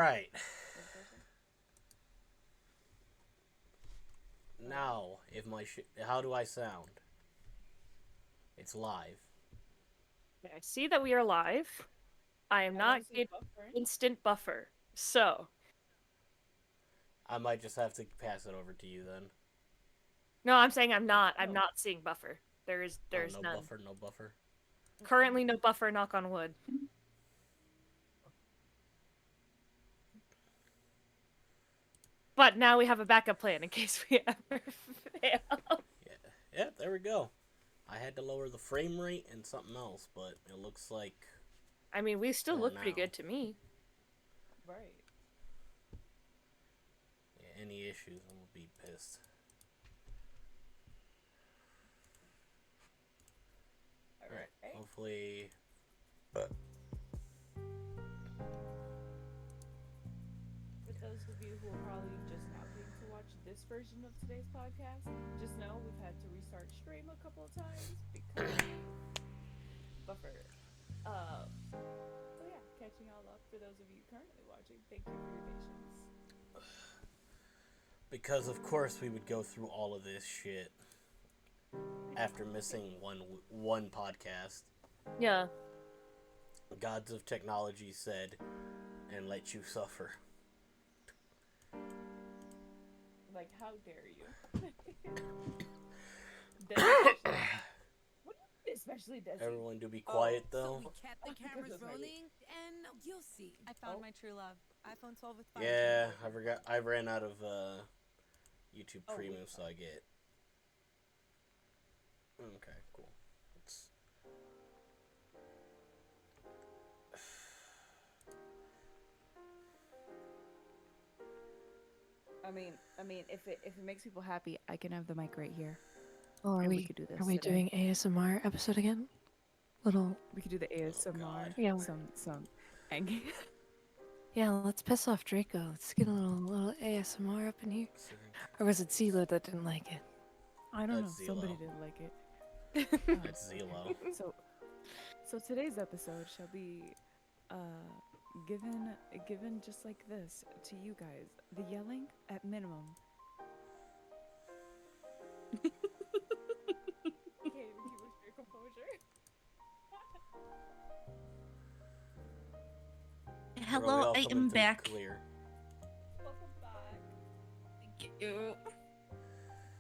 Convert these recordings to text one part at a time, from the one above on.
Right. Third person? Now, if my how do I sound? It's live. Okay, I see that we are live. I am I not don't see getting buffering. instant buffer. So, I might just have to pass it over to you then. no, I'm saying I'm not. I'm No. not seeing buffer. There's No none. buffer, no buffer. Currently no buffer, knock on wood. But now we have a backup plan in case we ever fail. Yeah, there we go. I had to lower the frame rate and something else, but it looks like I mean, we still for look pretty now. good to me. Right. Yeah, any issues, I'm gonna be pissed. Alright, hopefully. For those of you who are probably just now getting to watch this version of today's podcast, just know we've had to restart stream a couple of times because buffer. So yeah, catching y'all up for those of you currently watching. Thank you for your patience. Because of course we would go through all of this shit after missing one podcast. Yeah. Gods of technology said, and let you suffer. Like, how dare you? Designation. What do you mean, especially Desi? Everyone do be quiet though. So we kept the cameras rolling, and you'll see. I found my true love. iPhone 12 with 5G. Yeah, I forgot. I ran out of YouTube Oh, Premium, so I get. Okay, cool. Let's... I mean, if it makes people happy, I can have the mic right here. Oh, and we could do this. Are we today. doing ASMR episode again? Little. We could do the ASMR. God. Yeah. Some hanging. Yeah. Let's piss off Draco. Let's get a little ASMR up in here. Or was it CeeLo that didn't like it? I don't That's know. Somebody Zelo. didn't like it. That's Zelo. So today's episode shall be given just like this to you guys. The yelling at minimum. Can't even keep a straight composure. Bro, we Hello, all I come am into back. Clear. Welcome back. Thank you.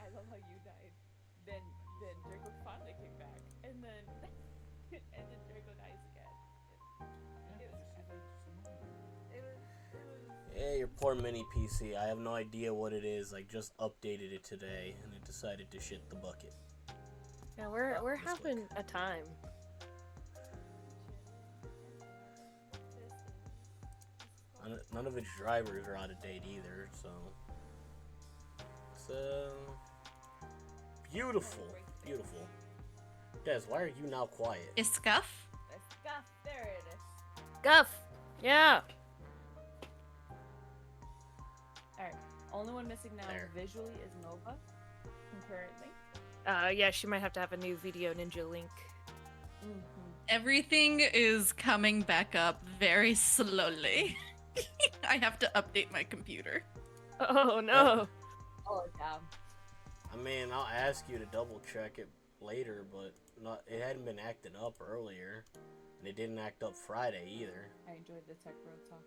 I love how you died. Then Draco finally came back, and then Draco dies again. It was Yeah, your poor mini PC. I have no idea what it is. I just updated it today, and it decided to shit the bucket. Yeah, we're Let's having look. a time. None of its drivers are out of date either, so it's beautiful, beautiful. Des, why are you now quiet? Is Scuff? Scuff. There it is. Guff! Yeah! Alright. Only one missing now There. visually is Nova. Concurrently. Yeah, she might have to have a new video ninja link. Everything is coming back up very slowly. I have to update my computer. Oh no! Oh damn. I mean, I'll ask you to double check it later, but it hadn't been acting up earlier, and it didn't act up Friday either. I enjoyed the tech bro talk.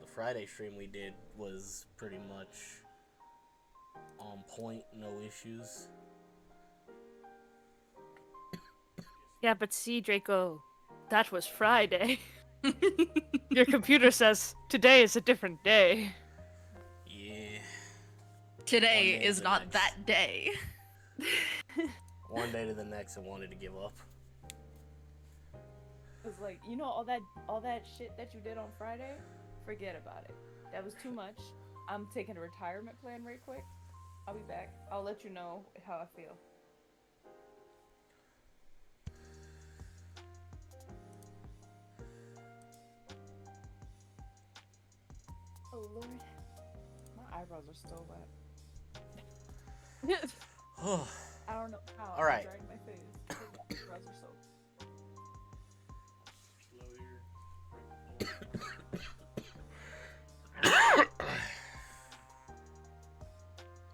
The Friday stream we did was pretty much on point, no issues. Yeah, but see, Draco, that was Friday. Your computer says today is a different day. Yeah. Today One day is to not next. that day. One day to the next, I wanted to give up. It's like, you know, all that shit that you did on Friday, forget about it. That was too much. I'm taking a retirement plan right quick. I'll be back. I'll let you know how I feel. Oh Lord, my eyebrows are still wet. I don't know how. All right. I'm drying my face. My eyebrows are so.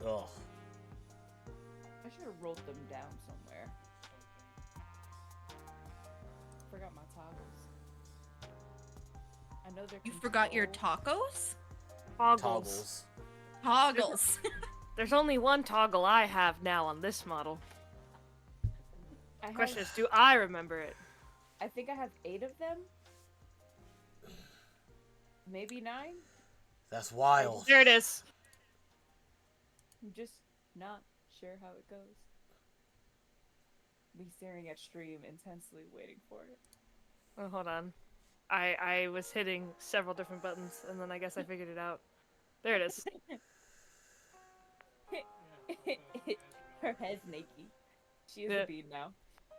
Oh, I should have wrote them down somewhere. Forgot my toggles. I know they're. You forgot your control. tacos? Toggles. Toggles. There's only one toggle I have now on this model. I Question have, is, do I remember it? I think I have 8 of them. Maybe 9. that's wild. There it is. I'm just not sure how it goes. Me staring at stream intensely, waiting for it. Oh, hold on. I was hitting several different buttons, and then I guess I figured it out. There it is. Her head's naked. She is Yeah. a bean now.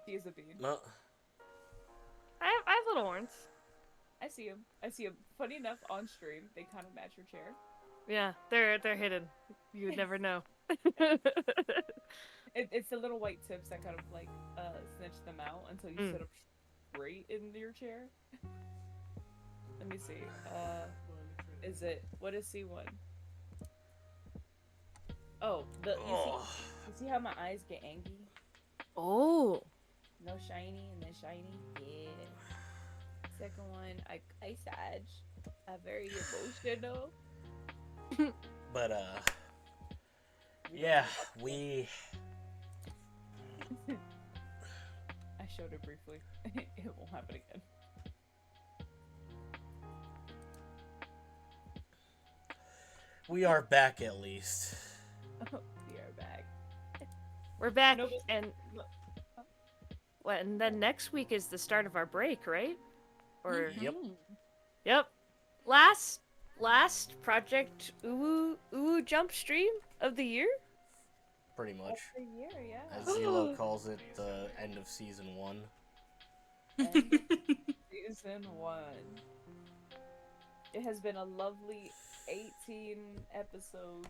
She is a bean. No, I have little horns. I see him. I see him. Funny enough, on stream, they kind of match your chair. Yeah, they're hidden. You would never know. It's the little white tips that kind of like snitch them out until you sit up straight in your chair. Let me see. Is it what is C1? Oh, you see how my eyes get angry? Oh. No shiny and then shiny. Yeah. Second one, I Sag. I'm very emotional. but yeah, we. I showed it briefly. It won't happen again. We are back at least. Oh, we are back. We're back, No, but- and what? And then next week is the start of our break, right? Or Yep. yep. Last Project UWU JUMP stream of the year. Pretty much. Every year, yeah. As Zelo calls it, the end of season 1. And season 1. It has been a lovely 18 episodes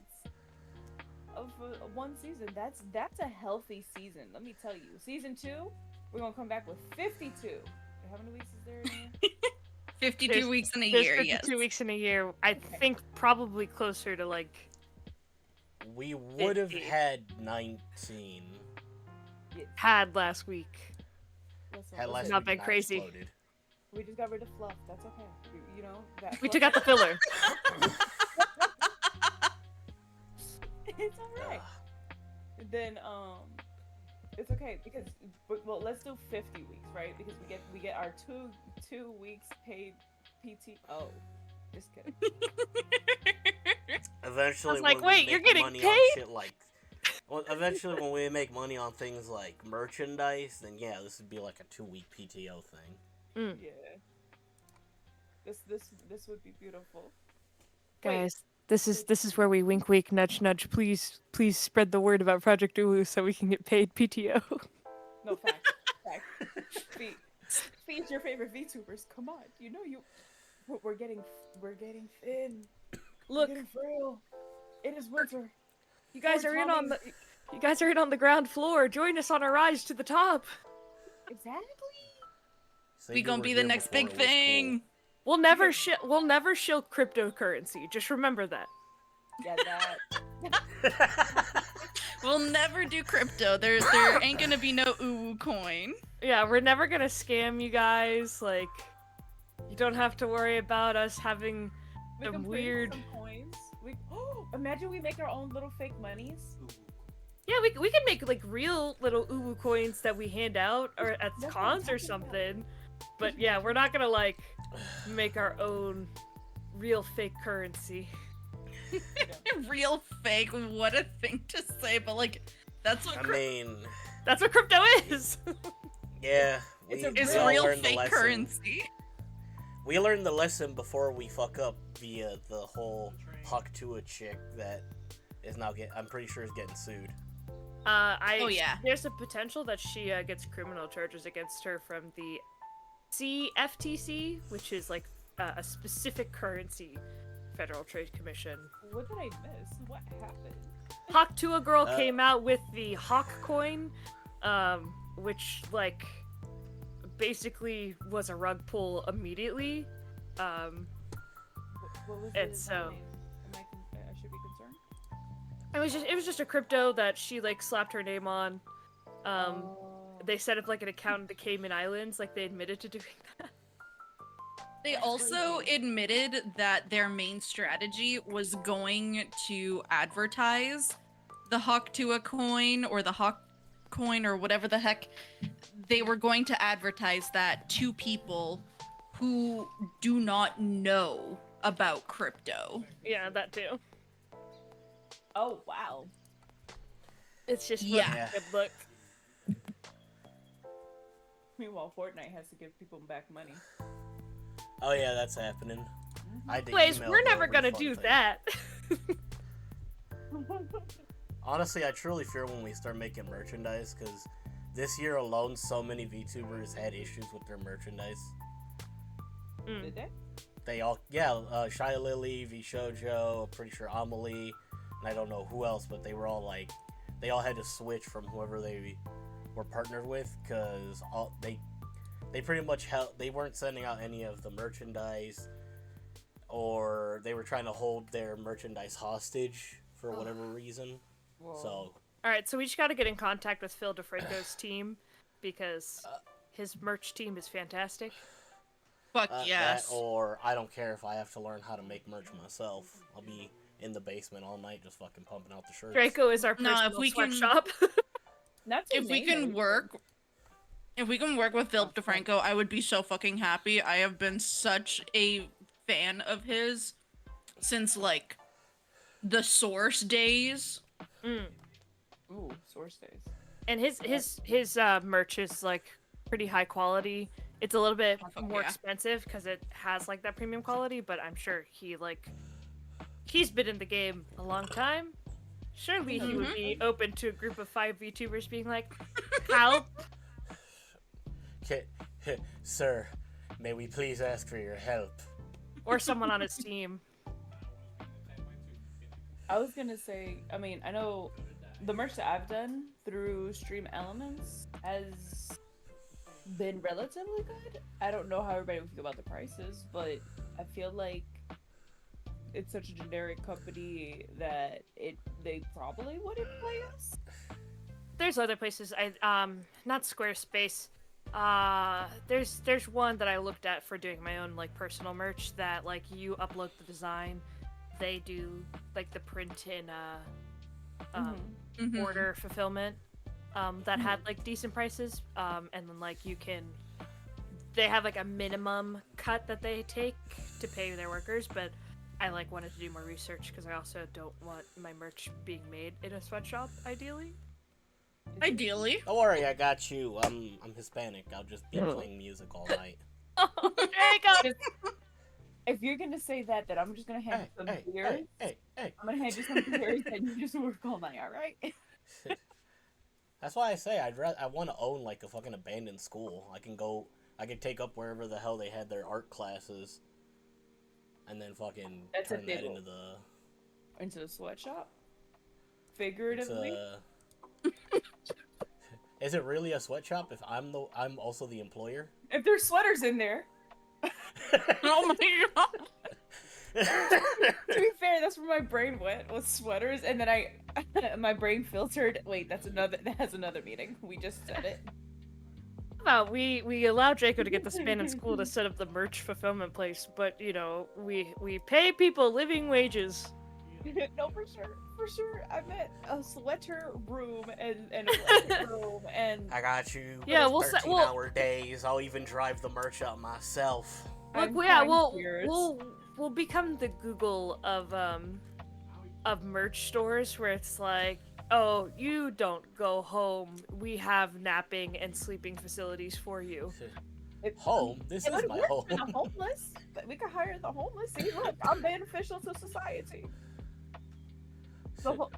of one season. That's a healthy season. Let me tell you. Season 2, we're gonna come back with 52. How many weeks is there in here? 52 There's- weeks in a There's year, 52 yes. weeks in a year. I think probably closer to like. We would have 50. had 19. Had last week. Listen, Had last listen, Not week been not crazy. exploded. we just got rid of fluff. That's okay. You know that. We fluff- took out the filler. It's alright. Then it's okay because well, let's do 50 weeks, right? Because we get our two weeks paid PTO. Just kidding. Eventually, I was like, when we wait, make you're getting money paid? on shit like. Well, eventually, when we make money on things like merchandise, then yeah, this would be like a 2-week PTO thing. Yeah. This would be beautiful. Guys, this is where we wink, wink, nudge, nudge. Please spread the word about Project UWU so we can get paid PTO. No fact. Feed your favorite VTubers. Come on, you know you. We're getting thin. Look, We're getting frail. It is winter. you guys Poor are in on Tommy. the ground floor. Join us on our rise to the top. Exactly. Say We you gonna were be the here next before big it was thing. We'll never shill cryptocurrency. Just remember that. Yeah, that. We'll never do crypto. There ain't gonna be no UWU coin. Yeah, we're never gonna scam you guys. Like, you don't have to worry about us having We some can print weird. some coins. Imagine we make our own little fake monies. Yeah, we can make like real little UWU coins that we hand out or at That's what I'm cons or talking about. something. But yeah, we're not gonna like make our own real fake currency. Real fake. What a thing to say, but like, that's what I mean, That's what crypto is. yeah, It's we, a is we all real learned the fake lesson. currency. We learned the lesson before we fuck up via the whole Huck to a chick that is now I'm pretty sure is getting sued. Oh, yeah. There's a potential that she gets criminal charges against her from the CFTC, which is like a specific currency Federal Trade Commission. What did I miss? What happened? Hawk Tua Girl Uh, came out with the Hawk coin, which like basically was a rug pull immediately What was And the so- name? I should be concerned. It was just a crypto that she like slapped her name on. They set up like an account in the Cayman Islands, like they admitted to doing that. They That's also crazy. admitted that their main strategy was going to advertise the Hawk Tuah coin or the Hawk coin or whatever the heck. They were going to advertise that to people who do not know about crypto. Yeah, that too. Oh wow. It's just Yeah. yeah. Good look. Meanwhile, Fortnite has to give people back money. Oh yeah, that's happening. I had to Blaze, email we're the never gonna refund do thing. that. Honestly, I truly fear when we start making merchandise, because this year alone, so many VTubers had issues with their merchandise. Did they? They all, Shia Lily, V Shoujo, I'm pretty sure Amelie, and I don't know who else, but they were all like, they all had to switch from whoever they were partnered with, because they pretty much they weren't sending out any of the merchandise, or they were trying to hold their merchandise hostage for whatever reason. Whoa. So All right, so we just got to get in contact with Phil DeFranco's team because his merch team is fantastic. Fuck yes. that, or I don't care if I have to learn how to make merch myself. I'll be in the basement all night just fucking pumping out the shirts. Draco is our No, personal if we can- sweatshop. Not to If we name can anything. work with Philip Okay. DeFranco, I would be so fucking happy. I have been such a fan of his since like the Source days. Ooh, source days. And his merch is like pretty high quality. It's a little bit Oh, fuck more yeah. expensive because it has like that premium quality, but I'm sure he's been in the game a long time. Surely he would be open to a group of 5 VTubers being like, help. Sir, may we please ask for your help? Or someone on his team. I was gonna say, I mean, I know the merch that I've done through Stream Elements has been relatively good. I don't know how everybody would feel about the prices, but I feel like it's such a generic company that they probably wouldn't play us. There's other places. Not Squarespace. There's one that I looked at for doing my own like personal merch that like you upload the design, they do like the print and Mhm. order fulfillment. That had like decent prices. And then like they have like a minimum cut that they take to pay their workers, but I like wanted to do more research because I also don't want my merch being made in a sweatshop, ideally. Ideally. Don't worry, I got you. I'm Hispanic. I'll just be playing music all night. Oh, Draco! If you're gonna say that, then I'm just gonna hand you some beers. Hey. I'm gonna hand you some beers and you just work all night, alright? That's why I say I want to own like a fucking abandoned school. I can take up wherever the hell they had their art classes, and then fucking That's a turn big that one. Into the sweatshop? Figuratively? Is it really a sweatshop if I'm also the employer? If there's sweaters in there. Oh my god. To be fair, that's where my brain went, was sweaters, and then my brain filtered. Wait, that has another meaning. We just said it. How about we allow Draco to get the span in school to set up the merch fulfillment place, but you know, we pay people living wages. No, for sure. I meant a sweater room and a blanket room and. I got you. Yeah, we'll 13-hour days. I'll even drive the merch out myself. Look, I'm yeah, kind curious. we'll become the Google of merch stores where it's like, oh, you don't go home. We have napping and sleeping facilities for you. Home? This It is would my work home. for the homeless. We could hire the homeless. See, look, I'm beneficial to society.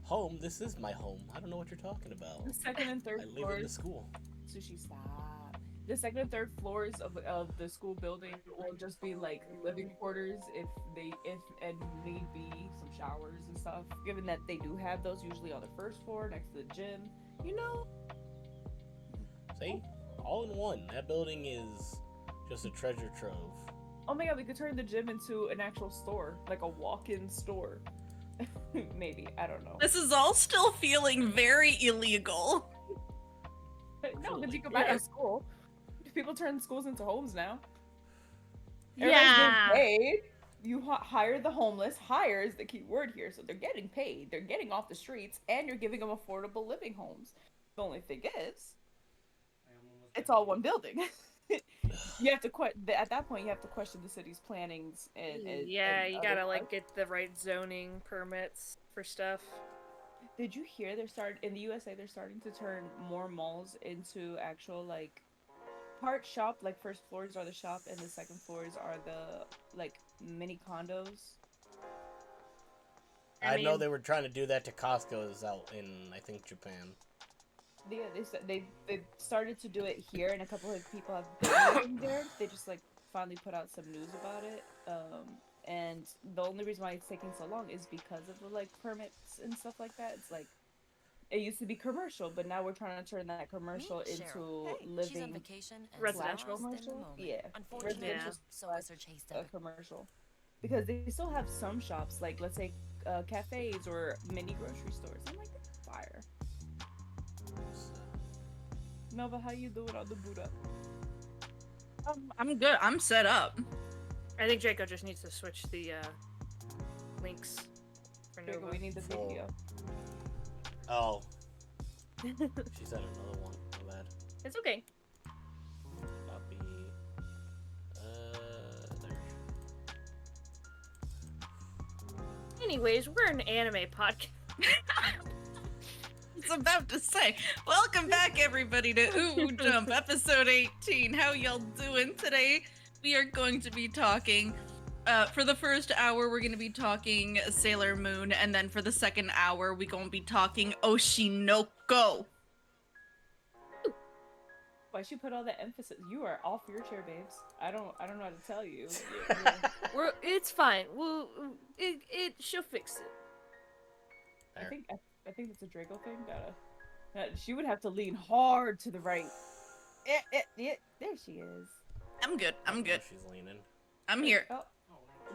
Home? This is my home. I don't know what you're talking about. The second and third I live in the floors. school. Sushi, stop. The second and third floors of the school building will just be like living quarters if and need be some showers and stuff. Given that they do have those usually on the first floor next to the gym, you know. See? All in one. That building is just a treasure trove. oh my god, we could turn the gym into an actual store, like a walk-in store. Maybe, I don't know. This is all still feeling very illegal. No, but you could buy a school. People turn schools into homes now. Yeah. Everybody's getting paid. You hire the homeless. Hire is the key word here. So they're getting paid. They're getting off the streets, and you're giving them affordable living homes. The only thing is, it's all one building. You have to at that point you have to question the city's plannings and yeah, and you other gotta like parts. get the right zoning permits for stuff. Did you hear in the USA they're starting to turn more malls into actual like part shop, like first floors are the shop and the second floors are the like mini condos. I know mean, they were trying to do that to Costco's out in, I think, Japan. Yeah, they started to do it here, and a couple of people have been living there. They just like finally put out some news about it. And the only reason why it's taking so long is because of the like permits and stuff like that. It's like it used to be commercial, but now we're trying to turn that commercial Meet into Cheryl. Hey, she's on living vacation and residential. lost in the commercial. moment. Yeah, Unfortunately, residential so is her chase a debit. commercial, because they still have some shops like let's say cafes or mini grocery stores. I'm like, that's fire. Nova, how you doing on the boot up? I'm good. I'm set up. I think Draco just needs to switch the links for Draco, Nova. we need the video. Oh. She said another one. My bad. It's okay. Copy. There. Anyways, we're an anime podcast. I was about to say, welcome back everybody to UWU Jump, episode 18. How y'all doing today? We are going to be talking, for the first hour, we're going to be talking Sailor Moon, and then for the second hour, we're going to be talking Oshinoko. Why she put all that emphasis? You are off your chair, babes. I don't know how to tell you. It's fine. She'll fix it. I think that's a Draco thing. She would have to lean hard to the right. There she is. I'm good. I'm good. She's leaning. I'm here. Oh,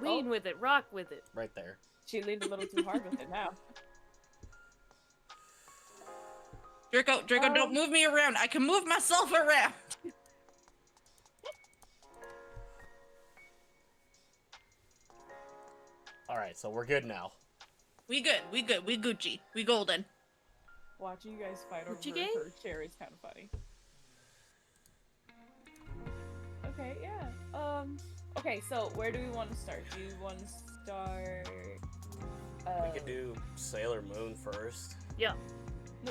Lean with it. Rock with it. Right there. she leaned a little too hard with it now. Draco, don't move me around. I can move myself around. Alright, so we're good now. We good. We Gucci. We golden. Watching you guys fight over Gucci gang? her chair is kind of funny. Okay, yeah. Okay, so where do we want to start? Do you want to start? We could do Sailor Moon first. Yeah.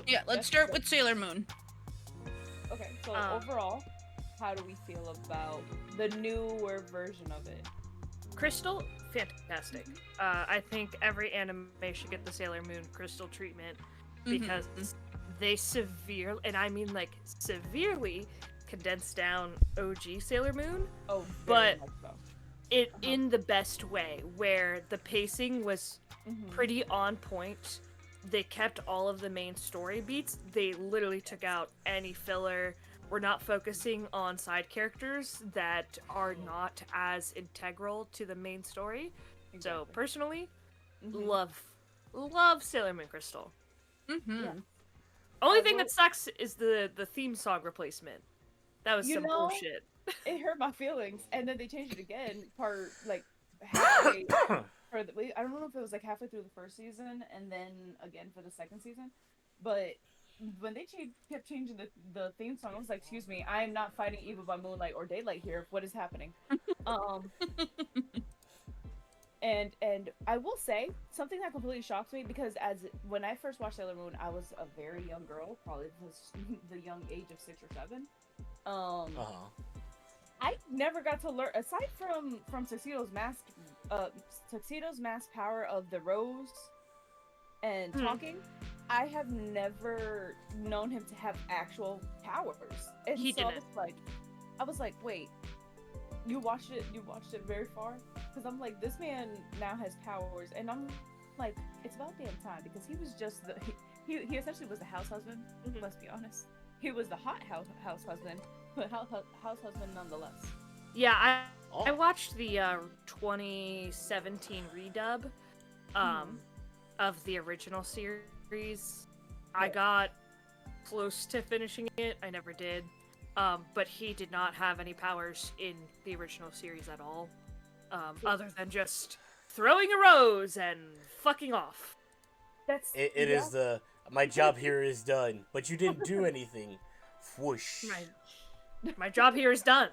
Yeah, let's start with Sailor Moon. Okay, so Um, overall, how do we feel about the newer version of it? Crystal, fantastic. I think every anime should get the Sailor Moon Crystal treatment because they and I mean like severely condensed down OG Sailor Moon, Oh, But- very much so. in the best way, where the pacing was Mhm. pretty on point. They kept all of the main story beats. They literally took out any filler. We're not focusing on side characters that are not as integral to the main story. So Exactly. personally, Mhm. love Sailor Moon Crystal. Mm-hmm. Yeah. Only I thing will- that sucks is the theme song replacement. That was You some know- bullshit. It hurt my feelings, and then they changed it again. Halfway I don't know if it was like halfway through the first season, and then again for the second season. But when they kept changing the theme song, I was like, "Excuse me, I am not fighting evil by moonlight or daylight here. What is happening?" And I will say something that completely shocked me because when I first watched Sailor Moon, I was a very young girl, probably the young age of 6 or 7. Uh-huh. I never got to learn aside from Tuxedo's mask power of the rose and talking. I have never known him to have actual powers. And He so didn't. I was like, wait, you watched it very far? Because I'm like, this man now has powers, and I'm like, it's about damn time because he was just he essentially was the house husband. Let's be honest, he was the hot house husband, but house husband nonetheless. Yeah, Oh, I watched the 2017 redub of the original series. I got close to finishing it. I never did. But he did not have any powers in the original series at all, other than just throwing a rose and fucking off. That's it is the my job here is done, but you didn't do anything. Whoosh. My job here is done.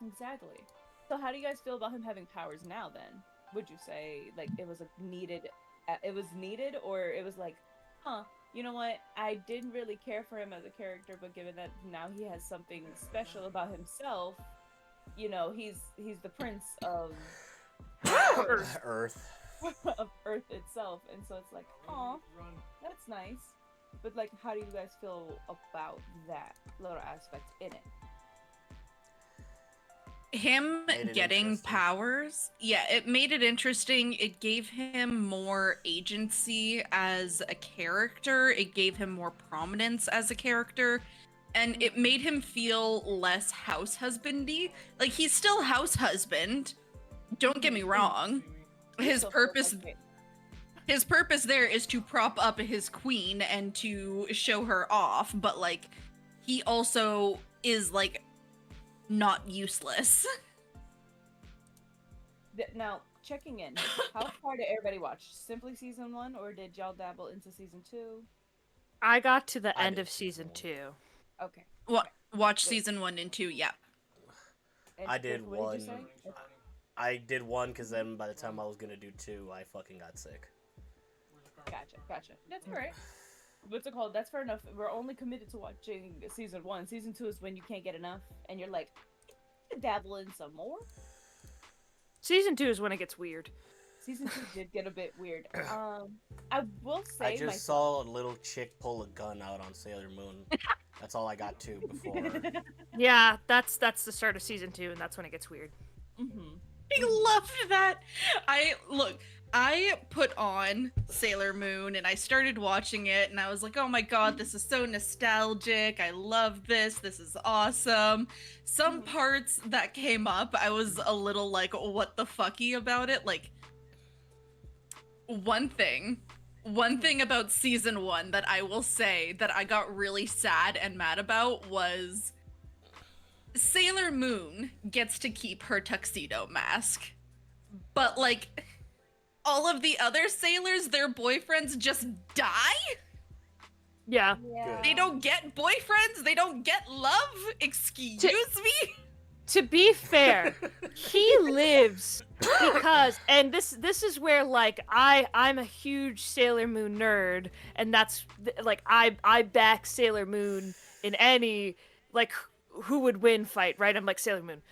Exactly. So how do you guys feel about him having powers now then? Would you say like it was needed, or it was like, huh, you know what? I didn't really care for him as a character, but given that now he has something special about himself, you know, he's the prince of Earth. of Earth itself, and so it's like, aw, that's nice. But like, how do you guys feel about that little aspect in it? Him Made it getting interesting. powers, yeah, it made it interesting. It gave him more agency as a character. It gave him more prominence as a character. And it made him feel less house husbandy. Like, he's still house husband. Don't get me wrong. His So, purpose okay. his purpose there is to prop up his queen and to show her off, but like he also is like not useless. Now, checking in, how far did everybody watch? Simply season 1, or did y'all dabble into season 2? I got to the I end did of season season 2. Okay. Watch Wait. season 1 and 2, yeah. And I did Griff, what did one. you say? I did one because then by the time I was gonna do 2, I fucking got sick. Gotcha. That's alright. What's it called? That's fair enough. We're only committed to watching season 1. Season 2 is when you can't get enough, and you're like, dabble in some more. Season 2 is when it gets weird. Season 2 did get a bit weird. I will say I just saw a little chick pull a gun out on Sailor Moon. That's all I got to before. Yeah, that's the start of season 2, and that's when it gets weird. Mm-hmm. I loved that. I put on Sailor Moon and I started watching it and I was like, oh my god, this is so nostalgic. I love this. This is awesome. Some parts that came up, I was a little like, what the fucky about it? Like, one thing about season 1 that I will say that I got really sad and mad about was Sailor Moon gets to keep her tuxedo mask, but like all of the other sailors, their boyfriends just die. Yeah. Yeah. They don't get boyfriends. They don't get love. Excuse me. To be fair, he lives because, and this is where like I'm a huge Sailor Moon nerd, and that's like I back Sailor Moon in any like who would win fight, right? I'm like Sailor Moon,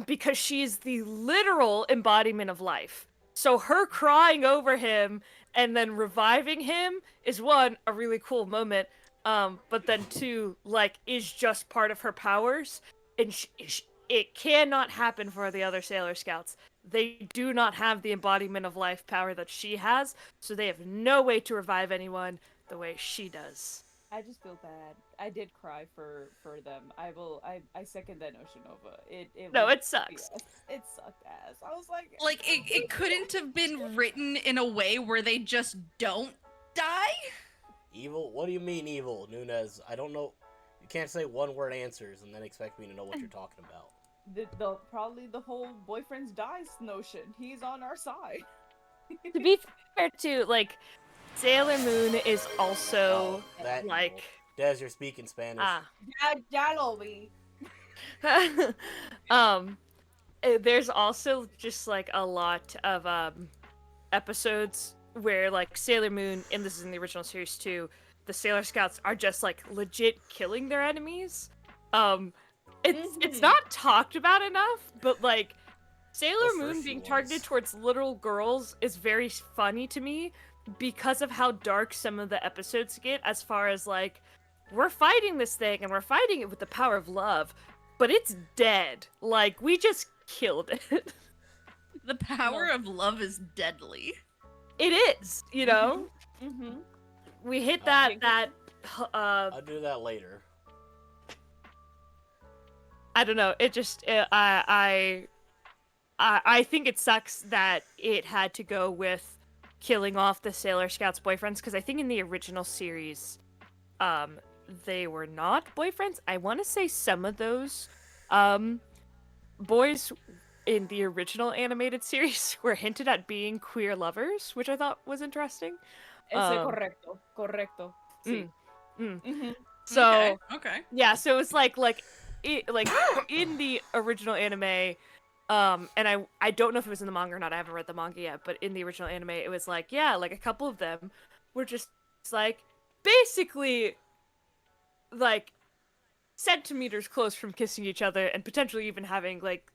because she's the literal embodiment of life. So her crying over him and then reviving him is one, a really cool moment, but then two, like, is just part of her powers, and it cannot happen for the other Sailor Scouts. They do not have the embodiment of life power that she has, so they have no way to revive anyone the way she does. I just feel bad. I did cry for them. I second that notion, Nova. It sucks. Yes, it sucked ass. I was like It couldn't have been written in a way where they just don't die. Evil? What do you mean evil, Nunez? I don't know. You can't say one word answers and then expect me to know what you're talking about. the probably the whole boyfriends dies notion. He's on our side. To be fair, too, like, Sailor Moon is also, that like... evil. Des, you're speaking Spanish. Ya lo vi. There's also just, like, a lot of, episodes where, like, Sailor Moon, and this is in the original series, too, the Sailor Scouts are just, like, legit killing their enemies. It's not talked about enough, but, like, Sailor The Moon first being few targeted ones. towards little girls is very funny to me because of how dark some of the episodes get, as far as, like, we're fighting this thing and we're fighting it with the power of love, but it's dead. Like, we just killed it. The power of love is deadly. It is, you know? Mm-hmm. We hit Uh, that I'll do that later. I don't know. It just I think it sucks that it had to go with killing off the Sailor Scouts' boyfriends because I think in the original series, they were not boyfriends. I want to say some of those, boys in the original animated series were hinted at being queer lovers, which I thought was interesting. Correcto. Correcto. Sí. So Okay. yeah, so it's like in the original anime, and I don't know if it was in the manga or not. I haven't read the manga yet, but in the original anime, it was like, yeah, like a couple of them were just like basically like centimeters close from kissing each other and potentially even having like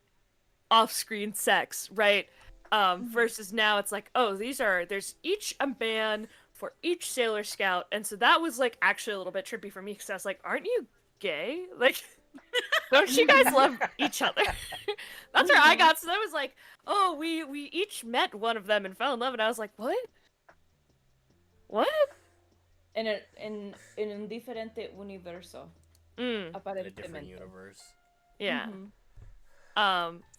off-screen sex, right? Versus now it's like, oh, there's each a man for each Sailor Scout, and so that was like actually a little bit trippy for me because I was like, aren't you gay? Like, don't you guys love each other? That's where I got. So that was like, oh, we each met one of them and fell in love, and I was like, what? What? En un diferente universo. In a different Aparentemente. universe. Yeah.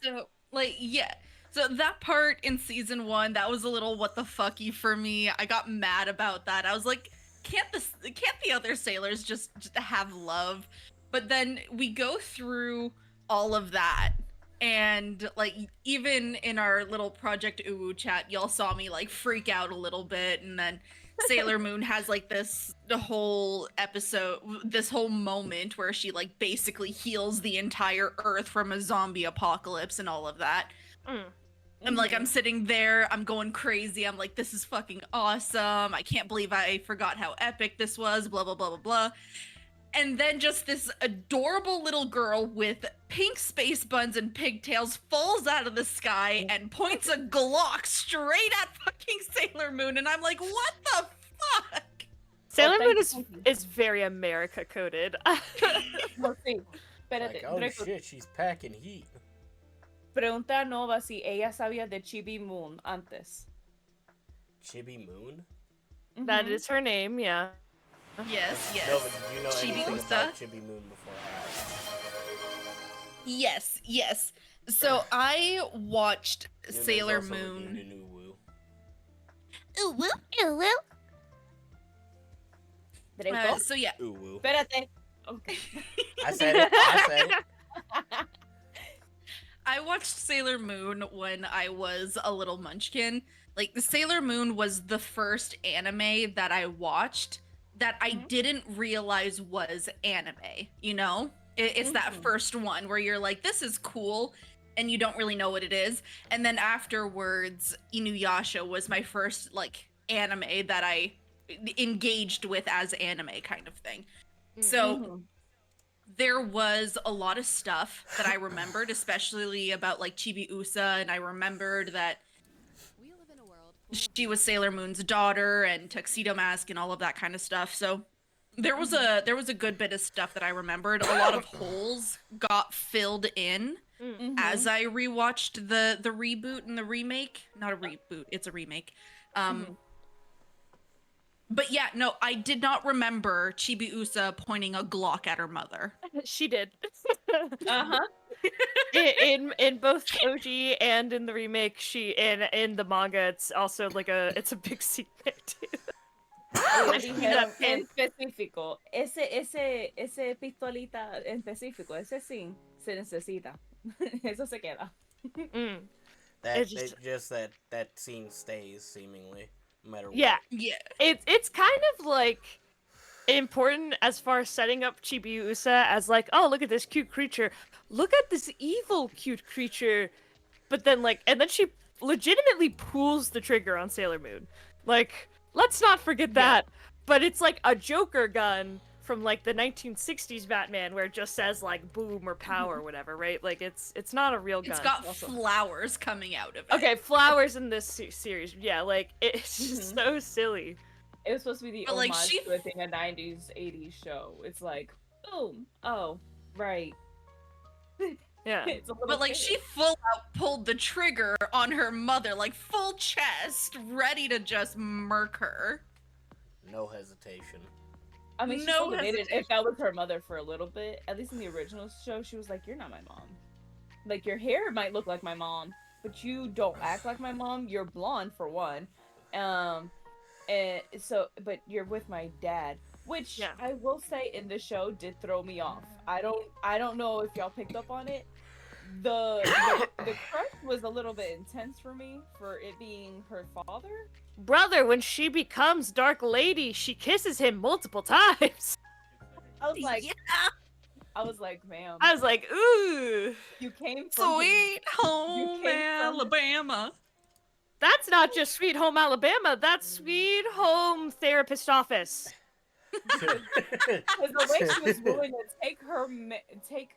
So, like, yeah. So that part in season 1, that was a little what the fucky for me. I got mad about that. I was like, can't the other sailors just have love? But then we go through all of that, and like even in our little Project UWU chat, y'all saw me like freak out a little bit, and then Sailor Moon has like the whole episode, this whole moment where she like basically heals the entire Earth from a zombie apocalypse and all of that. I'm like, I'm sitting there, I'm going crazy. I'm like, this is fucking awesome. I can't believe I forgot how epic this was, blah, blah, blah, blah, blah. And then just this adorable little girl with pink space buns and pigtails falls out of the sky and points a Glock straight at fucking Sailor Moon. And I'm like, what the fuck? Sailor Moon thank you. is very America coded. No, sí. Espérate. Like, oh Draco, shit, she's packing heat. pregunta a Nova si ella sabía de Chibi Moon antes. Chibi Moon? That is her name, yeah. Yes, yes. No, but did you know Chibi anything Usa? about Chibi Moon before I Yes, yes. So I watched asked? Sailor There's also Moon. UWU. Draco. So yeah, UWU. Espérate. Okay. I said it. I said it. I watched Sailor Moon when I was a little munchkin. Like, the Sailor Moon was the first anime that I watched that I didn't realize was anime, you know? It's that first one where you're like, this is cool, and you don't really know what it is. And then afterwards, Inuyasha was my first, like, anime that I engaged with as anime kind of thing. So there was a lot of stuff that I remembered, especially about like Chibi Usa, and I remembered that We live in a world she was Sailor Moon's daughter and Tuxedo Mask and all of that kind of stuff. So there was a good bit of stuff that I remembered. A lot of holes got filled in as I rewatched the reboot and the remake. Not a reboot, it's a remake. But yeah, no, I did not remember Chibi Usa pointing a Glock at her mother. She did. Uh-huh. in both OG and in the remake, she in the manga, it's also like it's a big secret. Le dijeron en específico, ese pistolita en específico, ese sí se necesita. Eso se queda. That It's just- that scene stays seemingly, no matter what. Yeah, Yeah. it's kind of like important as far as setting up Chibiusa as like, oh, look at this cute creature, look at this evil cute creature, but then like, and then she legitimately pulls the trigger on Sailor Moon. Like, let's not forget that. But it's like a Joker gun from like the 1960s Batman, where it just says like boom or pow or whatever, right? Like it's not a real gun. It's got also. flowers coming out of it. Okay, flowers in this series, yeah, like it's just so silly. It was supposed to be the But, like, homage she- to I think a 90s, 80s show. It's like, boom, oh, right. Yeah. It's a little But like kid. she full out pulled the trigger on her mother, like full chest, ready to just murk her. No hesitation. I mean, she No still debated if hesitation. that was her mother for a little bit. At least in the original show, she was like, "You're not my mom. Like, your hair might look like my mom, but you don't act like my mom. You're blonde for one, and so, but you're with my dad." Which Yeah. I will say in the show did throw me off. I don't know if y'all picked up on it. The crush was a little bit intense for me for it being her father. Brother, when she becomes Dark Lady, she kisses him multiple times. I was like, Yeah, ma'am, I was like, ooh, you came from his, sweet you home came from Alabama. that's not just Sweet Home Alabama, that's Sweet Home Therapist Office. because the way she was willing to take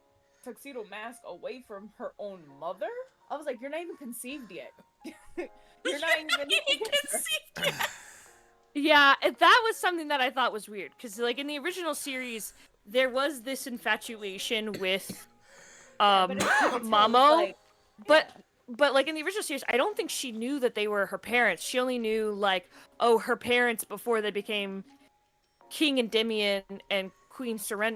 Tuxedo Mask away from her own mother. I was like, you're not even conceived yet. You're not even. You can see. Yeah, and that was something that I thought was weird because, like, in the original series, there was this infatuation with But you could tell it's Mamo, like, but like in the original series, I don't think she knew that they were her parents. She only knew like, oh, her parents before they became King Endymion and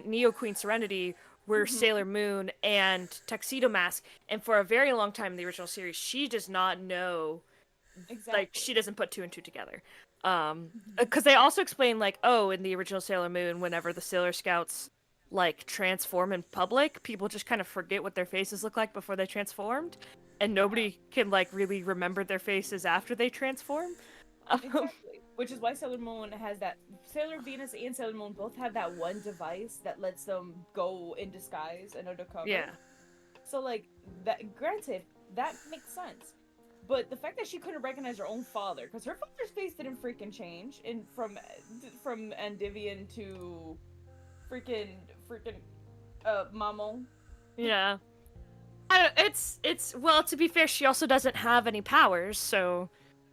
Neo Queen Serenity were Sailor Moon and Tuxedo Mask, and for a very long time in the original series, she does not know. exactly. Like she doesn't put two and two together. Because they also explain like, oh, in the original Sailor Moon, whenever the Sailor Scouts like transform in public, people just kind of forget what their faces look like before they transformed, and nobody can like really remember their faces after they transform. Exactly. Which is why Sailor Moon has that. Sailor Venus and Sailor Moon both have that one device that lets them go in disguise and undercover. Yeah. So like that. Granted, that makes sense. But the fact that she couldn't recognize her own father, because her father's face didn't freaking change, in from Andivian to freaking Mamo. Yeah. It's well, to be fair, she also doesn't have any powers, so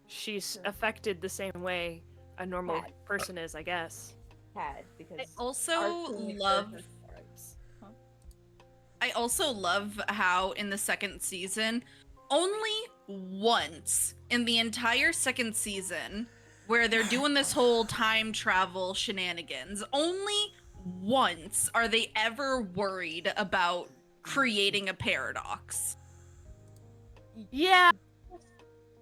she's affected the same way a normal Had. person is, I guess. Had because I also our queen love. her stripes. Huh? I also love how in the second season, only once in the entire second season, where they're doing this whole time travel shenanigans, only once are they ever worried about creating a paradox. Yeah.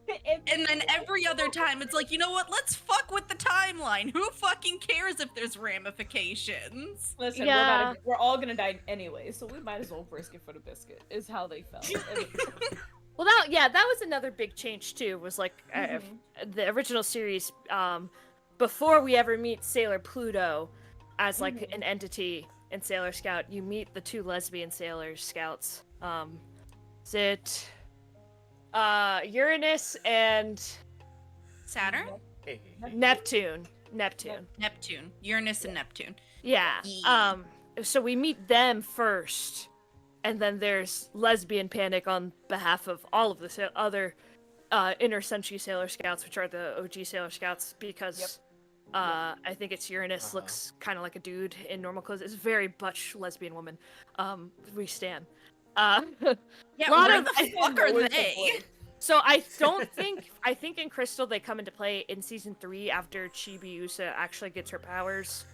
And then every other time, it's like, you know what? Let's fuck with the timeline. Who fucking cares if there's ramifications? Listen, Yeah. we're all gonna die anyway, so we might as well risk it for the biscuit. Is how they felt. Well, that was another big change too. Was like the original series. Before we ever meet Sailor Pluto as like an entity in Sailor Scout, you meet the two lesbian Sailor Scouts. Is it Uranus and Saturn? Hey, Neptune? Neptune. Uranus and Neptune. Yeah. Yeah. So we meet them first, and then there's lesbian panic on behalf of all of the other inner century Sailor Scouts, which are the OG Sailor Scouts, because I think it's Uranus looks kind of like a dude in normal clothes. It's a very butch lesbian woman. We stan. Yeah, lot where of- the fuck are they? So I think in Crystal they come into play in season 3 after Chibiusa actually gets her powers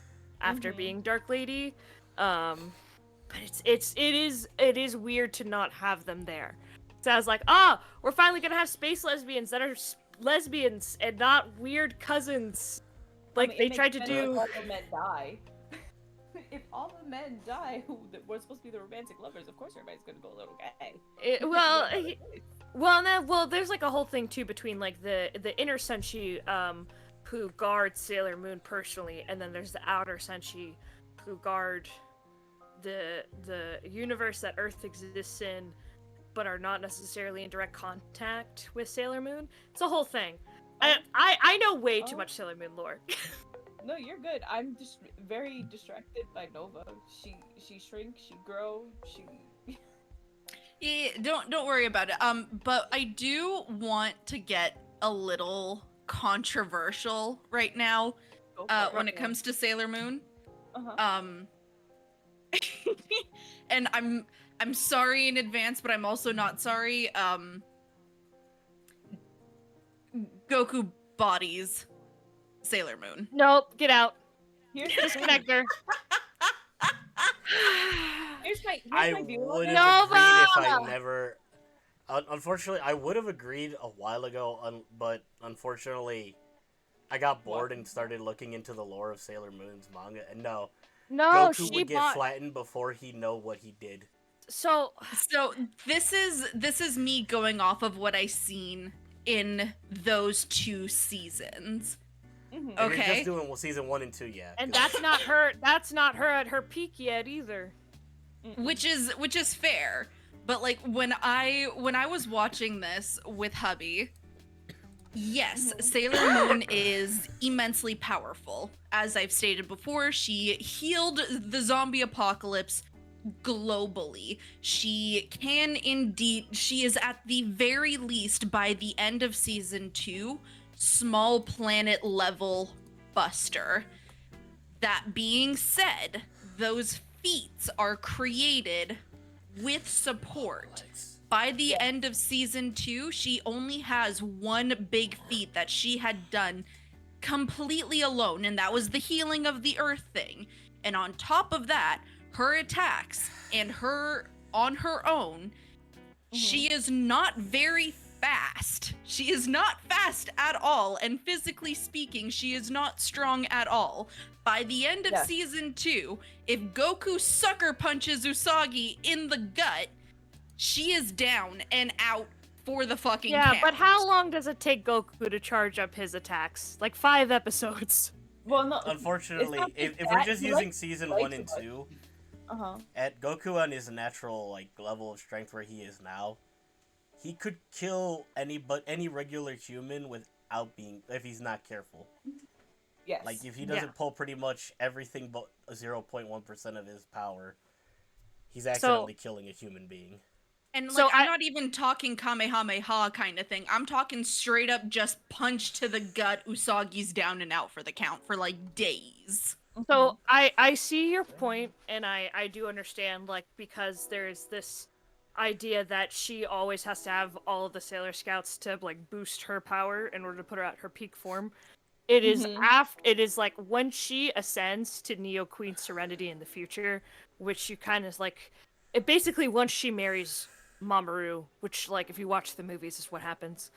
after being Dark Lady. But it is weird to not have them there. So I was like, we're finally gonna have space lesbians that are lesbians and not weird cousins. Like I mean, they it makes tried to sense do. if all the men die. If all the men die who were supposed to be the romantic lovers, of course everybody's gonna go a little gay. Well, there's like a whole thing too between like the inner Senshi who guard Sailor Moon personally, and then there's the outer Senshi who guard the universe that Earth exists in, but are not necessarily in direct contact with Sailor Moon. It's a whole thing. I know way too much Sailor Moon lore. No, you're good. I'm just very distracted by Nova. She shrinks, she grows, she. Yeah, don't worry about it. But I do want to get a little controversial right now. When it comes to Sailor Moon. And I'm sorry in advance, but I'm also not sorry. Goku bodies Sailor Moon. Nope, get out. Here's the thing. Disconnector. Here's I my view on would it. have agreed if I Nova! never. Unfortunately, I would have agreed a while ago, but unfortunately, I got bored and started looking into the lore of Sailor Moon's manga, and no, No, Goku she would get bought. flattened before he'd know what he did. So So this is me going off of what I seen in those 2 seasons. Mhm. If you're Okay. just doing season 1 and 2, yeah. and 'cause- that's not her. That's not her at her peak yet either. Which is fair. But like when I was watching this with hubby, yes, Sailor Moon is immensely powerful. As I've stated before, she healed the zombie apocalypse globally. She can indeed, she is at the very least by the end of season 2, small planet level buster. That being said, those feats are created with support. By the end of season 2, she only has one big feat that she had done completely alone, and that was the healing of the earth thing. And on top of that, her attacks and her on her own, she is not very fast. She is not fast at all, and physically speaking, she is not strong at all. By the end of Yeah. season 2, if Goku sucker punches Usagi in the gut, she is down and out for the fucking Yeah, count. but how long does it take Goku to charge up his attacks? Like 5 episodes. Well, no. Unfortunately, not if just we're that, just he using likes season fight 1 and too much. 2, Uh-huh. at Goku on his natural level of strength where he is now, he could kill any regular human without being, if he's not careful. Yes. Like if he doesn't pull pretty much everything but 0.1% of his power, he's accidentally killing a human being. And So I'm I- not even talking Kamehameha kind of thing. I'm talking straight up just punch to the gut. Usagi's down and out for the count for like days. So I see your point, and I do understand, like, because there's this idea that she always has to have all of the Sailor Scouts to like boost her power in order to put her at her peak form. It is it is like when she ascends to Neo Queen Serenity in the future, which you kind of like, it basically once she marries Mamoru, which like if you watch the movies is what happens.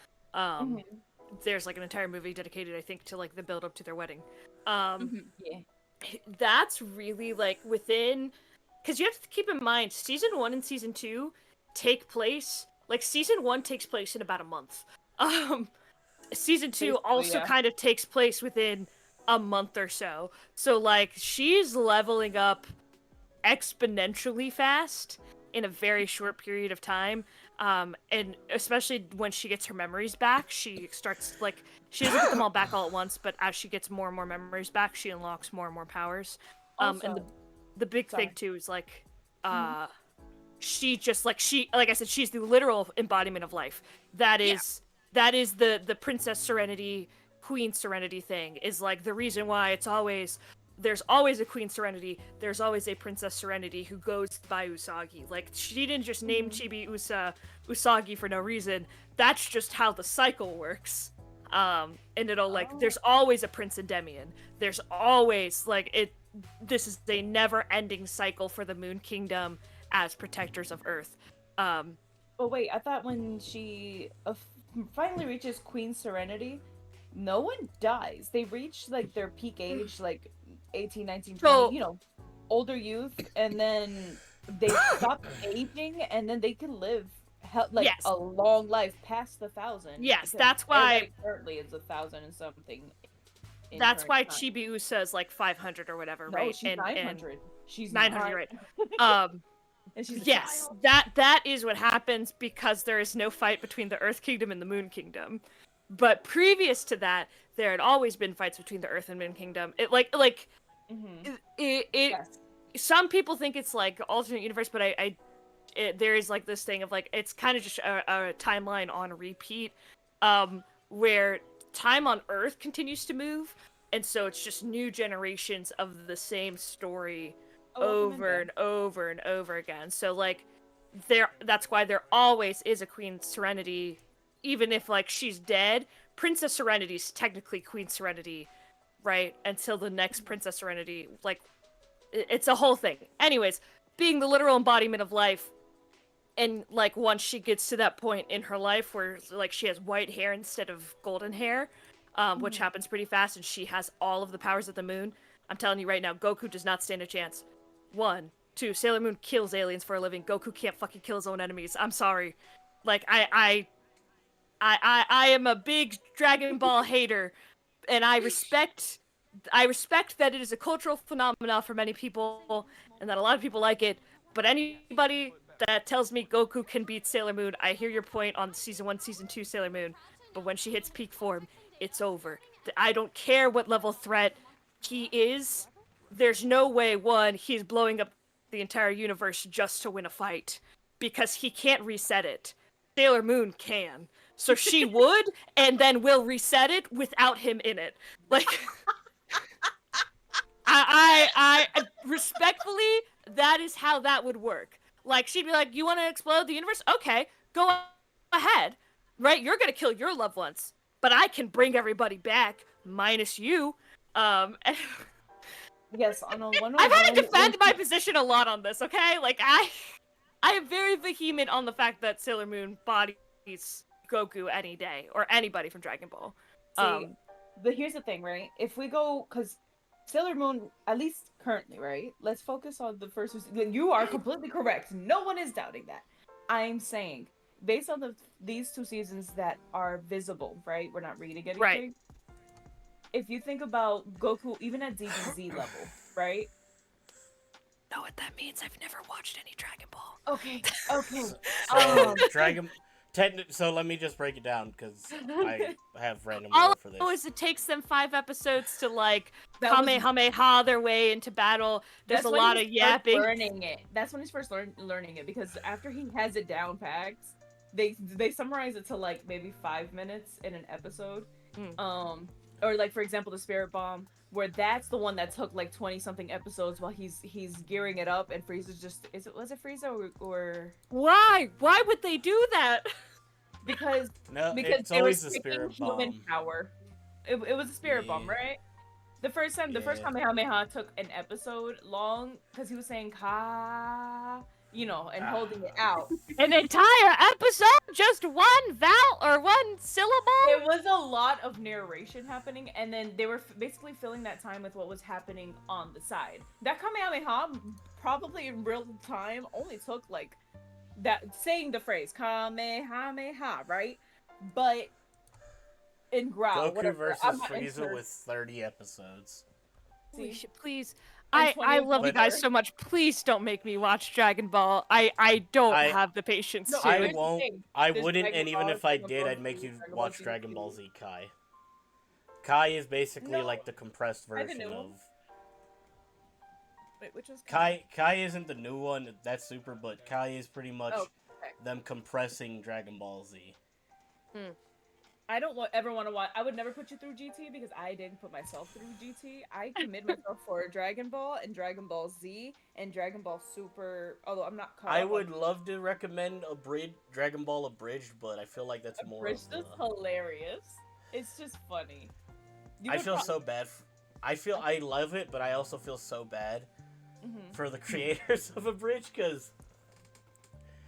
There's like an entire movie dedicated, I think, to like the build up to their wedding. Yeah. That's really like within, because you have to keep in mind season 1 and season 2 take place, like season 1 takes place in about a month. Season 2 Basically, also yeah. kind of takes place within a month or so. So like she's leveling up exponentially fast in a very short period of time. And especially when she gets her memories back, she starts like, she doesn't get them all back all at once, but as she gets more and more memories back, she unlocks more and more powers. And Also- the big sorry. thing too is like, she just like I said, she's the literal embodiment of life. That is the Princess Serenity, Queen Serenity thing is like the reason why there's always a Queen Serenity, there's always a Princess Serenity who goes by Usagi. Like, she didn't just name Chibi Usagi for no reason. That's just how the cycle works. And it'll, like, there's always a Prince Endymion. There's always, like, this is a never-ending cycle for the Moon Kingdom as protectors of Earth. But wait, I thought when she finally reaches Queen Serenity, no one dies. They reach, like, their peak age, like, 18, 19, 20, So- you know, older youth, and then they stop aging, and then they can live, Yes. a long life past the 1,000. Yes, because that's why- everybody currently is 1,000 and something. in That's current why time. Chibi Usa is, like, 500 or whatever, No, right? she's 900. She's 900, right. And she's a Yes, child. that is what happens because there is no fight between the Earth Kingdom and the Moon Kingdom. But previous to that, there had always been fights between the Earth and Moon Kingdom. It Yes. some people think it's like alternate universe, but there is like this thing of like it's kind of just a timeline on repeat, where time on Earth continues to move, and so it's just new generations of the same story over and over and over again. So like that's why there always is a Queen Serenity, even if like she's dead. Princess Serenity's technically Queen Serenity right? Until the next Princess Serenity, like, it's a whole thing. Anyways, being the literal embodiment of life, and like once she gets to that point in her life where like she has white hair instead of golden hair, which happens pretty fast, and she has all of the powers of the moon. I'm telling you right now, Goku does not stand a chance. 1, 2, Sailor Moon kills aliens for a living. Goku can't fucking kill his own enemies. I'm sorry. Like I am a big Dragon Ball hater, and I respect that it is a cultural phenomenon for many people, and that a lot of people like it. But anybody that tells me Goku can beat Sailor Moon, I hear your point on season 1, season 2 Sailor Moon. But when she hits peak form, it's over. I don't care what level threat he is. There's no way, one, he's blowing up the entire universe just to win a fight, because he can't reset it. Sailor Moon can. So she would, and then will reset it without him in it. Like, I respectfully, that is how that would work. Like, she'd be like, "You want to explode the universe? Okay, go ahead. Right? You're gonna kill your loved ones, but I can bring everybody back, minus you." Yes, on a one. I've had to defend my position a lot on this. Okay, like I am very vehement on the fact that Sailor Moon bodies Goku any day, or anybody from Dragon Ball. But here's the thing, right? If we go, because Sailor Moon, at least currently, right? Let's focus on the first. You are completely correct. No one is doubting that. I'm saying, based on these 2 seasons that are visible, right? We're not reading anything. Right. If you think about Goku, even at DBZ level, right? Know what that means? I've never watched any Dragon Ball. Okay. So Dragon. So let me just break it down because I have random All lore I for know this. is it takes them 5 episodes to like That was- Kamehameha their way into battle. There's a when lot he of starts yapping. Learning it. That's when he's first learning it, because after he has it down packed, they summarize it to like maybe 5 minutes in an episode. Or like, for example, the Spirit Bomb, where that's the one that took like 20 something episodes while he's gearing it up, and Frieza's just was it Frieza or Why would they do that? because No, because it's they were always the speaking Spirit human Bomb. power. It was a Spirit Bomb, Yeah. right? The first Yeah. Kamehameha took an episode long because he was saying "ka," and holding it out. An entire episode, just one vowel or one syllable. It was a lot of narration happening, and then they were basically filling that time with what was happening on the side. That Kamehameha, probably in real time, only took like that, saying the phrase Kamehameha, right? But in Growl, Goku whatever. versus I'm not Frieza into- with 30 episodes. Please. And I 20 love you guys more. so much. Please don't make me watch Dragon Ball. I don't I- have the patience No, to. I here's the won't. thing. I There's wouldn't, Dragon and even Ball, if I Dragon did, Ball I'd make Z, you Dragon Ball watch Z Dragon Ball TV. Z Kai. Kai is basically No, like the compressed I have a version new one. of Wait, which was Kai. Kai isn't the new one. That's super, but Kai is pretty much Oh, okay. them compressing Dragon Ball Z. I don't ever want to watch. I would never put you through GT because I didn't put myself through GT. I commit myself for Dragon Ball and Dragon Ball Z and Dragon Ball Super. Although I'm not caught I up would on love to recommend Dragon Ball Abridged, but I feel like that's more Bridge. of Just a... hilarious. It's just funny. You I would feel prob- so bad. I love it, but I also feel so bad Mhm. for the creators of Abridged because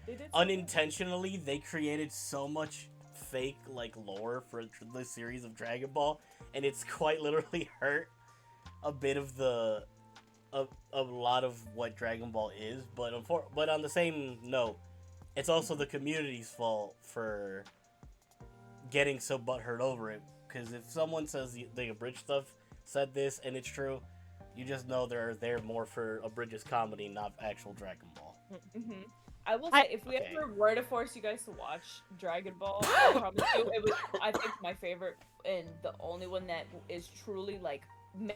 They did unintentionally they created so much fake like lore for the series of Dragon Ball, and it's quite literally hurt a bit of the a lot of what Dragon Ball is. But but on the same note, it's also the community's fault for getting so butthurt over it. Because if someone says the Abridged stuff said this and it's true, you just know they're there more for Abridged's comedy, not actual Dragon Ball. Mhm. I will say, if we Okay. ever were to force you guys to watch Dragon Ball, I promise you, it was, I think, my favorite and the only one that is truly, like,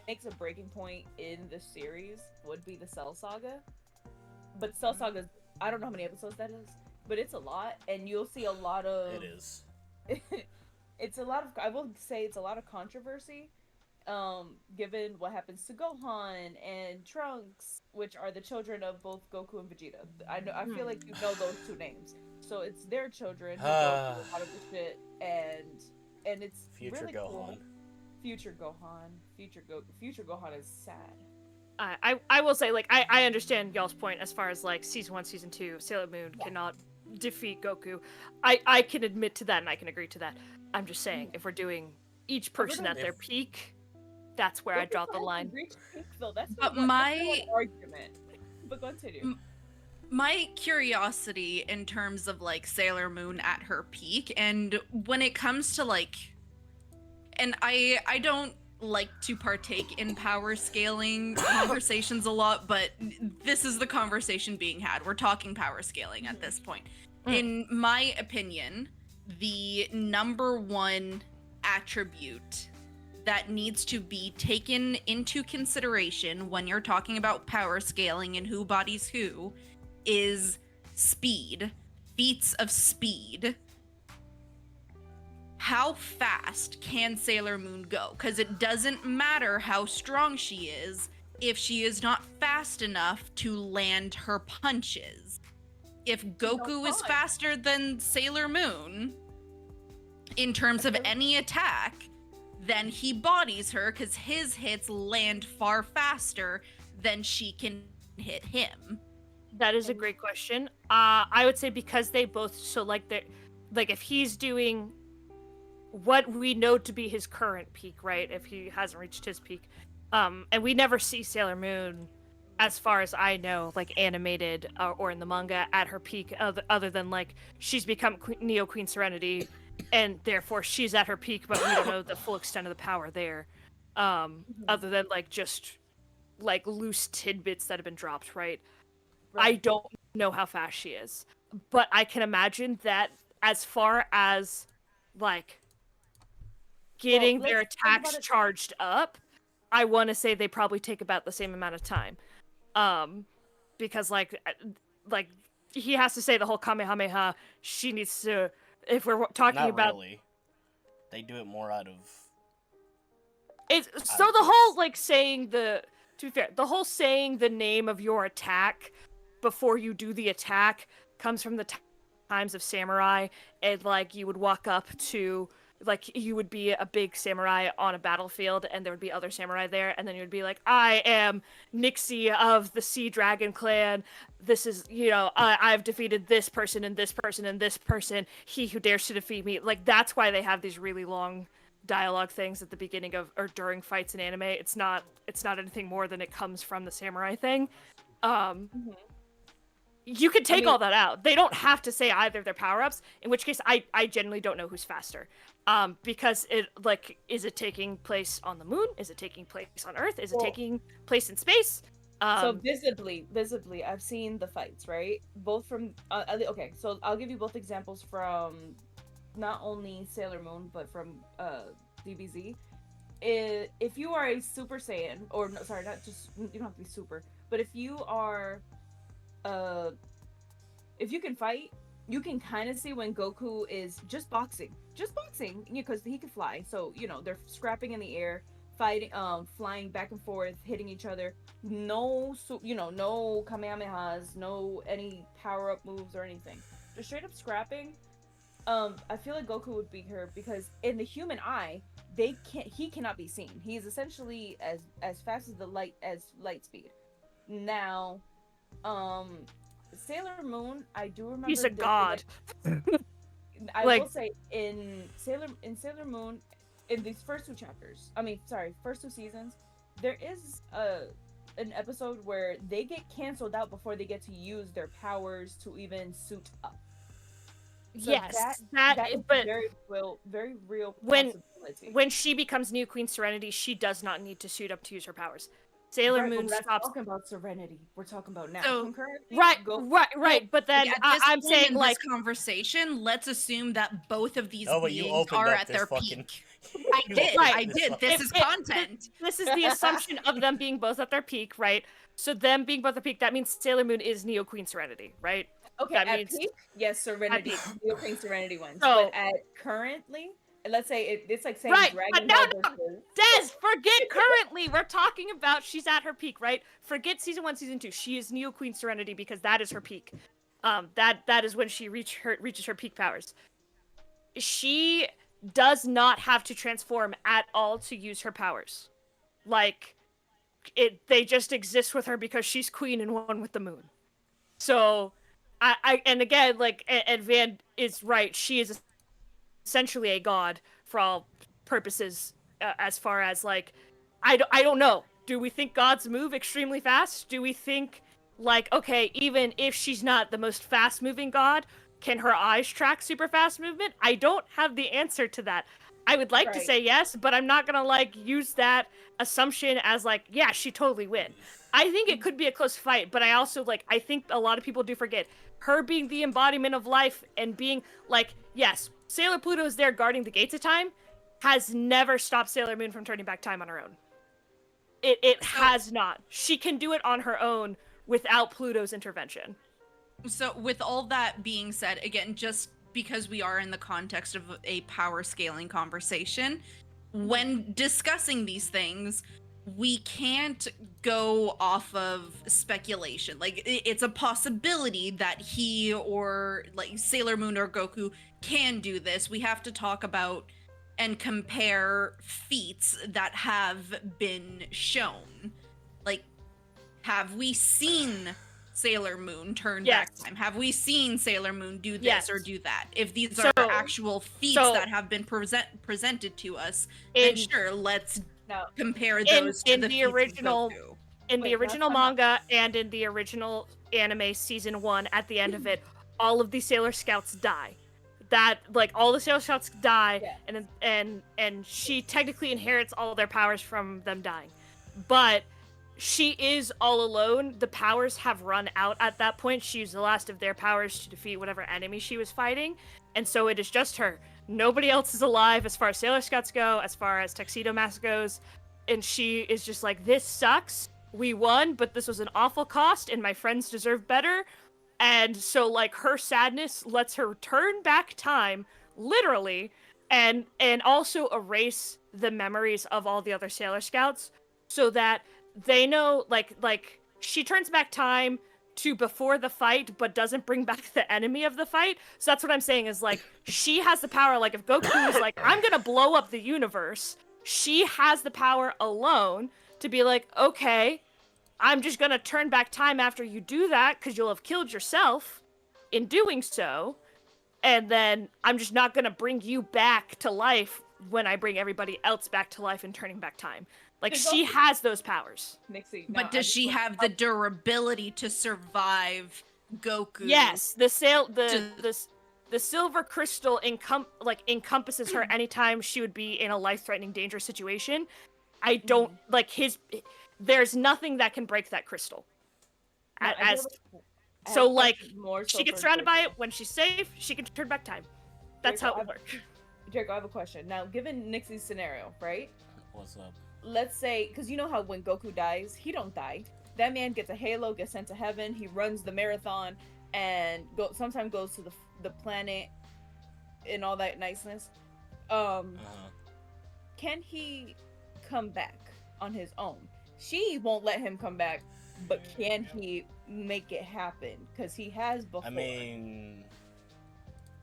makes a breaking point in the series would be the Cell Saga. But Cell Saga, I don't know how many episodes that is, but it's a lot, and you'll see a lot of... It is. It's a lot of, I will say it's a lot of controversy, given what happens to Gohan and Trunks, which are the children of both Goku and Vegeta. I feel like you know those 2 names, so it's their children who go through a lot of the shit, and it's Future really Gohan. cool. future Gohan. Future Gohan is sad. I will say, like, I understand y'all's point as far as, like, season 1, season 2, Sailor Moon cannot defeat Goku. I can admit to that, and I can agree to that. I'm just saying, if we're doing each person at their peak, that's where I draw the line. That's But not an argument. But continue. My curiosity in terms of like Sailor Moon at her peak, and when it comes to like, and I don't like to partake in power scaling conversations a lot, but this is the conversation being had. We're talking power scaling at this point. In my opinion, the number one attribute that needs to be taken into consideration when you're talking about power scaling and who bodies who is speed, feats of speed. How fast can Sailor Moon go? Because it doesn't matter how strong she is if she is not fast enough to land her punches. If Goku is faster than Sailor Moon in terms of any attack, then he bodies her because his hits land far faster than she can hit him. That is a great question. I would say because they both, so like if he's doing what we know to be his current peak, right? If he hasn't reached his peak, and we never see Sailor Moon, as far as I know, like animated or in the manga at her peak, other than like she's become Neo Queen Serenity, and therefore she's at her peak, but we don't know the full extent of the power there, other than like just like loose tidbits that have been dropped, right? I don't know how fast she is, but I can imagine that as far as like getting their attacks charged up, I want to say they probably take about the same amount of time. Because like he has to say the whole Kamehameha. She needs to. If we're talking Not about, really. They do it more out of. It's so the whole like saying the. To be fair, the whole saying the name of your attack before you do the attack comes from the times of samurai, and like you would walk up to. Like, you would be a big samurai on a battlefield, and there would be other samurai there, and then you would be like, I am Nixie of the Sea Dragon clan. This is, I've defeated this person, and this person, and this person. He who dares to defeat me. Like, that's why they have these really long dialogue things at the beginning of, or during fights in anime. It's not anything more than it comes from the samurai thing. You could take all that out. They don't have to say either of their power-ups, in which case I genuinely don't know who's faster. Because it, like, is it taking place on the moon? Is it taking place on Earth? Is it taking place in space? So visibly, I've seen the fights, right? Both from, okay, so I'll give you both examples from not only Sailor Moon, but from DBZ. If you are a Super Saiyan, or no, sorry, not just, you don't have to be super, but if you are, if you can fight, you can kind of see when Goku is just boxing, because he can fly. So they're scrapping in the air, fighting, flying back and forth, hitting each other. No, no Kamehamehas, no any power up moves or anything. Just straight up scrapping. I feel like Goku would beat her because in the human eye, he cannot be seen. He is essentially as fast as light speed. Now, Sailor Moon, I do remember. He's a god. I will say in Sailor Moon, in these first two seasons, there is an episode where they get canceled out before they get to use their powers to even suit up. So yes, that is but very real possibility. When she becomes New Queen Serenity, she does not need to suit up to use her powers. Sailor Moon stops. We're not talking about Serenity. We're talking about now. So, right. But then I'm saying, in like, this conversation, let's assume that both of these beings are at their peak. I did. This is content. This is the assumption of them being both at their peak, right? So them being both at their peak, that means Sailor Moon is Neo Queen Serenity, right? Okay, that at means peak, yes, Serenity, Neo Queen Serenity wins. So, but at currently, let's say it's like saying right, Dragon but Ball no, Des, forget currently. We're talking about she's at her peak, right? Forget season 1, season 2. She is Neo Queen Serenity because that is her peak. That is when she reaches her peak powers. She does not have to transform at all to use her powers. Like, they just exist with her because she's queen and one with the moon. So, and again, like, and Van is right. She is essentially a god for all purposes, as far as, like, I don't know. Do we think gods move extremely fast? Do we think, like, okay, even if she's not the most fast moving god, can her eyes track super fast movement? I don't have the answer to that. I would like to Right. say yes, but I'm not gonna, like, use that assumption as, like, yeah, she totally win. I think it could be a close fight, but I also, like, I think a lot of people do forget her being the embodiment of life and being, like, yes, Sailor Pluto is there guarding the gates of time, has never stopped Sailor Moon from turning back time on her own. It has not. She can do it on her own without Pluto's intervention. So, with all that being said, again, just because we are in the context of a power scaling conversation, when discussing these things, we can't go off of speculation. Like, it's a possibility that he or, like, Sailor Moon or Goku can do this. We have to talk about and compare feats that have been shown. Like, have we seen Sailor Moon turn Yes. back time? Have we seen Sailor Moon do this Yes. or do that? If these So- are actual feats that have been presented to us, then sure, let's Now, compare those to in the the feats of original- Goku. In Wait, the original now time out. manga and in the original anime season 1, at the end of it, all of the Sailor Scouts die. That, like, all the Sailor Scouts die, Yeah. and she technically inherits all their powers from them dying. But she is all alone. The powers have run out at that point. She used the last of their powers to defeat whatever enemy she was fighting, and so it is just her. Nobody else is alive as far as Sailor Scouts go, as far as Tuxedo Mask goes, and she is just like, this sucks. We won, but this was an awful cost, and my friends deserve better. And so, like, her sadness lets her turn back time, literally, and also erase the memories of all the other Sailor Scouts, so that they know, like she turns back time to before the fight, but doesn't bring back the enemy of the fight. So that's what I'm saying is, like, she has the power. Like, if Goku is like, I'm gonna blow up the universe, she has the power alone to be like, okay, I'm just gonna turn back time after you do that, because you'll have killed yourself in doing so, and then I'm just not gonna bring you back to life when I bring everybody else back to life and turning back time. Like, There's she also- has those powers. Nixie. now, But I does just she want to- have the durability to survive Goku? Yes, the silver crystal encompasses her anytime she would be in a life-threatening, dangerous situation. I don't like his. There's nothing that can break that crystal. Now, I As do have a so, like, question more so she gets for surrounded by Draco. it when she's safe. She can turn back time. That's Draco, how it would work. Draco, I have a question. Now, given Nixie's scenario, right? What's up? Let's say, because you know how when Goku dies, he don't die. That man gets a halo, gets sent to heaven. He runs the marathon, and sometimes goes to the planet, and all that niceness. Can he come back on his own? She won't let him come back, but can he make it happen? Because he has before. I mean,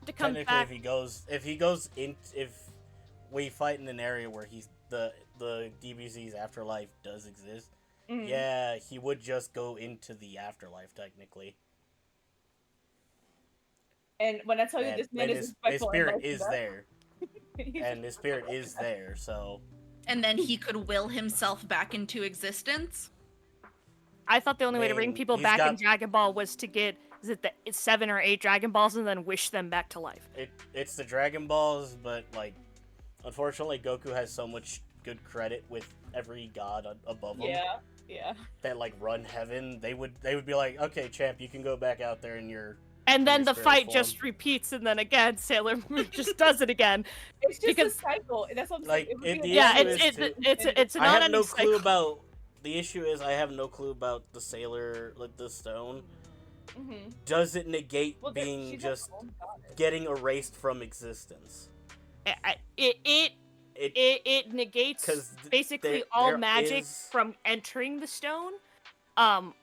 To come technically, back. if we fight in an area where the DBZ's afterlife does exist, Mhm. yeah, he would just go into the afterlife technically. And when I tell you And this man is his respectful and spirit life is death, there, he's- and his spirit is there. So And then he could will himself back into existence? I thought the only way to bring mean, people he's back in got- Dragon Ball was to get it's 7 or 8 Dragon Balls and then wish them back to life. it's the Dragon Balls, but like, unfortunately, Goku has so much good credit with every god above him yeah. that like run heaven. They would be like, okay, champ, you can go back out there in your. And then Your the spirit fight form. just repeats, and then again, Sailor Moon just does it again. It's just Because- a cycle. That's what I'm Like, saying. It would it- be the a Yeah, issue cycle. is it's an I have non-ending no cycle. clue about. The issue is I have no clue about the Sailor, like the stone. Mhm. Does it negate Well, being she's just her own goddess. getting erased from existence? It negates 'Cause basically there- all there magic is- from entering the stone.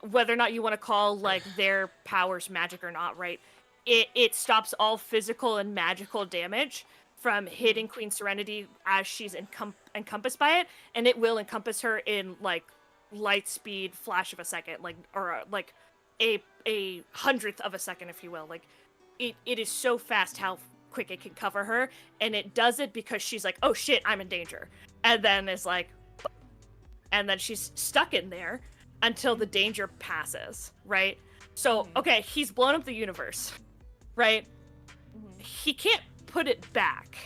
Whether or not you want to call like their powers magic or not, right? It stops all physical and magical damage from hitting Queen Serenity as she's encompassed by it, and it will encompass her in like light speed flash of a second, like or like a hundredth of a second, if you will. Like it is so fast how quick it can cover her, and it does it because she's like, oh shit, I'm in danger, and then it's like, and then she's stuck in there until the danger passes, right? So okay, he's blown up the universe, right? He can't put it back.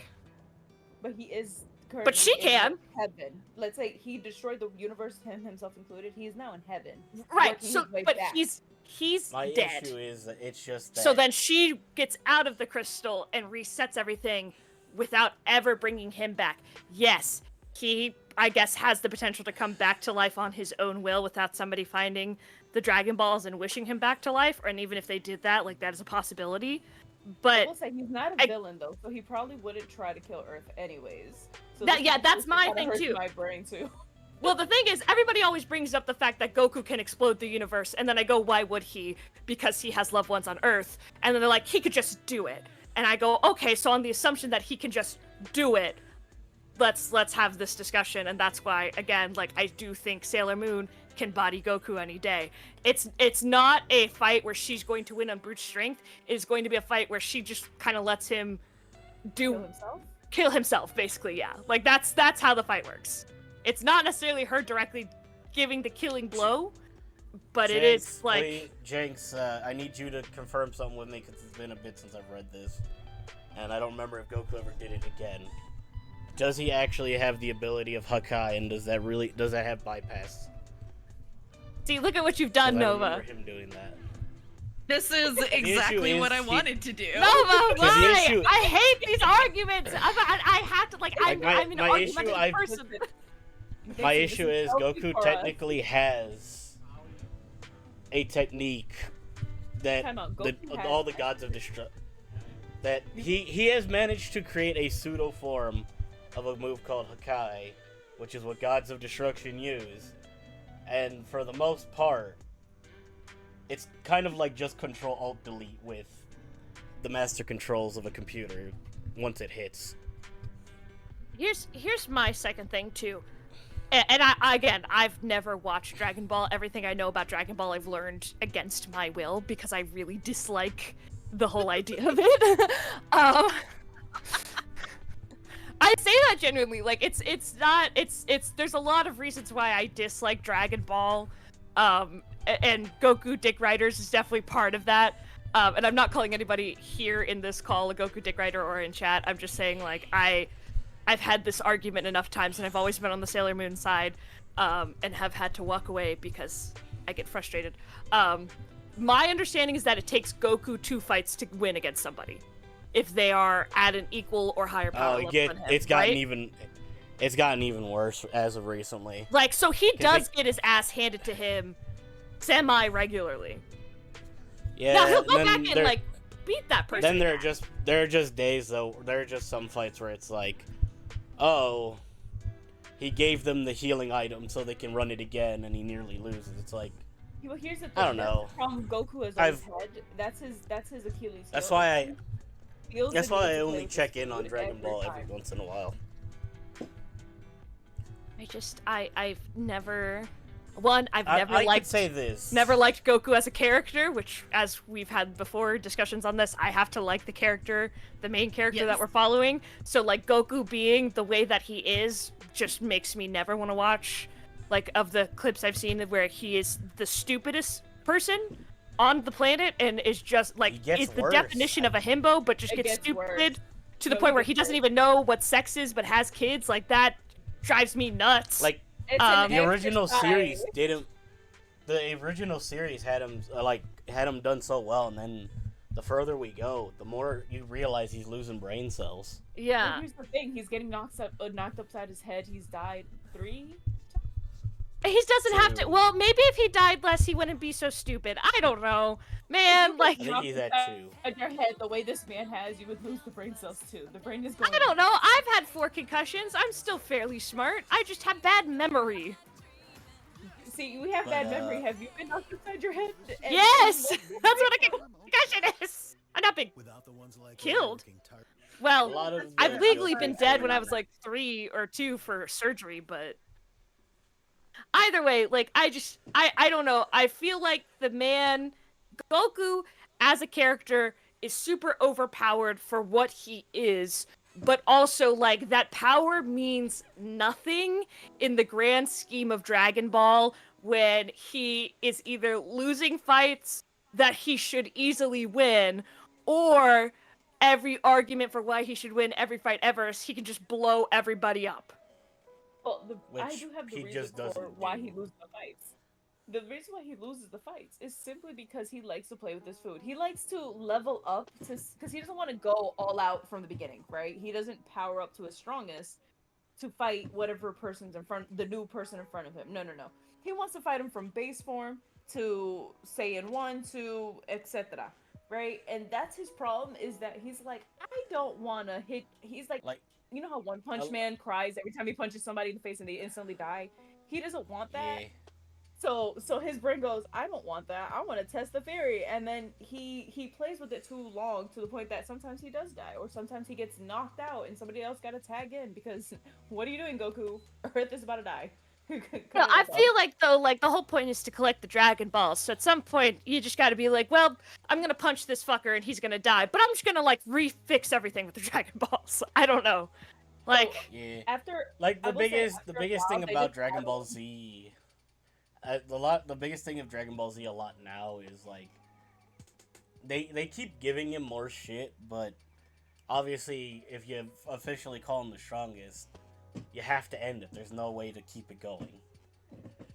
But he is currently But she in can. heaven. Let's say he destroyed the universe, him himself included. He is now in heaven. Right. working So his way but back. he's My dead. issue is that it's just that. So then she gets out of the crystal and resets everything without ever bringing him back. Yes, he, I guess, has the potential to come back to life on his own will without somebody finding the Dragon Balls and wishing him back to life. And even if they did that, like, that is a possibility. I But will say he's not a villain though, so he probably wouldn't try to kill Earth anyways. So That- this yeah, kinda that's my kinda thing, hurts too. My brain too. well, the thing is, everybody always brings up the fact that Goku can explode the universe, and then I go, why would he? Because he has loved ones on Earth. And then they're like, he could just do it. And I go, okay, so on the assumption that he can just do it, let's have this discussion. And that's why, again, like, I do think Sailor Moon can body Goku any day. It's not a fight where she's going to win on brute strength. It is going to be a fight where she just kind of lets him kill himself, basically. Yeah, like that's how the fight works. It's not necessarily her directly giving the killing blow, but it is like, please, Jenks, I need you to confirm something with me because it's been a bit since I've read this, and I don't remember if Goku ever did it again. Does he actually have the ability of Hakai, and does that have bypass? see, look at what you've done, 'Cause I Nova. remember him doing that. This is exactly what I wanted to do. Nova, why? issue- I hate these arguments. I have to like. I'm an my argumentative issue, person. My This issue is healthy Goku for us. technically has a technique that Time out, Goku has all the gods of destruction, that he has managed to create a pseudo form of a move called Hakai, which is what gods of destruction use, and for the most part, it's kind of like just Control Alt Delete with the master controls of a computer once it hits. Here's my second thing too. And I've never watched Dragon Ball. Everything I know about Dragon Ball I've learned against my will because I really dislike the whole idea of it. I say that genuinely. Like it's there's a lot of reasons why I dislike Dragon Ball. And Goku Dick Riders is definitely part of that. And I'm not calling anybody here in this call a Goku Dick Rider or in chat. I'm just saying, like, I've had this argument enough times, and I've always been on the Sailor Moon side, and have had to walk away because I get frustrated. My understanding is that it takes Goku 2 fights to win against somebody, if they are at an equal or higher power level than him. It's gotten right? It's gotten even worse as of recently. Like, so he does get his ass handed to him semi-regularly. Yeah. Now he'll go then back and there- like beat that person. Then there are just days though. There are just some fights where it's like, oh, he gave them the healing item so they can run it again, and he nearly loses. It's like, Well, here's the thing. I don't know. From Goku as I've- his head, that's his Achilles. that's heel. why Feels that's the why need I to only play with check his in on food Dragon Ball every time. once in a while. I've never I've I never could liked say this. never liked Goku as a character, which, as we've had before discussions on this, I have to like the character, the main character that Yes. we're following. So like Goku being the way that he is just makes me never want to watch, like, of the clips I've seen where he is the stupidest person on the planet and is just like He gets is the worse. definition of a himbo, but just It gets gets stupid worse. to the No, point he where gets he doesn't worse. even know what sex is but has kids. Like, that drives me nuts. Like It's an the original exercise. series didn't. The original series had him had him done so well, and then the further we go, the more you realize he's losing brain cells. Well, yeah. here's the thing. He's getting knocked upside his head. He's died 3. He doesn't have to. True. Well, maybe if he died less, he wouldn't be so stupid. I don't know, man. Like, I think he's at 2. At your head, the way this man has, you would lose the brain cells too. The brain is going. I don't know. I've had 4 concussions. I'm still fairly smart. I just have bad memory. See, we have But, bad memory. Have you been knocked upside your head? Yes, that's what a concussion is. I'm not being Without the ones like Killed. A lot of I've the legally Goku been dead when I fans- was like 3 or 2 for surgery, but either way, like I don't know. I feel like the man Goku as a character is super overpowered for what he is, but also like that power means nothing in the grand scheme of Dragon Ball when he is either losing fights that he should easily win, or every argument for why he should win every fight ever is he can just blow everybody up. Well, I Which do have the he reason just for doesn't why do. he loses the fights. The reason why he loses the fights is simply because he likes to play with his food. He likes to level up to because he doesn't want to go all out from the beginning, right? He doesn't power up to his strongest to fight whatever person's in front, the new person in front of him. No, no, no. He wants to fight him from base form to Saiyan 1 to etc. Right? And that's his problem is that he's like, I don't want to hit. He's like, Like, you know how One Punch I- Man cries every time he punches somebody in the face and they instantly die? He doesn't want that. yeah. So his brain goes, I don't want that. I want to test the theory, and then he plays with it too long to the point that sometimes he does die, or sometimes he gets knocked out, and somebody else got to tag in because what are you doing, Goku? Earth is about to die. No, I feel like though, like the whole point is to collect the Dragon Balls. So at some point, you just got to be like, well, I'm gonna punch this fucker and he's gonna die, but I'm just gonna like refix everything with the Dragon Balls. I don't know, like. Yeah. After Like I the will say, biggest after the a biggest while, thing they about just Dragon Ball battle. Z the biggest thing of Dragon Ball Z a lot now is like they keep giving him more shit, but obviously if you officially call him the strongest, you have to end it. There's no way to keep it going.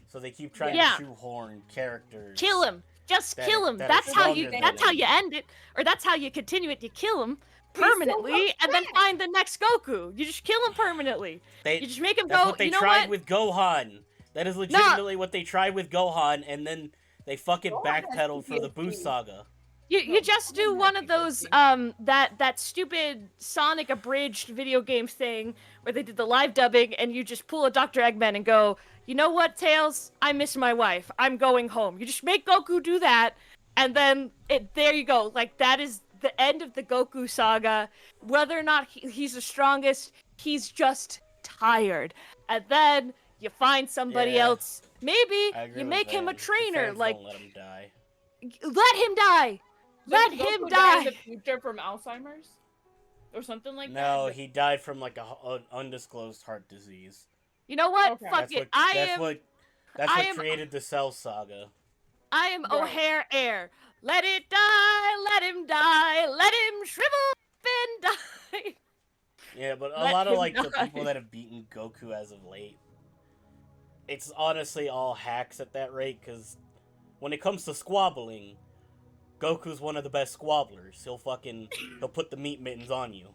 So they keep trying Yeah. to shoehorn characters. Kill him. Just that kill are- him. that are That's how you. stronger than That's how him. you end it, or that's how you continue it. You kill him He still permanently, comes and then back. find the next Goku. You just kill him permanently. They, You just make him that's go. what they You know tried what? with Gohan. That is legitimately what they tried with Gohan, and then they fucking Gohan has backpedaled for the PTSD. Boo Saga. You No, just Gohan do has one of those PTSD. that stupid Sonic abridged video game thing where they did the live dubbing, and you just pull a Dr. Eggman and go, you know what, Tails? I miss my wife. I'm going home. You just make Goku do that, and then there you go. Like that is the end of the Goku saga. Whether or not he's the strongest, he's just tired. And then you find somebody Yeah. else. Maybe I agree you with make him a that. The trainer. fans Like don't let him die. let him die. Let Doesn't him Goku die in die. the future from Alzheimer's or something like that. No, But- he died from like an undisclosed heart disease. You know what? Okay. Fuck That's it. what. I That's am. what. That's I what am- created the Cell Saga. I am Right. O'Hare Air. Let it die. Let him die. Let him shrivel up and die. Yeah, but a Let lot of him like the die. people that have beaten Goku as of late, it's honestly all hacks at that rate. Because when it comes to squabbling, Goku's one of the best squabblers. He'll put the meat mittens on you.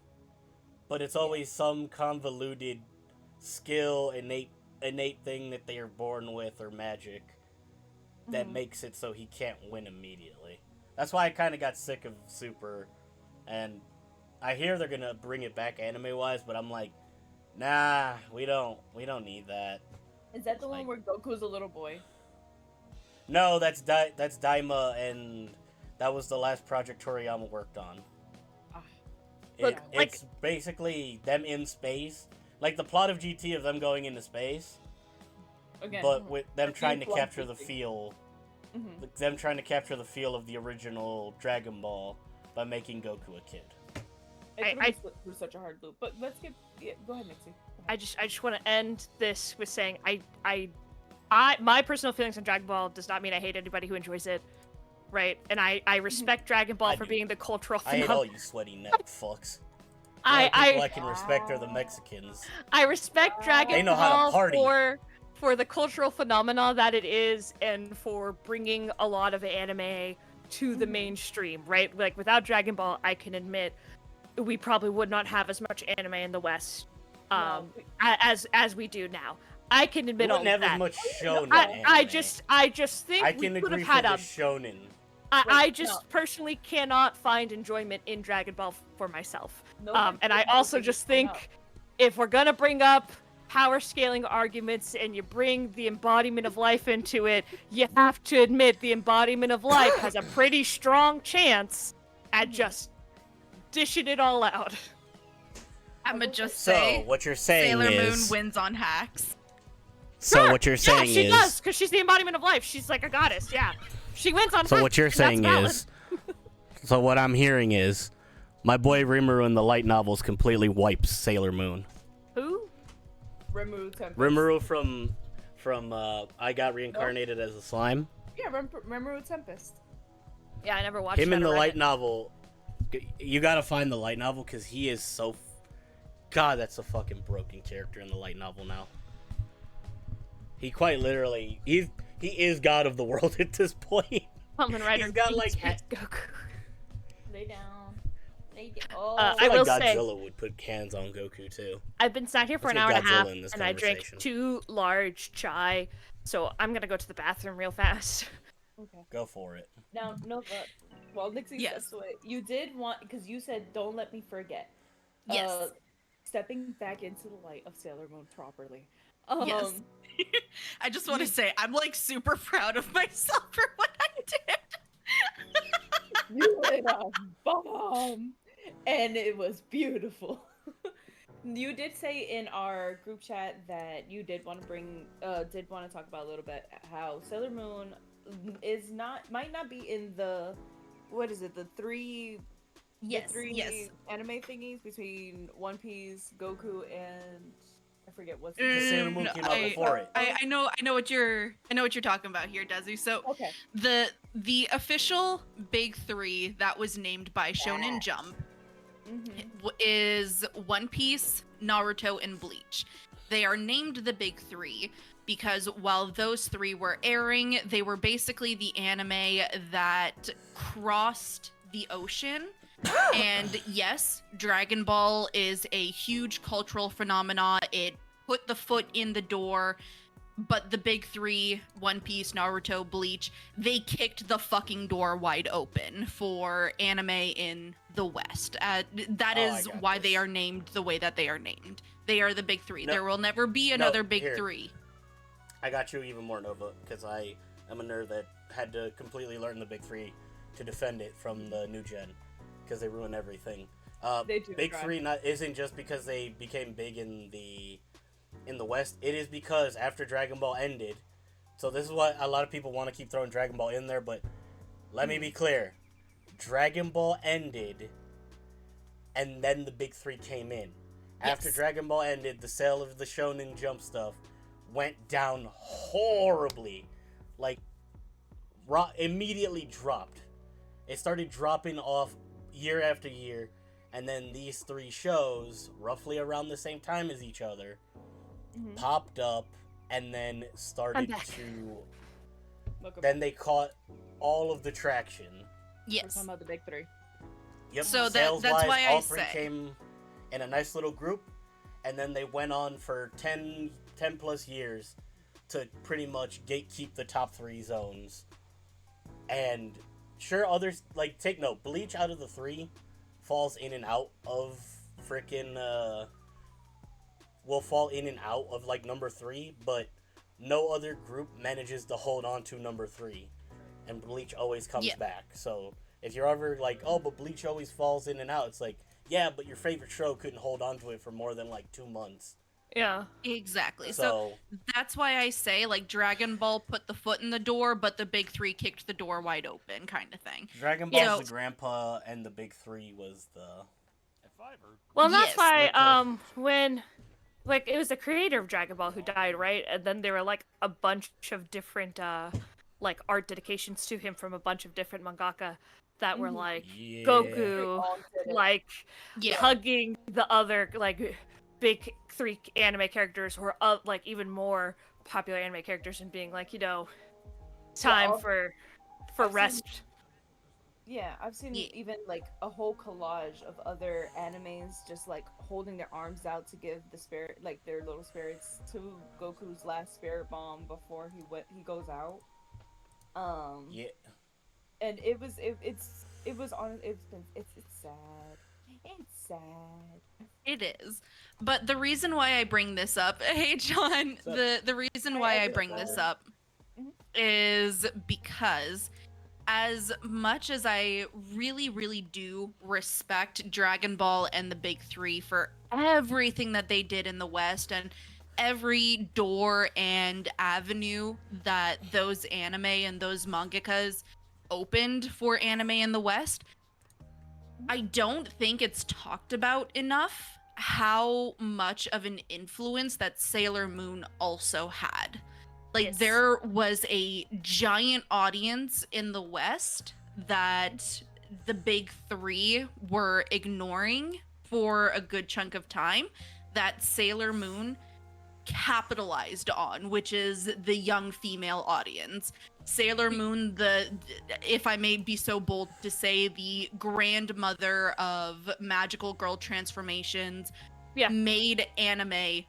But it's always some convoluted skill, innate thing that they are born with or magic that makes it so he can't win immediately. That's why I kind of got sick of Super, and I hear they're gonna bring it back anime wise, but I'm like, nah, we don't need that. Is that the Like- one where Goku's a little boy? No, that's Daima, and that was the last project Toriyama worked on. Ah. Look, like- It's basically them in space, like the plot of GT of them going into space, Again, but with them But trying to being capture the flunked. feel, Mhm. them trying to capture the feel of the original Dragon Ball by making Goku a kid. It I- was such a hard loop. But let's get. Yeah, go ahead, Nixie. I just want to end this with saying my personal feelings on Dragon Ball does not mean I hate anybody who enjoys it, right? And I respect Dragon Ball I for do. being the cultural I hate all phenomenon. you sweaty neck fucks. The only people I I can respect are the Mexicans. I respect Dragon They know how to Ball party. for the cultural phenomena that it is, and for bringing a lot of anime to the mainstream, right? Like without Dragon Ball, I can admit we probably would not have as much anime in the West No, as we do now. I can We admit all wouldn't of have as that. much shonen I anime. just think I we can could have agree had for the a. shonen. I Wait, just no. personally cannot find enjoyment in Dragon Ball for myself. no And I one also figured just it out. think if we're gonna bring up power scaling arguments and you bring the embodiment of life into it, you have to admit the embodiment of life has a pretty strong chance at just dishing it all out. I'ma just So say what you're saying Sailor Moon is. wins on hacks. So what you're saying yeah, she is. does, because she's the embodiment of life. She's like a goddess. Yeah, she wins on. So what hacks, you're and that's saying valid. is. So what I'm hearing is, my boy Rimuru in the light novels completely wipes Sailor Moon. Who? Rimuru Tempest. Rimuru from I Got Reincarnated as a Slime. Yeah, Rimuru Tempest. Yeah, I never watched Him that in the or read light it. novel. You gotta find the light novel because he is so. God, that's a fucking broken character in the light novel now. He quite literally he is God of the world at this point. Kamen Rider He's got, beats like, Goku. Lay down. Lay down. Oh. I I feel will like say- Godzilla would put cans on Goku too. I've been sat here for Let's an get hour and a half, Godzilla in this and I drank conversation. 2 large chai, so I'm gonna go to the bathroom real fast. Okay. Go for it. Now, Nova, while Nixie Yes. steps away, you did want, because you said, don't let me forget. Yes. Stepping back into the light of Sailor Moon properly. Yes. I just want to say I'm like super proud of myself for what I did. You lit a bomb, and it was beautiful. You did say in our group chat that you did want to talk about a little bit how Sailor Moon might not be in the, what is it, the three Yes. anime thingies between One Piece, Goku, and I forget what's The Sailor Moon came out before it. I know what you're talking about here, Desi. So Okay. the official big 3 that was named by Shonen Jump is One Piece, Naruto, and Bleach. They are named the big 3 because while those 3 were airing, they were basically the anime that crossed the ocean. And yes, Dragon Ball is a huge cultural phenomena. It put the foot in the door, but the big 3, One Piece, Naruto, Bleach, they kicked the fucking door wide open for anime in the West. That is why they are named the way that they are named. They are the big 3. No. There will never be another big here. 3. I got you even more, Nova, because I am a nerd that had to completely learn the big 3 to defend it from the new gen, because they ruin everything. They do Big try. 3 isn't just because they became big in the West. It is because after Dragon Ball ended. So this is what a lot of people want to keep throwing Dragon Ball in there, but let me be clear. Dragon Ball ended, and then the big 3 came in. After Yes. Dragon Ball ended, the sale of the Shonen Jump stuff went down horribly. Like, immediately dropped. It started dropping off year after year, and then these 3 shows, roughly around the same time as each other, popped up, and then started back. to... Look Then they caught all of the traction. We're Yes. talking about the big 3. Yep. So that's sales-wise, why all I 3 say- came in a nice little group, and then they went on for 10 plus years to pretty much gatekeep the top 3 zones. And sure, others, like, take note, Bleach out of the 3 falls in and out of freaking, will fall in and out of, like, number 3, but no other group manages to hold on to number 3. And Bleach always comes Yeah. back. So if you're ever like, oh, but Bleach always falls in and out, it's like, yeah, but your favorite show couldn't hold on to it for more than like 2 months. Yeah. Exactly. So So that's why I say, like, Dragon Ball put the foot in the door, but the big 3 kicked the door wide open, kind of thing. Dragon Ball's Yeah. the grandpa, and the big 3 was the. Well, and that's Yes. why Like, when like it was the creator of Dragon Ball who died, right? And then there were like a bunch of different like art dedications to him from a bunch of different mangaka that were like Yeah. Goku All did it. like Yeah. hugging the other like big 3 anime characters or like even more popular anime characters and being like, you know, time all- for I've seen- rest. Yeah, I've seen Ye- even like a whole collage of other animes just like holding their arms out to give the spirit, like their little spirits, to Goku's last spirit bomb before he goes out. Yeah. And it's sad. It's sad. It is. But the reason why I bring this up, hey John, What's up? the reason Hey, why I I do bring that. this up Mhm. is because as much as I really, really do respect Dragon Ball and the big 3 for everything that they did in the West and every door and avenue that those anime and those mangakas opened for anime in the West, I don't think it's talked about enough how much of an influence that Sailor Moon also had. Like, Yes. there was a giant audience in the West that the big three were ignoring for a good chunk of time that Sailor Moon capitalized on, which is the young female audience. Sailor Moon, if I may be so bold to say, the grandmother of magical girl transformations, Yeah. made anime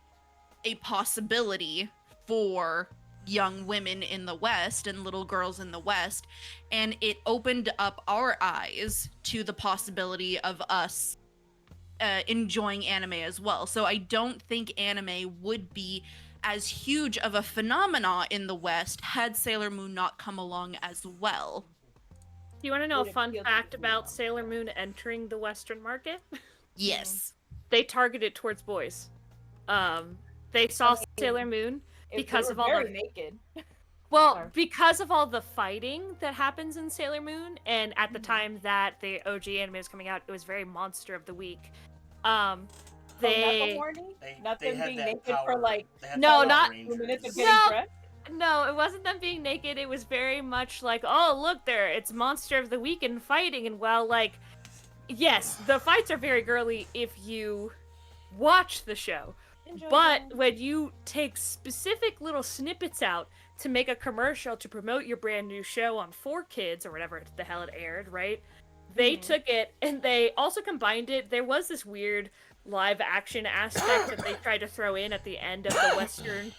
a possibility for young women in the West and little girls in the West, and it opened up our eyes to the possibility of us enjoying anime as well. So I don't think anime would be as huge of a phenomena in the West had Sailor Moon not come along as well. You want to know Would a it fun feel fact to about you? Sailor Moon entering the Western market? Yes. They targeted towards boys. They saw mean, Sailor Moon If because they of were all very the naked. well, Sorry. because of all the fighting that happens in Sailor Moon, and at the Mhm. time that the OG anime was coming out, it was very Monster of the Week. Oh, not the They horny? They, Not they them had being that naked power. for like They had No, Power not- 2 minutes of Rangers. getting No. dressed? No, it wasn't them being naked. It was very much like, oh, look there, it's Monster of the Week and fighting. And well, like, yes, the fights are very girly if you watch the show. Enjoy But them. when you take specific little snippets out to make a commercial to promote your brand new show on 4Kids or whatever the hell it aired, right? They Mhm. took it and they also combined it. There was this weird live action aspect that they tried to throw in at the end of the Western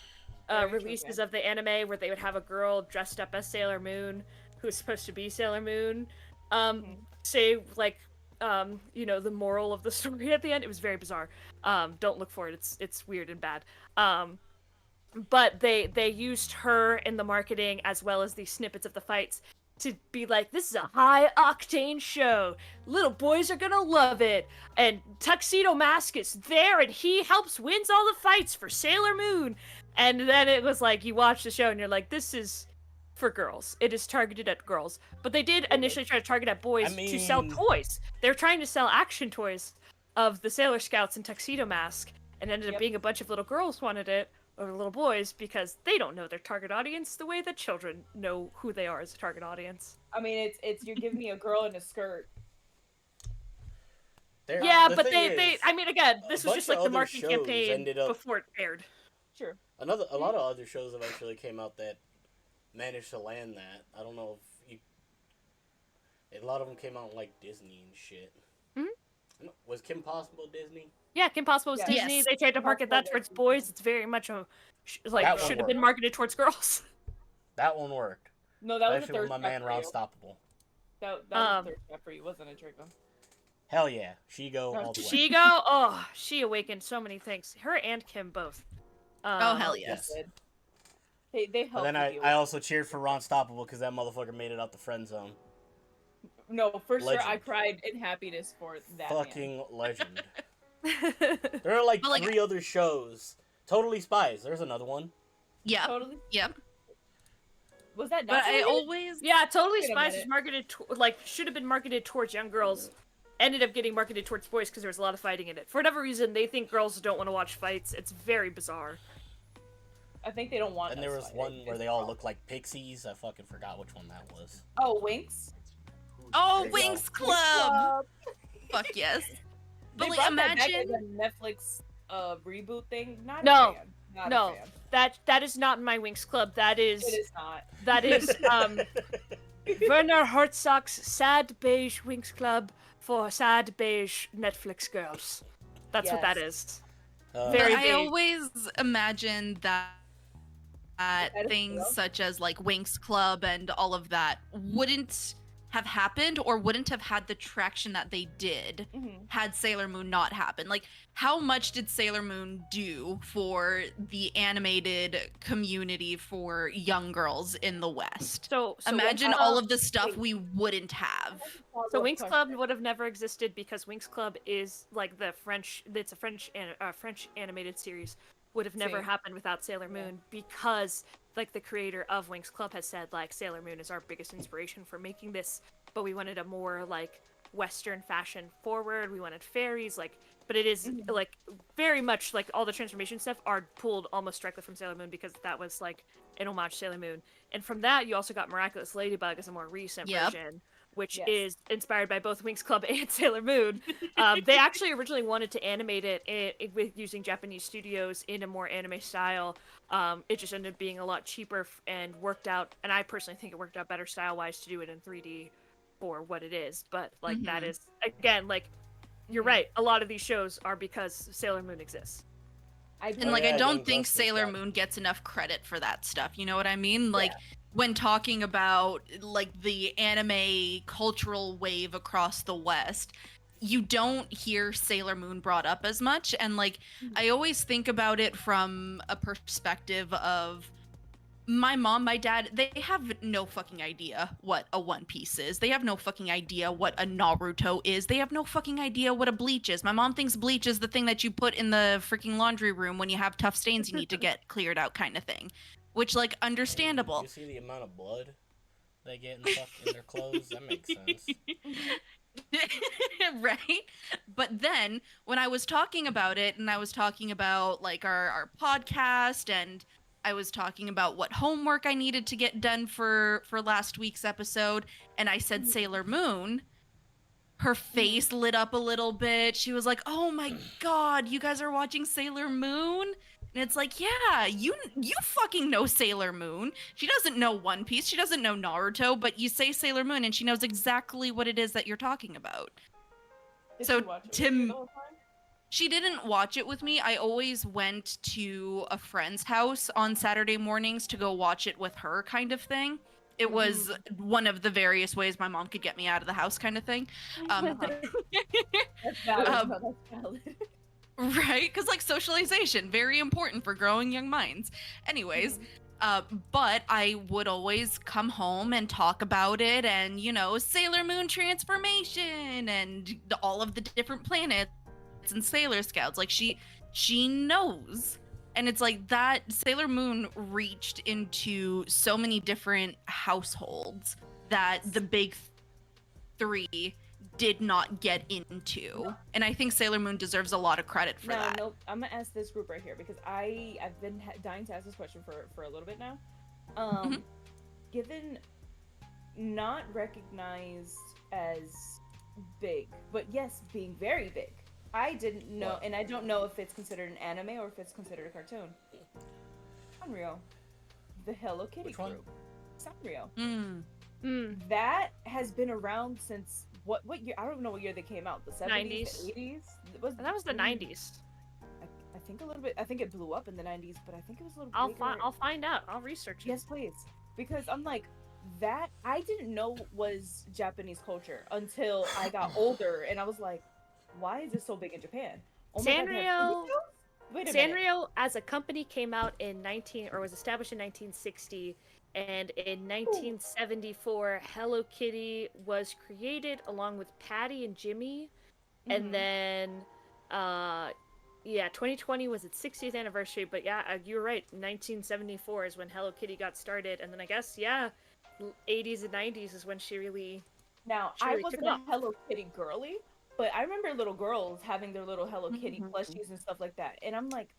Very releases trippy. of the anime where they would have a girl dressed up as Sailor Moon who's supposed to be Sailor Moon. Mhm. Say like the moral of the story at the end. It was very bizarre. Don't look for it. It's weird and bad. But they used her in the marketing as well as the snippets of the fights to be like, this is a high octane show. Little boys are gonna love it. And Tuxedo Mask is there and he helps wins all the fights for Sailor Moon. And then it was like you watch the show and you're like, this is for girls. It is targeted at girls. But they did initially try to target at boys to sell mean- toys. They're trying to sell action toys of the Sailor Scouts and Tuxedo Mask, and ended up Yep. being a bunch of little girls wanted it over little boys because they don't know their target audience the way that children know who they are as a target audience. I mean, it's you're giving me a girl in a skirt. Yeah, The but thing they is, I mean again, a this was bunch just like of the other marketing shows campaign ended up- before it aired. Sure. a lot of other shows eventually came out that managed to land that. I don't know if you. A lot of them came out like Disney and shit. Mhm. Was Kim Possible Disney? Yeah, Kim Possible was Yeah. Disney. Yes. They tried to market that Possible towards Disney. boys. It's very much a like That one should have been worked. marketed towards girls. That one worked. No, that was a Especially third with my step man for Ron you. Stoppable. That was a third step for you, wasn't it, Draco? Hell yeah, she go No, all the way. Shigo, oh, she awakened so many things. Her and Kim both. Oh, hell yeah. Yes. They helped But then with you. I also cheered for Ron Stoppable because that motherfucker made it out the friend zone. No, for sure, I Legend. cried in happiness for that Fucking legend. Um, There are like But, like- 3 other shows. Totally Spies. There's another one. man. Yeah. Totally. Yep. Was that But not? I Totally? always yeah, Totally Wait a Spies was minute. marketed should have been marketed towards young girls. Ended up getting marketed towards boys because there was a lot of fighting in it. For whatever reason, they think girls don't want to watch fights. It's very bizarre. I think they don't want. And there us was fighting. one where It's they all wrong. look like pixies. I fucking forgot which one that was. Oh, Winx. Oh, There you go. Winx Club. Fuck yes. But They like brought that back imagine as a Netflix reboot thing. Not No. a fan. Not No. a fan. That is not my Winx Club. That is It is not. Werner Herzog's Sad Beige Winx Club for sad beige Netflix girls. That's what that is. Very but I big. always imagine that That is things true. such as like Winx Club and all of that wouldn't have happened or wouldn't have had the traction that they did had Sailor Moon not happened. Like, how much did Sailor Moon do for the animated community for young girls in the West? So Imagine Winx all Club- of the stuff we wouldn't have. So Winx Club would have never existed because Winx Club is like the French. It's a French animated series. Would have never See? happened without Sailor Moon because like the creator of Winx Club has said like Sailor Moon is our biggest inspiration for making this, but we wanted a more like Western fashion forward. We wanted fairies like, but it is like very much like all the transformation stuff are pulled almost directly from Sailor Moon because that was like an homage to Sailor Moon. And from that you also got Miraculous Ladybug as a more recent version, which Yes. is inspired by both Winx Club and Sailor Moon. They actually originally wanted to animate it with using Japanese studios in a more anime style. It just ended up being a lot cheaper and worked out, and I personally think it worked out better style-wise to do it in 3D for what it is. But like that is, again, like you're right, a lot of these shows are because Sailor Moon exists. And like, I don't think Sailor Moon gets enough credit for that stuff. You know what I mean? Like, when talking about like the anime cultural wave across the West, you don't hear Sailor Moon brought up as much. And like, I always think about it from a perspective of my mom, my dad, they have no fucking idea what a One Piece is. They have no fucking idea what a Naruto is. They have no fucking idea what a bleach is. My mom thinks bleach is the thing that you put in the freaking laundry room when you have tough stains you need to get cleared out kind of thing. Which, like, understandable. You see the amount of blood they get in their clothes? That makes sense. Right? But then, when I was talking about it, and I was talking about, like, our podcast, and I was talking about what homework I needed to get done for last week's episode, and I said Sailor Moon, her face lit up a little bit. She was like, "Oh my god, you guys are watching Sailor Moon?" And it's like, "Yeah, you fucking know Sailor Moon. She doesn't know One Piece, she doesn't know Naruto, but you say Sailor Moon and she knows exactly what it is that you're talking about." Did So she watch it with Tim, you the whole time? she didn't watch it with me. I always went to a friend's house on Saturday mornings to go watch it with her, kind of thing. It was one of the various ways my mom could get me out of the house, kind of thing. That's valid. Um, No, that's valid. Right? Because, like, socialization, very important for growing young minds. Anyways, but I would always come home and talk about it and, you know, Sailor Moon transformation and all of the different planets and Sailor Scouts. Like, she knows. And it's like that Sailor Moon reached into so many different households that the big three did not get into. And I think Sailor Moon deserves a lot of credit for that. No, I'm gonna ask this group right here because I've been dying to ask this question for a little bit now. Given not recognized as big, but yes, being very big. I didn't know, What? and I don't know if it's considered an anime or if it's considered a cartoon. Sanrio, the Hello Kitty Which one? group. Sanrio. Mm. That has been around since what year? I don't know what year they came out. The 70s, 90s. the 80s. That was the 90s. I think a little bit. I think it blew up in the 90s, but I think it was a little. I'll find out. I'll research it. Yes, please. Because I'm like, that I didn't know was Japanese culture until I got older, and I was like, why is it so big in Japan? Oh my God, they have Sanrio- TV shows? Wait a minute. Sanrio as a company came out in was established in 1960, and in 1974 Hello Kitty was created along with Patty and Jimmy, and then 2020 was its 60th anniversary, but you're right, 1974 is when Hello Kitty got started, and then I guess 80s and 90s is when she really Now, She I really wasn't took a off. Hello Kitty girly, but I remember little girls having their little Hello Kitty plushies and stuff like that. And I'm like,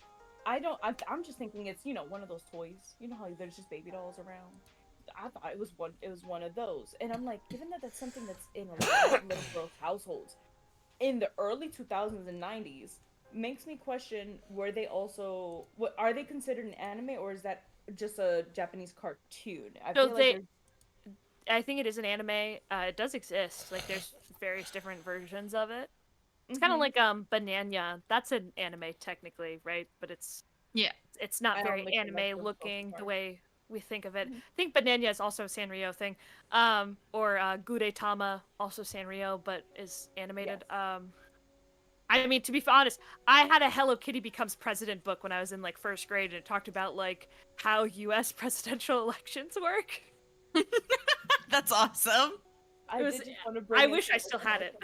I'm just thinking it's, one of those toys. You know how there's just baby dolls around? I thought it was one of those. And I'm like, given that that's something that's in a lot of little girls' households in the early 2000s and 90s, makes me question, are they considered an anime, or is that just a Japanese cartoon? I think it is an anime. It does exist. Like there's various different versions of it. It's kind of like Banana. That's an anime technically, right? But it's Yeah. it's not I very don't mix it up anime with looking both the way we think of it. I think Bananya is also a Sanrio thing. Or Gudetama, also Sanrio, but is animated. Yes. I mean, to be honest, I had a Hello Kitty becomes president book when I was in like first grade, and it talked about like how U.S. presidential elections work. That's awesome. I It was- did just want to bring. I wish into, I still had it.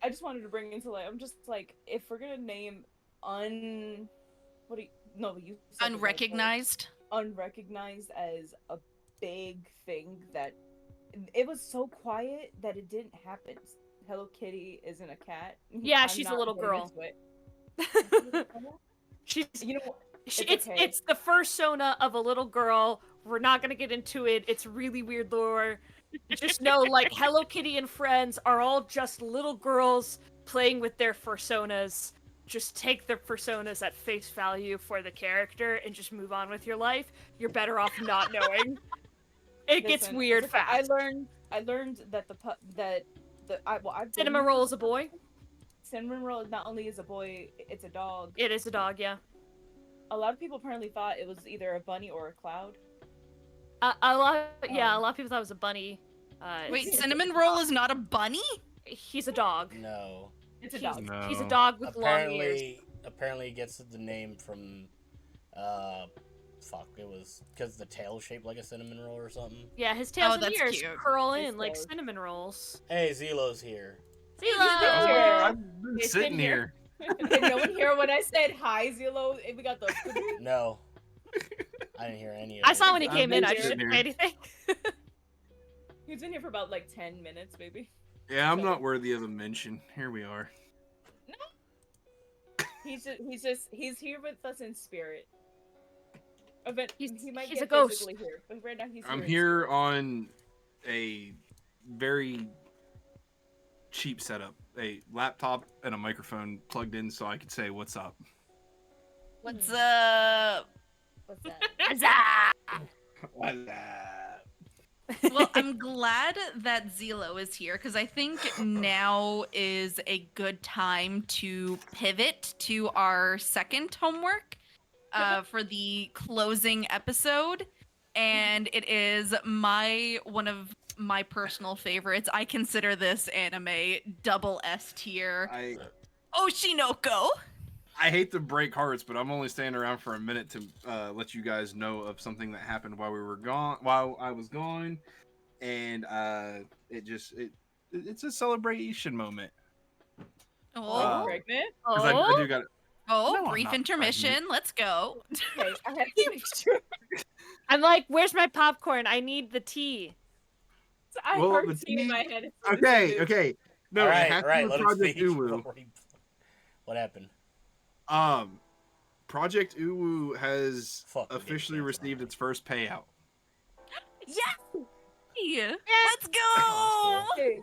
I just wanted to bring into like I'm just like if we're gonna name what do you no you said the right word. Unrecognized. Unrecognized as a big thing that it was so quiet that it didn't happen. Hello Kitty isn't a cat. Yeah, I'm she's a not little getting girl. into it. She's You know, it's okay. it's the fursona of a little girl. We're not gonna get into it. It's really weird lore. Just know, like, Hello Kitty and friends are all just little girls playing with their fursonas. Just take the personas at face value for the character and just move on with your life. You're better off not knowing. It gets Listen, weird it's okay. fast. I learned that I've Cinnamon been- Roll is a boy. Cinnamon Roll not only is a boy, it's a dog. It is a dog, yeah. A lot of people apparently thought it was either a bunny or a cloud. A lot of people thought it was a bunny. Wait, it's- Cinnamon Roll is not a bunny? He's a dog. No. It's a He's- dog. No. He's a dog with long ears. Apparently, it gets the name from, it was because the tail shaped like a cinnamon roll or something. Yeah, his tails and that's ears cute. curl His in like tails. cinnamon rolls. Hey, Zilo's here. Zilo! I've been It's sitting been here. Did no one hear when I said hi, Zillow? We got the. No. I didn't hear any of I it. saw when he I've came in. been I sitting didn't here. say anything. He's been here for about like 10 minutes, maybe. Yeah, I'm not worthy of a mention. Here we are. He's here with us in spirit. He might he's get a ghost. physically here, but right now he's. I'm in here spirit. on a very cheap setup. A laptop and a microphone plugged in so I could say what's up. What's up? What's that? What's up? Well, I'm glad that Zelo is here because I think now is a good time to pivot to our second homework for the closing episode. And it is one of my personal favorites. I consider this anime double S tier. Oshinoko. I hate to break hearts, but I'm only staying around for a minute to let you guys know of something that happened while I was gone, and it's a celebration moment. Oh, Pregnant? 'Cause I do got it. No, I'm brief not intermission. pregnant. Let's go. Okay, I have to make sure. I'm like, where's my popcorn? I need the tea. I Well, heard the tea in tea- my head. Okay. No, all it right, has all right. to Let be him Project speak. Uwu. What happened? Project Uwu has Fuck, we officially didn't received its first payout. Yeah. Let's go. Okay.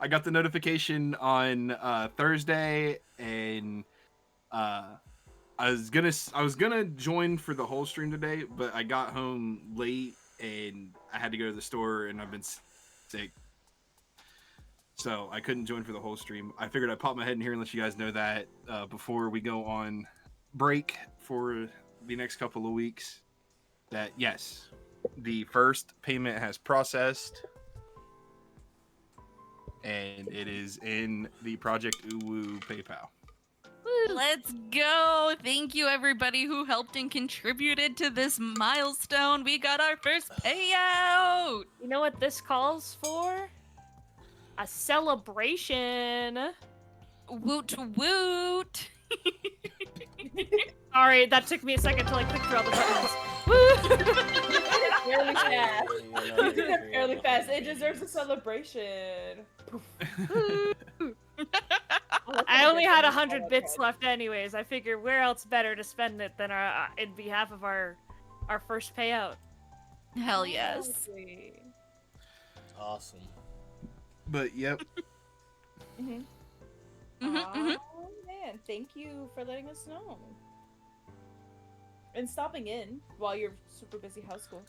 I got the notification on Thursday, and I was gonna join for the whole stream today, but I got home late and I had to go to the store, and I've been sick, so I couldn't join for the whole stream. I figured I'd pop my head in here and let you guys know that before we go on break for the next couple of weeks, that yes, the first payment has processed. And it is in the Project Uwu PayPal. Let's go. Thank you, everybody who helped and contributed to this milestone. We got our first payout. You know what this calls for? A celebration. Woot woot. Sorry, that took me a second to like click through all the buttons. Woo! Fairly fast. You know, You did it fairly fast. It deserves a celebration. I only had 100 bits left anyways. I figured where else better to spend it than in behalf of our first payout. Hell yes. Awesome. But yep, Mhm, Oh mhm. man, thank you for letting us know. And stopping in while you're super busy house school.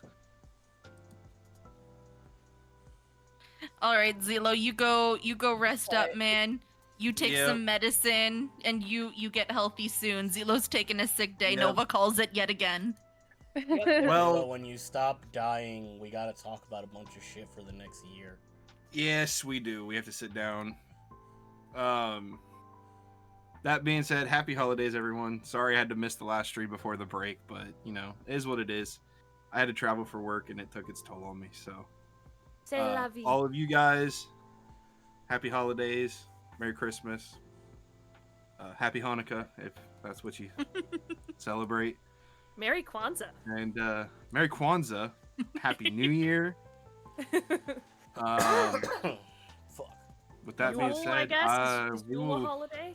All right, Zelo, you go rest up, Alright. man. You take Yep. some medicine and you get healthy soon. Zelo's taking a sick day. Yep. Nova calls it yet again. Well- when you stop dying, we gotta talk about a bunch of shit for the next year. Yes, we do. We have to sit down. That being said, happy holidays, everyone. Sorry I had to miss the last stream before the break, but you know, it is what it is. I had to travel for work and it took its toll on me. So, C'est la vie. all of you guys, happy holidays, Merry Christmas, Happy Hanukkah, if that's what you celebrate, Merry Kwanzaa. and Merry Kwanzaa, Happy New Year. Fuck. With that being Yule, I said, guess. Is we Yule a will. holiday?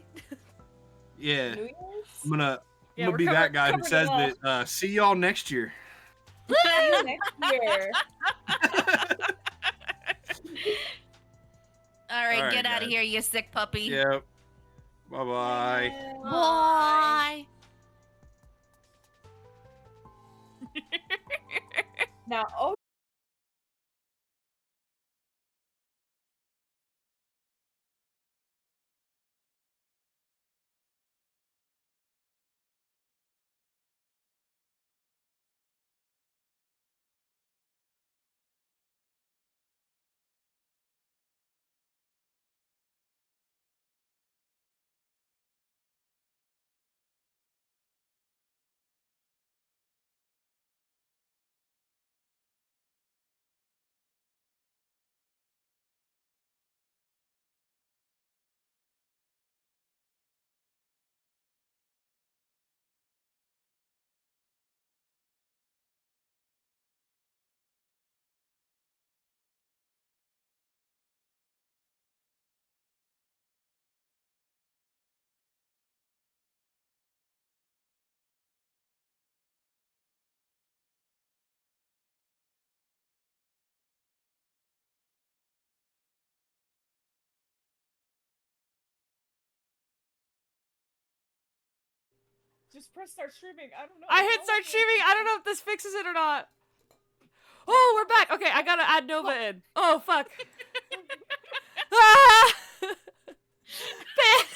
Yeah, New Year's? I'm gonna Yeah, we're be that guy who covering says it that. See y'all next year. See you next year. All right, All right, get out of guys. here, you sick puppy. Yep. Bye bye. Bye. Now, oh, just press start streaming. I don't know. I hit start streaming. I don't know if this fixes it or not. Oh, we're back. Okay, I gotta add Nova in. Oh, fuck. Ah! Panic!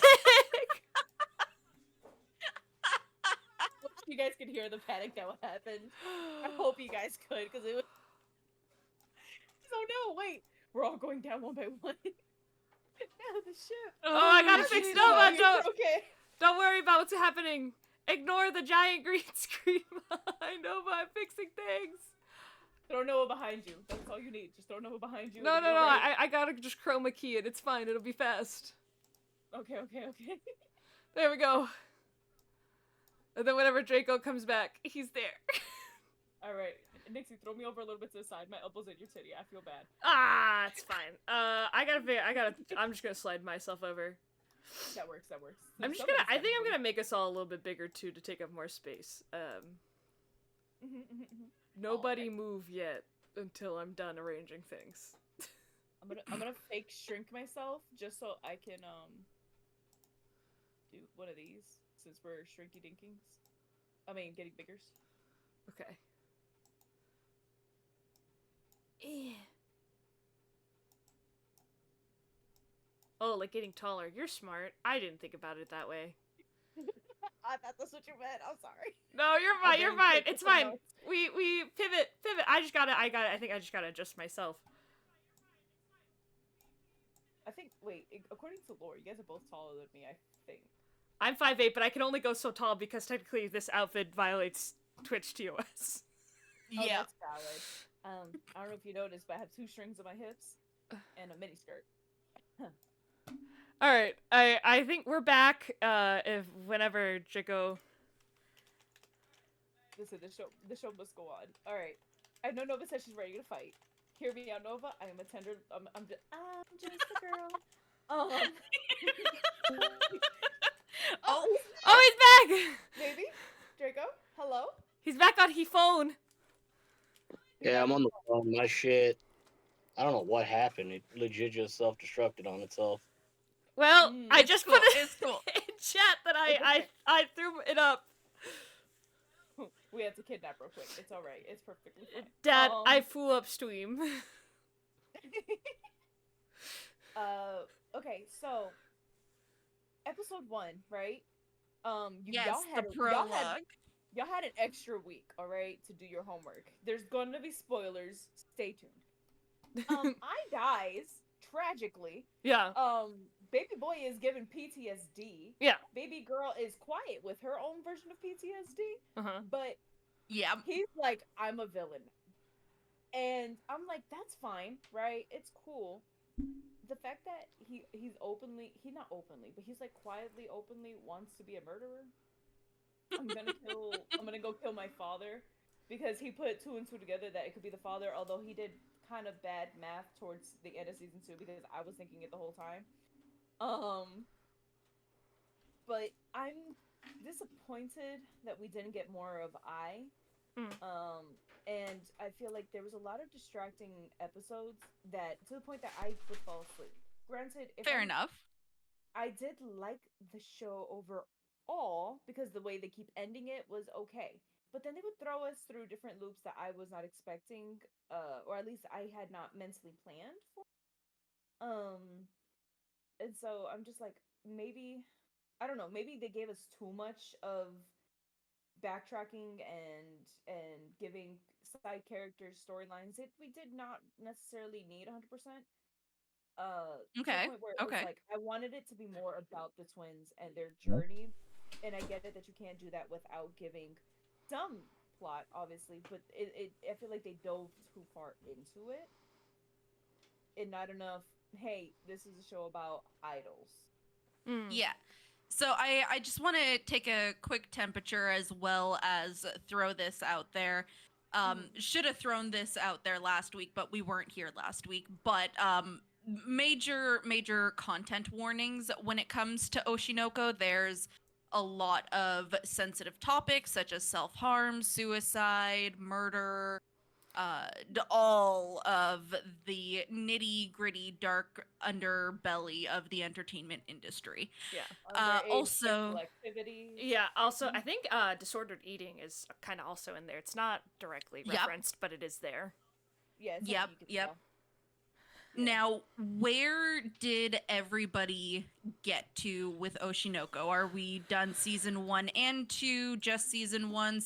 You guys could hear the panic that happened. I hope you guys could, because it was. Oh no! Wait, we're all going down one by one. Now the ship. Oh, I gotta fix Nova. Okay. Don't worry about what's happening. Ignore the giant green screen behind Nova. I'm fixing things. Throw Noah behind you. That's all you need. Just throw Noah behind you. No. It'll be alright. I gotta just chroma key it. It's fine. It'll be fast. Okay. There we go. And then whenever Draco comes back, he's there. Alright. Nixie, throw me over a little bit to the side. My elbow's in your titty. I feel bad. Ah, it's fine. I'm just gonna slide myself over. That works. I'm just gonna. I think I'm gonna make us all a little bit bigger too to take up more space. Nobody Okay. move yet until I'm done arranging things. I'm gonna fake shrink myself just so I can do one of these since we're shrinky dinkings. I mean, getting biggers. Okay. Oh, like getting taller. You're smart. I didn't think about it that way. I thought that's what you meant. I'm sorry. No, you're fine. Okay, You're fine. take It's some fine. notes. We pivot. I think I just gotta adjust myself. I think. Wait. According to lore, you guys are both taller than me. I think. I'm 5'8", but I can only go so tall because technically this outfit violates Twitch TOS. Oh, Yeah. that's valid. I don't know if you noticed, but I have 2 strings on my hips and a mini skirt. All right, I think we're back. If whenever Draco. Listen, the show must go on. All right. I know Nova says she's ready to fight. Hear me out, Nova. I am a tender. I'm just a girl. Oh, Oh, he's back. Maybe Draco. Hello. He's back on he phone. Yeah, I'm on the phone. My shit. I don't know what happened. It legit just self-destructed on itself. Well, I it's just cool, put it it's cool. in chat that I threw it up. We had to kidnap real quick. It's all right. It's perfectly fine. Dad, I flew up stream. Okay, so episode 1, right? Yes, y'all the had prologue. y'all had an extra week, all right, to do your homework. There's gonna be spoilers. Stay tuned. I dies tragically. Yeah. Baby boy is given PTSD. Yeah. Baby girl is quiet with her own version of PTSD, Uh-huh. but Yeah. he's like, I'm a villain. And I'm like, that's fine, right? It's cool. The fact that he's openly, he not openly, but he's like quietly, openly wants to be a murderer. I'm gonna go kill my father because he put two and two together that it could be the father, although he did kind of bad math towards the end of season 2 because I was thinking it the whole time. But I'm disappointed that we didn't get more of Mm. and I feel like there was a lot of distracting episodes that to the point that I would fall asleep. Granted, Fair enough. I did like the show overall because the way they keep ending it was okay. But then they would throw us through different loops that I was not expecting, or at least I had not mentally planned for. And so I'm just like, maybe I don't know, maybe they gave us too much of backtracking and giving side characters storylines that we did not necessarily need 100%. To the Okay. point where it was Okay. like I wanted it to be more about the twins and their journey, and I get it that you can't do that without giving some plot, obviously, but it I feel like they dove too far into it and not enough. Hey, this is a show about idols. Mm. Yeah. So I just want to take a quick temperature as well as throw this out there. Should have thrown this out there last week, but we weren't here last week. But major content warnings when it comes to Oshinoko. There's a lot of sensitive topics such as self-harm, suicide, murder, all of the nitty gritty dark underbelly of the entertainment industry. Yeah. Underage Also, sexual activities. Yeah, also I think disordered eating is kind of also in there. It's not directly Yep. referenced, but it is there. Yeah, it's Yep, something you can yep. tell. Yeah. Now, where did everybody get to with Oshinoko? Are we done season 1 and 2, just season 1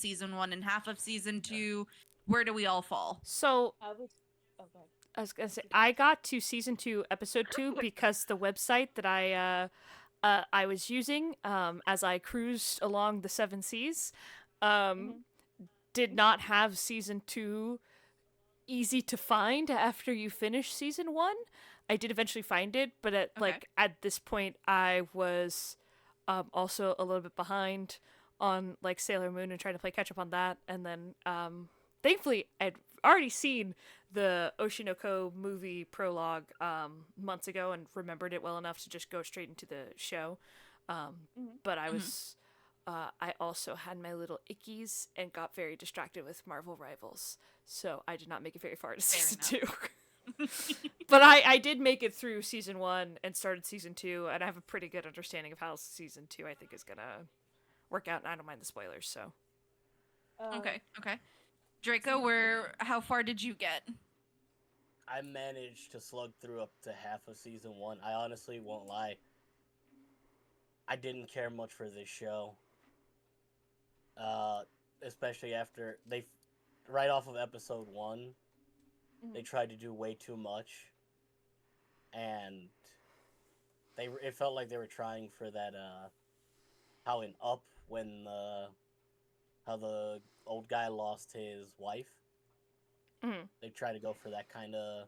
and half of season 2? Where do we all fall? So I was. Oh, go ahead. I was gonna say I got to season 2, episode 2 because the website that I was using as I cruised along the seven seas did not have season 2 easy to find after you finish season 1. I did eventually find it, but Okay. at this point I was also a little bit behind on like Sailor Moon and trying to play catch up on that, and then thankfully I'd already seen the Oshinoko movie prologue months ago and remembered it well enough to just go straight into the show. But I was I also had my little ickies and got very distracted with Marvel Rivals, so I did not make it very far to season 2. But I did make it through season 1 and started season 2, and I have a pretty good understanding of how season 2 I think is gonna work out, and I don't mind the spoilers. So Okay. Draco, how far did you get? I managed to slug through up to half of season 1. I honestly won't lie. I didn't care much for this show. Especially after right off of episode 1, they tried to do way too much, and it felt like they were trying for that how in Up when how the old guy lost his wife. They tried to go for that kind of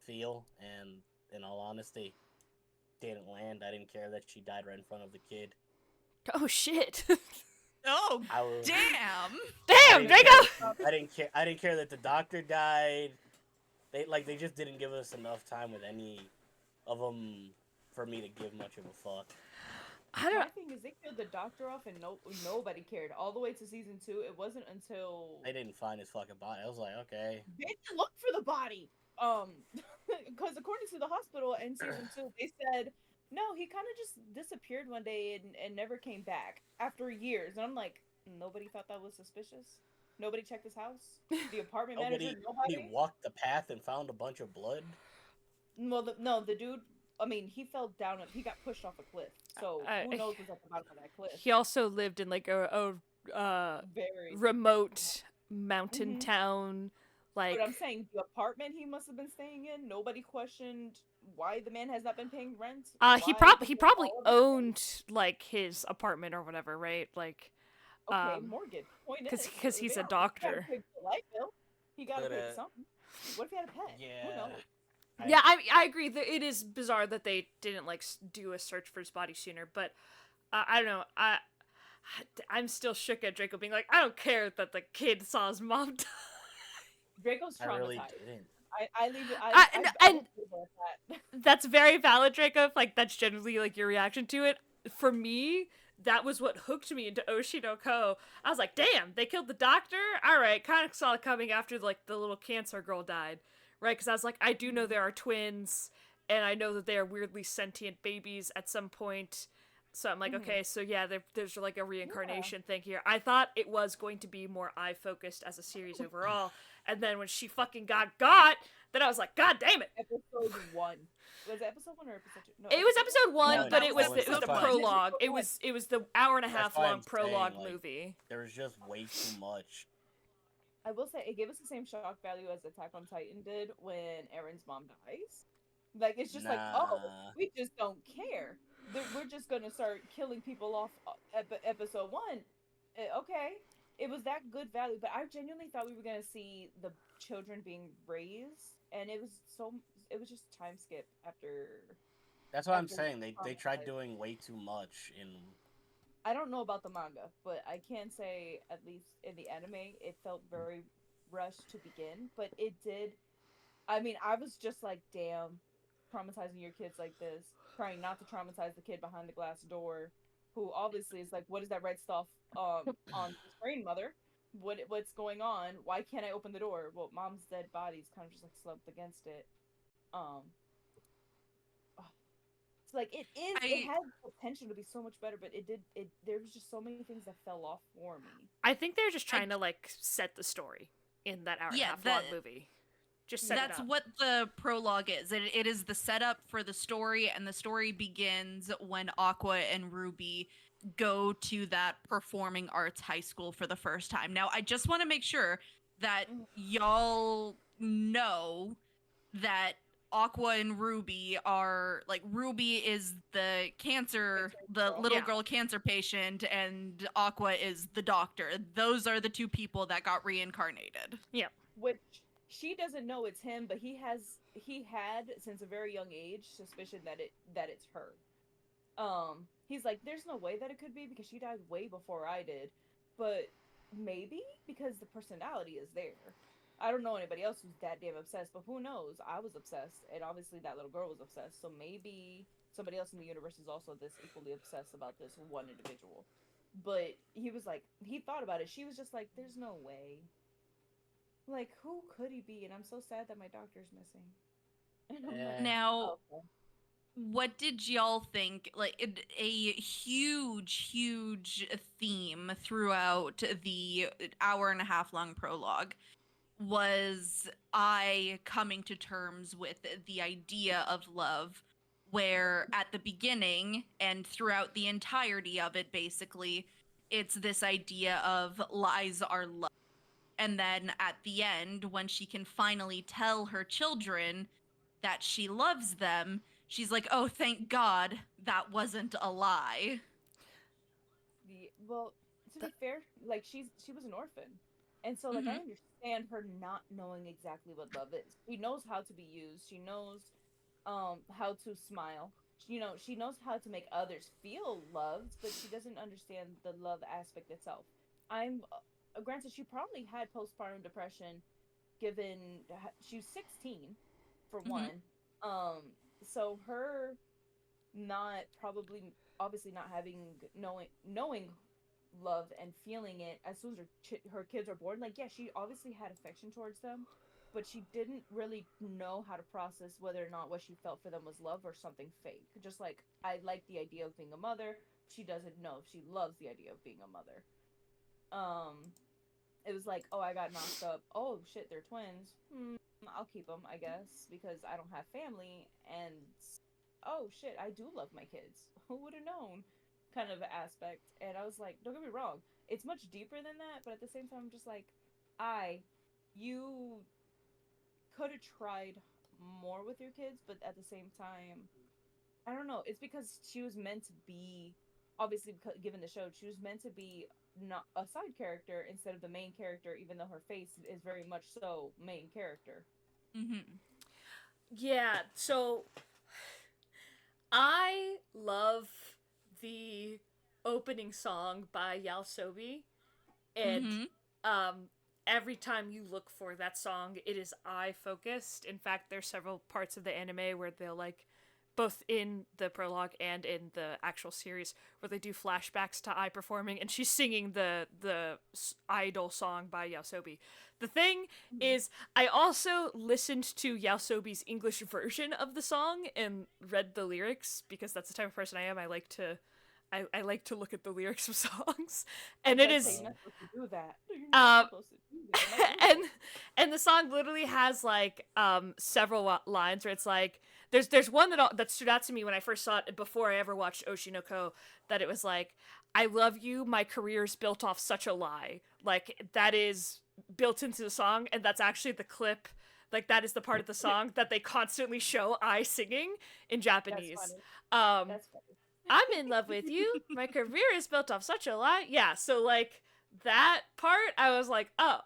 feel, and in all honesty, didn't land. I didn't care that she died right in front of the kid. oh shit. Oh, Damn, I Draco! I didn't care that the doctor died. They just didn't give us enough time with any of them for me to give much of a fuck. My thing is, they killed the doctor off and nobody cared. All the way to season 2, it wasn't until They didn't find his fucking body. I was like, okay. they didn't look for the body. Because according to the hospital in season 2, they said no, he kind of just disappeared one day and never came back after years. And I'm like, nobody thought that was suspicious. Nobody checked his house. The apartment manager, nobody. He walked the path and found a bunch of blood. Well, the dude. I mean, he fell down. He got pushed off a cliff. So who knows what's at the bottom of that cliff? He also lived in like a Very. remote mountain Mhm. town, like But I'm saying the apartment he must have been staying in, nobody questioned why the man has not been paying rent. he Why the probably all of this thing. owned like his apartment or whatever, right? Like Okay, mortgage. Point is, because let's he's be a honest, he gotta doctor. pay the light bill. He gotta But pay something. What if he had a pet? Who yeah, knows? Yeah, I agree that it is bizarre that they didn't like do a search for his body sooner, but I don't know. I'm still shook at Draco being like, I don't care that the kid saw his mom die. Draco's I really traumatized. didn't. I leave it. I And will leave it at that. that's very valid, Draco. If, like that's generally like your reaction to it. For me, that was what hooked me into Oshi no Ko. I was like, damn, they killed the doctor. All right, kind of saw it coming after like the little cancer girl died, right? Because I was like, I do know there are twins, and I know that they are weirdly sentient babies at some point. So I'm like, okay, so yeah, there's like a reincarnation thing here. I thought it was going to be more eye focused as a series overall, and then when she fucking got, then I was like, God damn it! Episode 1. Was it episode 1 or episode 2? No, It was episode one, One. but that it was was the episode one. prologue. It was the hour and a That's half why long I'm prologue saying, like, movie. there was just way too much. I will say it gave us the same shock value as Attack on Titan did when Aaron's mom dies. Like it's just like, oh, Nah. we just don't care. We're just gonna start killing people off episode 1. Okay, it was that good value, but I genuinely thought we were gonna see the children being raised, and it was just time skip after. That's what I'm after saying. They tried traumatized. doing way too much in. I don't know about the manga, but I can say at least in the anime, it felt very rushed to begin. But it did. I mean, I was just like, damn, traumatizing your kids like this, trying not to traumatize the kid behind the glass door, who obviously is like, what is that red stuff on the screen, mother? What's going on? Why can't I open the door? Well, mom's dead body's kind of just like slumped against it. Um, it's like it had potential to be so much better, but there was just so many things that fell off for me. I think they're just trying to like set the story in that hour and a half long movie. Just set That's it up. what the prologue is. It is the setup for the story, and the story begins when Aqua and Ruby go to that performing arts high school for the first time. Now, I just want to make sure that y'all know that Aqua and Ruby are like Ruby is the little Yeah. girl cancer patient, and Aqua is the doctor. Those are the two people that got reincarnated. Yeah. Which she doesn't know it's him, but he had since a very young age suspicion that it's her. He's like, there's no way that it could be because she died way before I did, but maybe because the personality is there. I don't know anybody else who's that damn obsessed, but who knows? I was obsessed, and obviously that little girl was obsessed, so maybe somebody else in the universe is also this equally obsessed about this one individual. But he was like, he thought about it. She was just like, there's no way. Like, who could he be? And I'm so sad that my doctor's missing. And I'm like, Now, okay. what did y'all think? Like a huge theme throughout the hour and a half long prologue was I coming to terms with the idea of love, where at the beginning and throughout the entirety of it, basically, it's this idea of lies are love. And then at the end, when she can finally tell her children that she loves them, she's like, oh, thank God that wasn't a lie. Well, to be fair, like she was an orphan, and so like I Mhm. understand her not knowing exactly what love is. She knows how to be used. She knows how to smile. She knows how to make others feel loved, but she doesn't understand the love aspect itself. I'm granted she probably had postpartum depression, given she's 16 for Mhm. one. So her not probably obviously not having knowing love and feeling it as soon as her kids are born, like yeah, she obviously had affection towards them, but she didn't really know how to process whether or not what she felt for them was love or something fake. Just like I like the idea of being a mother, she doesn't know if she loves the idea of being a mother. It was like, oh, I got knocked up, oh shit, they're twins, I'll keep them, I guess, because I don't have family. And oh shit, I do love my kids. Who would have known? kind of aspect. And I was like, don't get me wrong, it's much deeper than that, but at the same time, I'm just like, you could have tried more with your kids, but at the same time, I don't know. It's because she was meant to be, obviously, given the show, she was meant to be not a side character instead of the main character, even though her face is very much so main character. Mm-hmm. Yeah, so I love the opening song by Yalsobi, and Mm-hmm. um, every time you look for that song, it is eye focused. In fact, there's several parts of the anime where they'll like, both in the prologue and in the actual series, where they do flashbacks to Ai performing, and she's singing the idol song by Yasobi. The thing is, I also listened to Yasobi's English version of the song and read the lyrics because that's the type of person I am. I like to look at the lyrics of songs, and it That's how is you're not supposed to do that. You're not supposed to do that. and the song literally has like several lines where it's like there's one that stood out to me when I first saw it before I ever watched Oshinoko, that it was like, I love you, my career's built off such a lie. Like, that is built into the song, and that's actually the clip, like that is the part of the song that they constantly show I singing in Japanese. That's funny. um That's funny. I'm in love with you. My career is built off such a lie. Yeah, so like that part, I was like, oh.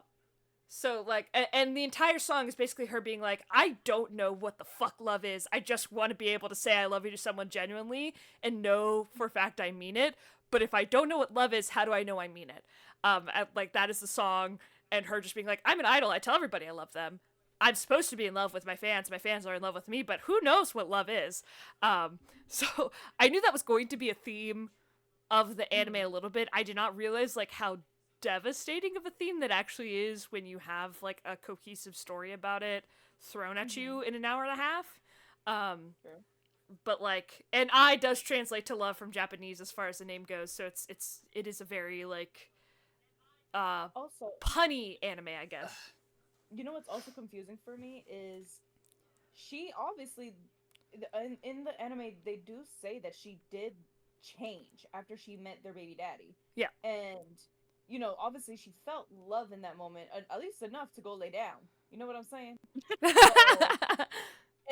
So like, and the entire song is basically her being like, I don't know what the fuck love is. I just want to be able to say I love you to someone genuinely and know for a fact I mean it. But if I don't know what love is, how do I know I mean it? Like that is the song, and her just being like, I'm an idol. I tell everybody I love them. I'm supposed to be in love with my fans. My fans are in love with me, but who knows what love is? So I knew that was going to be a theme of the anime a little bit. I did not realize like how devastating of a theme that actually is when you have like a cohesive story about it thrown at you in an hour and a half. True. But like, and I does translate to love from Japanese as far as the name goes, so it is a very like Also, punny anime, I guess. you know what's also confusing for me is she obviously in the anime they do say that she did change after she met their baby daddy. Yeah. And obviously she felt love in that moment, at least enough to go lay down. You know what I'm saying? So,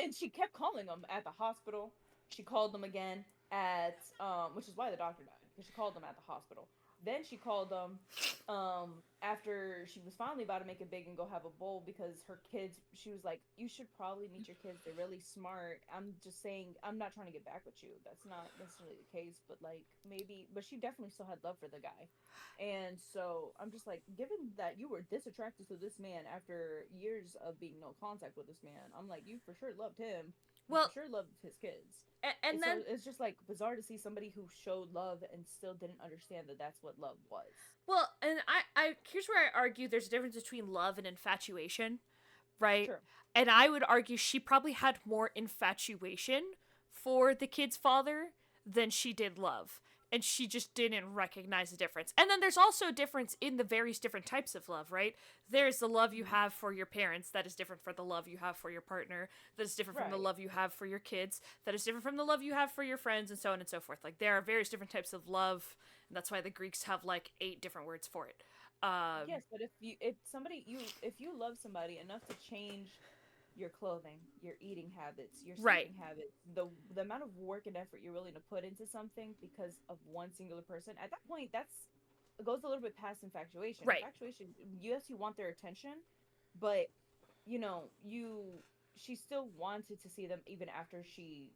and she kept calling him at the hospital. She called them again at which is why the doctor died, because she called them at the hospital. Then she called them after she was finally about to make it big and go have a bowl, because her kids, she was like, you should probably meet your kids, they're really smart. I'm just saying, I'm not trying to get back with you, that's not necessarily the case, but like maybe, but she definitely still had love for the guy. And so I'm just like, given that you were this attracted to this man after years of being no contact with this man, I'm like, you for sure loved him. Well, for sure loved his kids. and then so it's just like bizarre to see somebody who showed love and still didn't understand that that's what love was. well, and I here's where I argue there's a difference between love and infatuation, right? Sure. And I would argue she probably had more infatuation for the kid's father than she did love. And she just didn't recognize the difference. And then there's also a difference in the various different types of love, right? There's the love you have for your parents that is different from the love you have for your partner, that is different from the Right. love you have for your kids, that is different from the love you have for your friends, and so on and so forth. Like, there are various different types of love, and that's why the Greeks have like 8 different words for it. Yes, but if you love somebody enough to change your clothing, your eating habits, your Right. sleeping habits, the amount of work and effort you're willing to put into something because of one singular person, at that point it goes a little bit past infatuation. Right. Infatuation, yes, you want their attention, but she still wanted to see them even after she,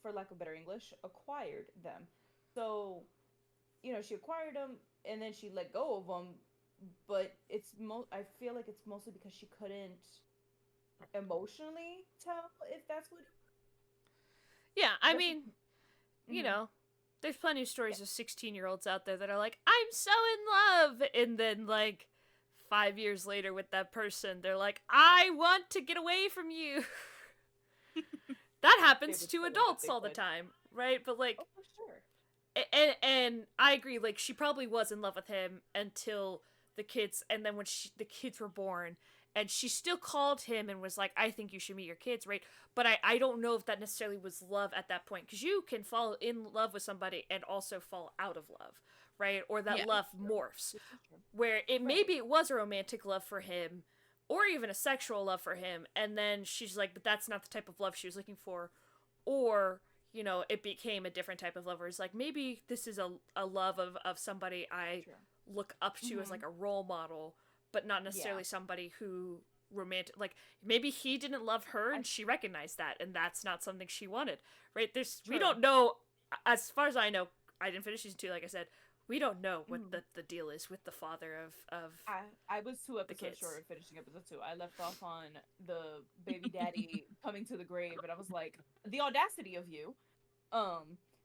for lack of better English, acquired them. So, she acquired them and then she let go of them, but I feel like it's mostly because she couldn't emotionally tell if that's what. Yeah, I That's- mean, you Mhm. know, there's plenty of stories of 16-year-olds out there that are like, I'm so in love, and then like 5 years later with that person, they're like, I want to get away from you. That happens would to say that adults they all the could. time, right? But like, Oh, for sure. and I agree, like she probably was in love with him until the kids, and then when the kids were born, and she still called him and was like, I think you should meet your kids, right? But I don't know if that necessarily was love at that point, because you can fall in love with somebody and also fall out of love, right? Or that Yeah. love morphs, This is true. where maybe it was a romantic love for him or even a sexual love for him, and then she's like, but that's not the type of love she was looking for. Or, you know, it became a different type of love, where it's like, maybe this is a love of somebody I True. look up to as like a role model, but not necessarily Yeah. somebody who romantic, like maybe he didn't love her and she recognized that, and that's not something she wanted, right? We True. don't know, as far as I know, I didn't finish season 2, like I said, we don't know what the deal is with the father of I was 2 episodes kids. short of finishing episode 2. I left off on the baby daddy coming to the grave, and I was like, the audacity of you,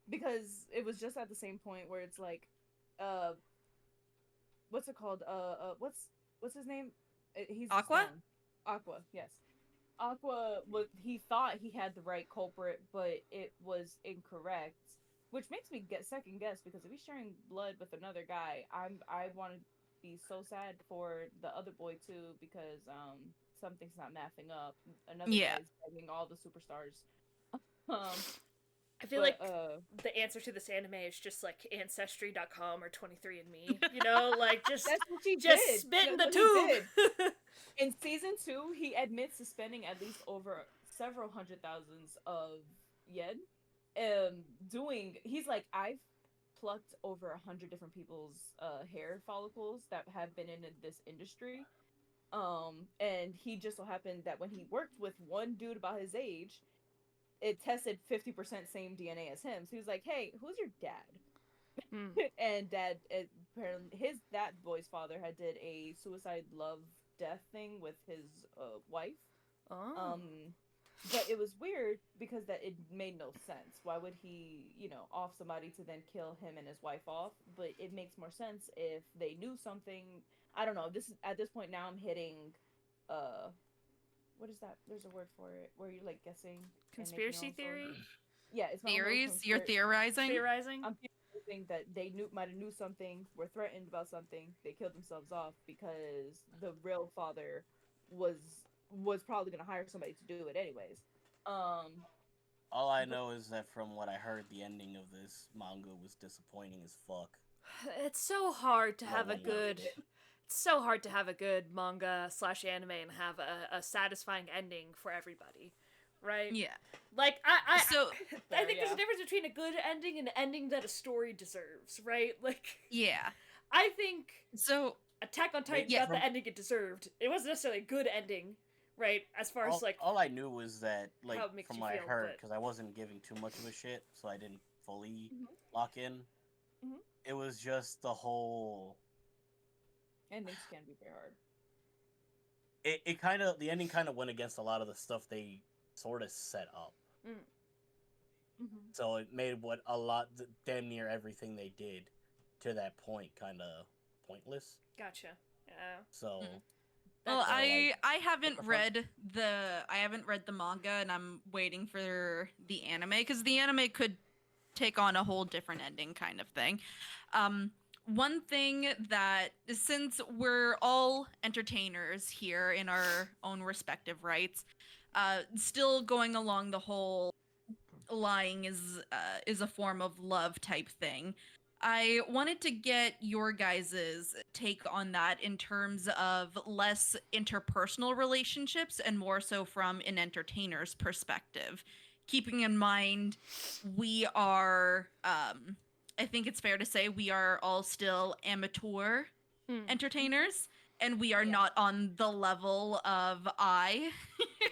because it was just at the same point where it's like, what's it called? What's his name? He's the Aqua? son. Aqua, yes. Aqua was, he thought he had the right culprit, but it was incorrect, which makes me get second guess, because if he's sharing blood with another guy, I want to be so sad for the other boy too, because something's not mathing up. Another Yeah. guy's begging all the superstars. Um, I feel but, like the answer to this anime is just like Ancestry.com or 23andMe, you know, like just that's what he just did. spit in That's the what he tube. did. In season 2, he admits to spending at least over several hundred thousands of yen. He's like, I've plucked over 100 different people's hair follicles that have been in this industry. And he just so happened that when he worked with one dude about his age, it tested 50% same DNA as him. So he was like, hey, who's your dad? And dad, apparently that boy's father had did a suicide love death thing with his wife. Oh. But it was weird because that it made no sense. Why would he, off somebody to then kill him and his wife off? But it makes more sense if they knew something. I don't know. At this point now I'm hitting what is that? There's a word for it where you're like guessing. Conspiracy theory? Yeah, it's not Theories? You're theorizing? Theorizing? I'm theorizing that they might have knew something, were threatened about something, they killed themselves off because the real father was probably gonna hire somebody to do it anyways. All I know is that from what I heard, the ending of this manga was disappointing as fuck. It's so hard to have a When I read good it. it's so hard to have a good manga / anime and have a satisfying ending for everybody, right? Yeah. Like I So I think there's yeah. a difference between a good ending and an ending that a story deserves, right? Like yeah. I think So Attack on Titan Yeah. got the ending it deserved. It wasn't necessarily a good ending, right? As far as like All I knew was that, like, how it makes from you what I feel, heard, but- because I wasn't giving too much of a shit, so I didn't fully Mhm. lock in. Mhm. It was just the whole. Endings can be very hard. It kind of, the ending kind of went against a lot of the stuff they sort of set up. Mm-hmm. So it made damn near everything they did to that point kind of pointless. gotcha. Yeah. So. Mhm. that's Well, kinda I haven't the fuck? read the manga, and I'm waiting for the anime because the anime could take on a whole different ending kind of thing. One thing that, since we're all entertainers here in our own respective rights, still going along the whole lying is a form of love type thing. I wanted to get your guys' take on that in terms of less interpersonal relationships and more so from an entertainer's perspective. Keeping in mind, we are, I think it's fair to say, we are all still amateur entertainers, and we are Yeah. not on the level of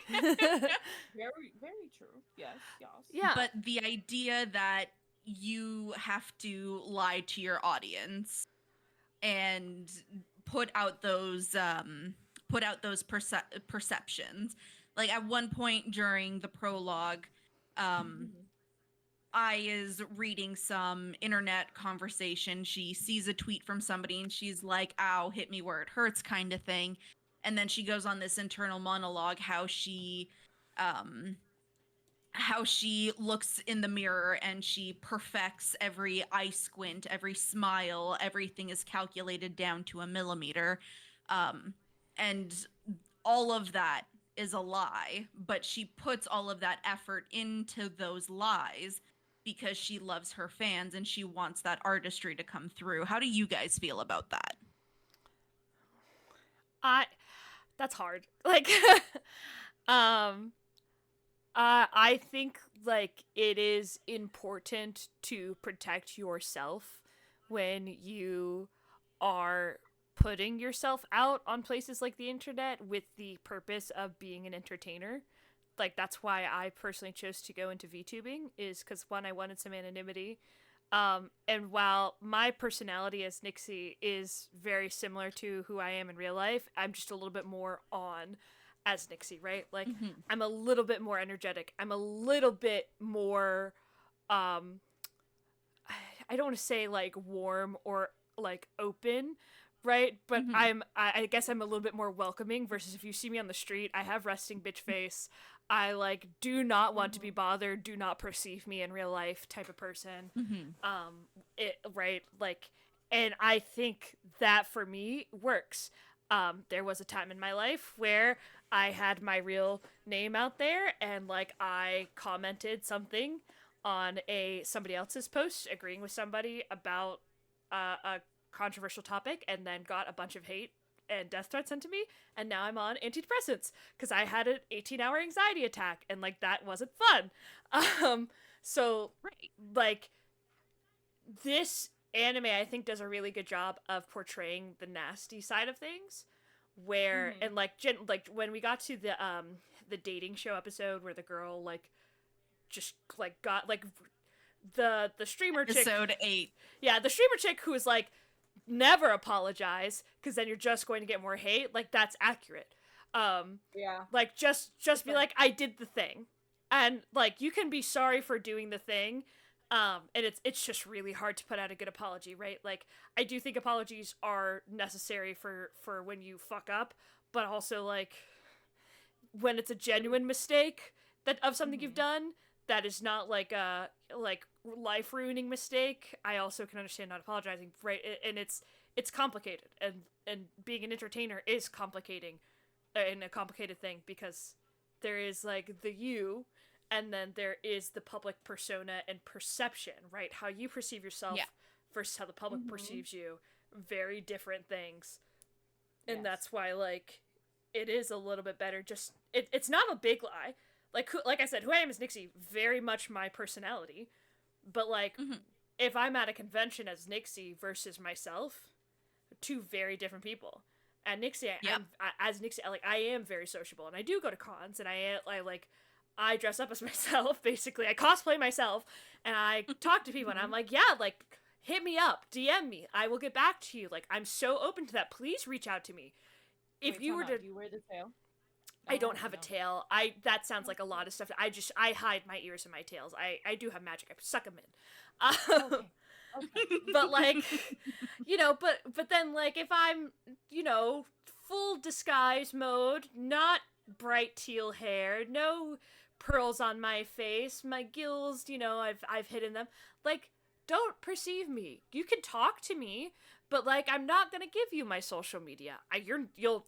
Very, very true. Yes, yes. Yeah. But the idea that you have to lie to your audience and put out those perceptions. Like at one point during the prologue, I is reading some internet conversation. She sees a tweet from somebody and she's like, ow, hit me where it hurts kind of thing. And then she goes on this internal monologue how she looks in the mirror and she perfects every eye squint, every smile, everything is calculated down to a millimeter. And all of that is a lie, but she puts all of that effort into those lies because she loves her fans and she wants that artistry to come through. How do you guys feel about that? That's hard. Like, um, I think like it is important to protect yourself when you are putting yourself out on places like the internet with the purpose of being an entertainer. Like that's why I personally chose to go into VTubing is because one, I wanted some anonymity. And while my personality as Nixie is very similar to who I am in real life, I'm just a little bit more on as Nixie, right? Like I'm a little bit more energetic. I'm a little bit more I don't want to say like warm or like open, right? But I guess I'm a little bit more welcoming versus if you see me on the street, I have resting bitch face. I like do not want to be bothered, do not perceive me in real life type of person. It right like and I think that for me works. There was a time in my life where I had my real name out there and like I commented something on somebody else's post agreeing with somebody about a controversial topic and then got a bunch of hate and death threats sent to me and now I'm on antidepressants because I had an 18-hour anxiety attack and like that wasn't fun. So like this anime I think does a really good job of portraying the nasty side of things where and like like when we got to the dating show episode where the girl like just like got like the streamer chick Episode 8. yeah the streamer chick who is like never apologize because then you're just going to get more hate like that's accurate Yeah. like just be like I did the thing and like you can be sorry for doing the thing and it's just really hard to put out a good apology right like I do think apologies are necessary for when you fuck up but also like when it's a genuine mistake that of something you've done that is not like a like life ruining mistake. I also can understand not apologizing, right? And it's complicated, and being an entertainer is complicating, and a complicated thing because there is like the you, and then there is the public persona and perception, right? How you perceive yourself versus how the public perceives you, very different things, and that's why like it is a little bit better. Just it's not a big lie. Like I said, who I am is Nixie, very much my personality. But like, if I'm at a convention as Nixie versus myself, two very different people. And Nixie, as Nixie, like I am very sociable, and I do go to cons, and I dress up as myself. Basically, I cosplay myself, and I talk to people, and I'm like, yeah, like hit me up, DM me, I will get back to you. Like I'm so open to that. Please reach out to me. If Wait, you were to, do you wear the tail? I don't have a tail. That sounds like a lot of stuff. I hide my ears and my tails. I do have magic. I suck them in. Okay. But like, but then like if I'm, full disguise mode, not bright teal hair, no pearls on my face, my gills, I've hidden them. Like, don't perceive me. You can talk to me, but like I'm not gonna give you my social media. You'll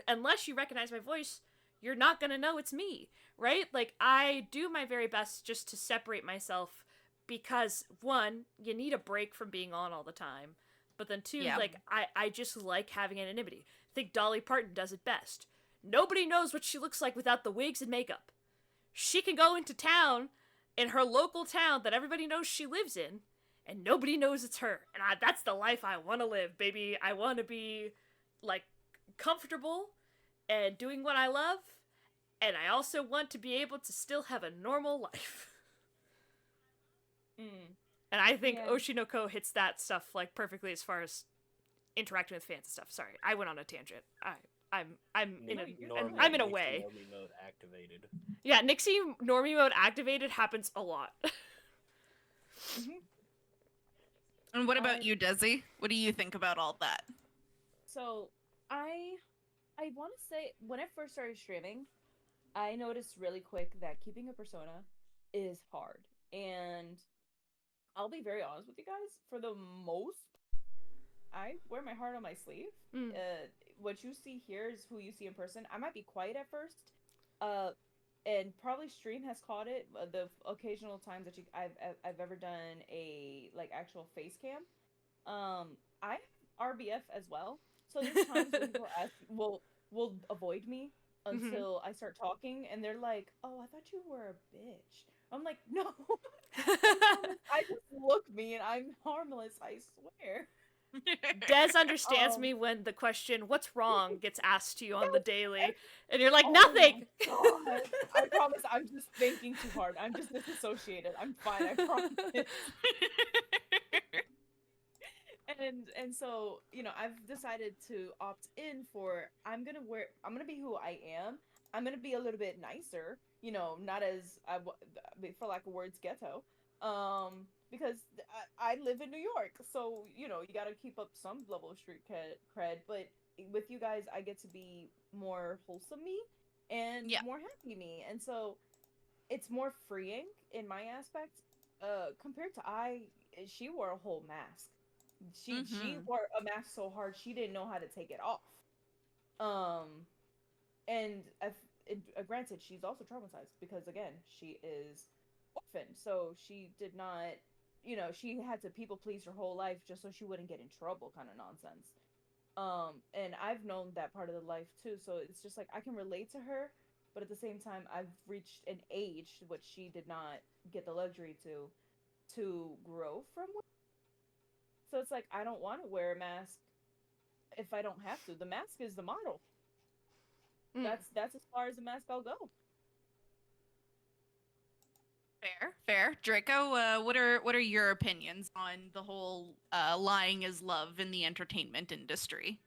unless you recognize my voice, you're not gonna know it's me, right? Like, I do my very best just to separate myself because, one, you need a break from being on all the time, but then two, like, I just like having anonymity. I think Dolly Parton does it best. Nobody knows what she looks like without the wigs and makeup. She can go into town, in her local town that everybody knows she lives in, and nobody knows it's her. And that's the life I want to live, baby. I want to be, like, comfortable and doing what I love, and I also want to be able to still have a normal life. And I think Oshinoko hits that stuff like perfectly as far as interacting with fans and stuff. Sorry, I went on a tangent. I'm in a way. Normie mode activated. Yeah, Nixie normie mode activated happens a lot. And what about you, Desi? What do you think about all that? So I want to say when I first started streaming, I noticed really quick that keeping a persona is hard. And I'll be very honest with you guys, for the most I wear my heart on my sleeve. Mm. What you see here is who you see in person. I might be quiet at first, uh, and probably stream has caught it. The occasional times that I've ever done a like actual face cam. I have RBF as well. So there's times when people will avoid me Mhm. until I start talking, and they're like, "Oh, I thought you were a bitch." I'm like, "No, I promise. I just look me, and I'm harmless. I swear." Des understands Um, me when the question "What's wrong?" gets asked to you on the yes, daily, and and you're like, oh my "Nothing." god, I promise. I'm just thinking too hard. I'm just disassociated. I'm fine. I promise. And so I've decided to opt in for I'm gonna be who I am. I'm gonna be a little bit nicer, not as for lack of words, ghetto, because I live in New York, so you got to keep up some level of street cred. But with you guys, I get to be more wholesome me and Yeah. more happy me, and so it's more freeing in my aspect. Compared to she wore a whole mask. She Mm-hmm. wore a mask so hard she didn't know how to take it off. Um, and granted, she's also traumatized because again, she is orphaned, so she did not, she had to people please her whole life just so she wouldn't get in trouble, kind of nonsense. And I've known that part of the life too, so it's just like I can relate to her, but at the same time, I've reached an age which she did not get the luxury to grow from. So it's like I don't want to wear a mask if I don't have to. The mask is the model. Mm. That's as far as the mask I'll go. Fair, fair. Draco, what are your opinions on the whole lying is love in the entertainment industry?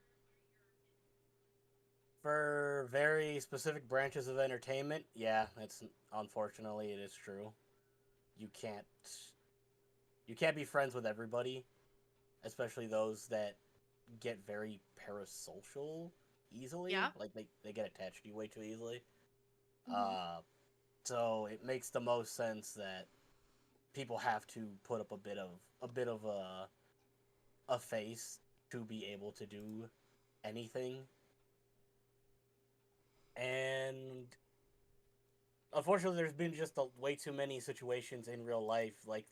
For very specific branches of entertainment, yeah, it's unfortunately it is true. You can't you can't be friends with everybody, especially those that get very parasocial easily. Yeah. Like they get attached to you way too easily. Mm-hmm. Uh, so it makes the most sense that people have to put up a face to be able to do anything. And unfortunately, there's been just way too many situations in real life, like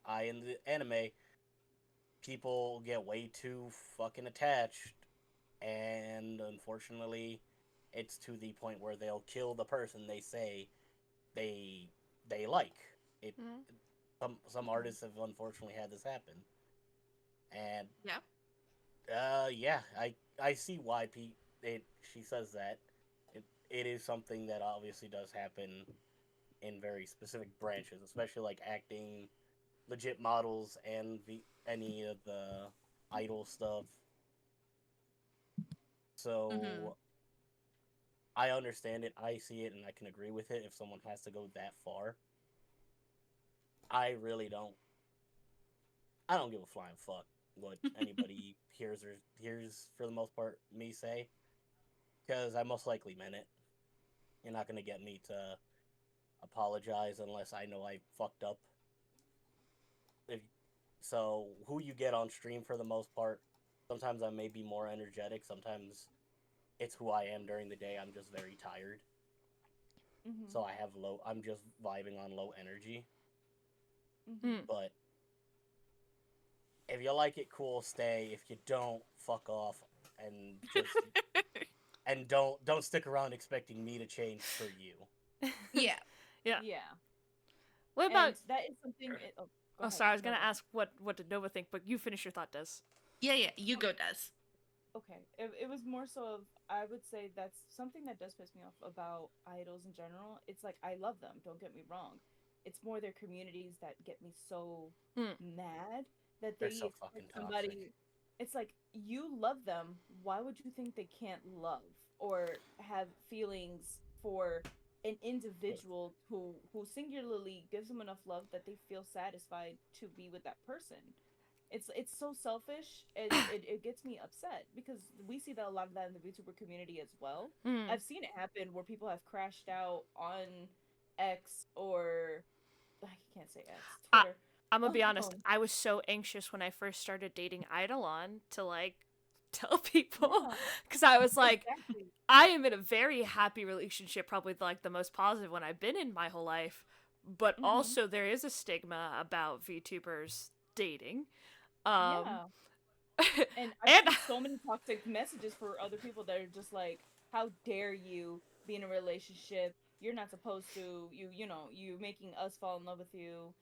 I in the anime. People get way too fucking attached, and unfortunately, it's to the point where they'll kill the person they say they they like. It Mm. some artists have unfortunately had this happen, and Yeah. yeah, I see why she says that. It is something that obviously does happen in very specific branches, especially like acting, legit models, and any of the idol stuff. Mm-hmm. So I understand it, I see it, and I can agree with it. If someone has to go that far, I really don't. I don't give a flying fuck what anybody hears for the most part me say, because I most likely meant it. You're not gonna get me to apologize unless I know I fucked up. If so, who you get on stream for the most part. Sometimes I may be more energetic. Sometimes it's who I am during the day. I'm just very tired, Mm-hmm. so I have low. I'm just vibing on low energy. Mm-hmm. Mm. But if you like it, cool, stay. If you don't, fuck off, and just and don't stick around expecting me to change for you. Yeah. Yeah. Yeah. What about? And that is something. Oh, go Oh, ahead. sorry. I was No, gonna go ahead. ask what did Nova think, but you finish your thought, Des. Yeah, yeah. You go, Des. Okay. It was more so of, I would say that's something that does piss me off about idols in general. It's like I love them, don't get me wrong. It's more their communities that get me so Mm. mad that They're they so fucking expect toxic. somebody. It's like you love them. Why would you think they can't love or have feelings for an individual who singularly gives them enough love that they feel satisfied to be with that person? It's so selfish, and it gets me upset because we see that a lot of that in the VTuber community as well. Mm. I've seen it happen where people have crashed out on X, or I can't say X, I Twitter. I'm gonna be honest. Oh. I was so anxious when I first started dating Eidolon to like tell people Yeah. because I was like, Exactly. I am in a very happy relationship, probably like the most positive one I've been in my whole life. But Mhm. also, there is a stigma about VTubers dating. Um, Yeah. And I've and seen so many toxic messages for other people that are just like, "How dare you be in a relationship? You're not supposed to. You making us fall in love with you."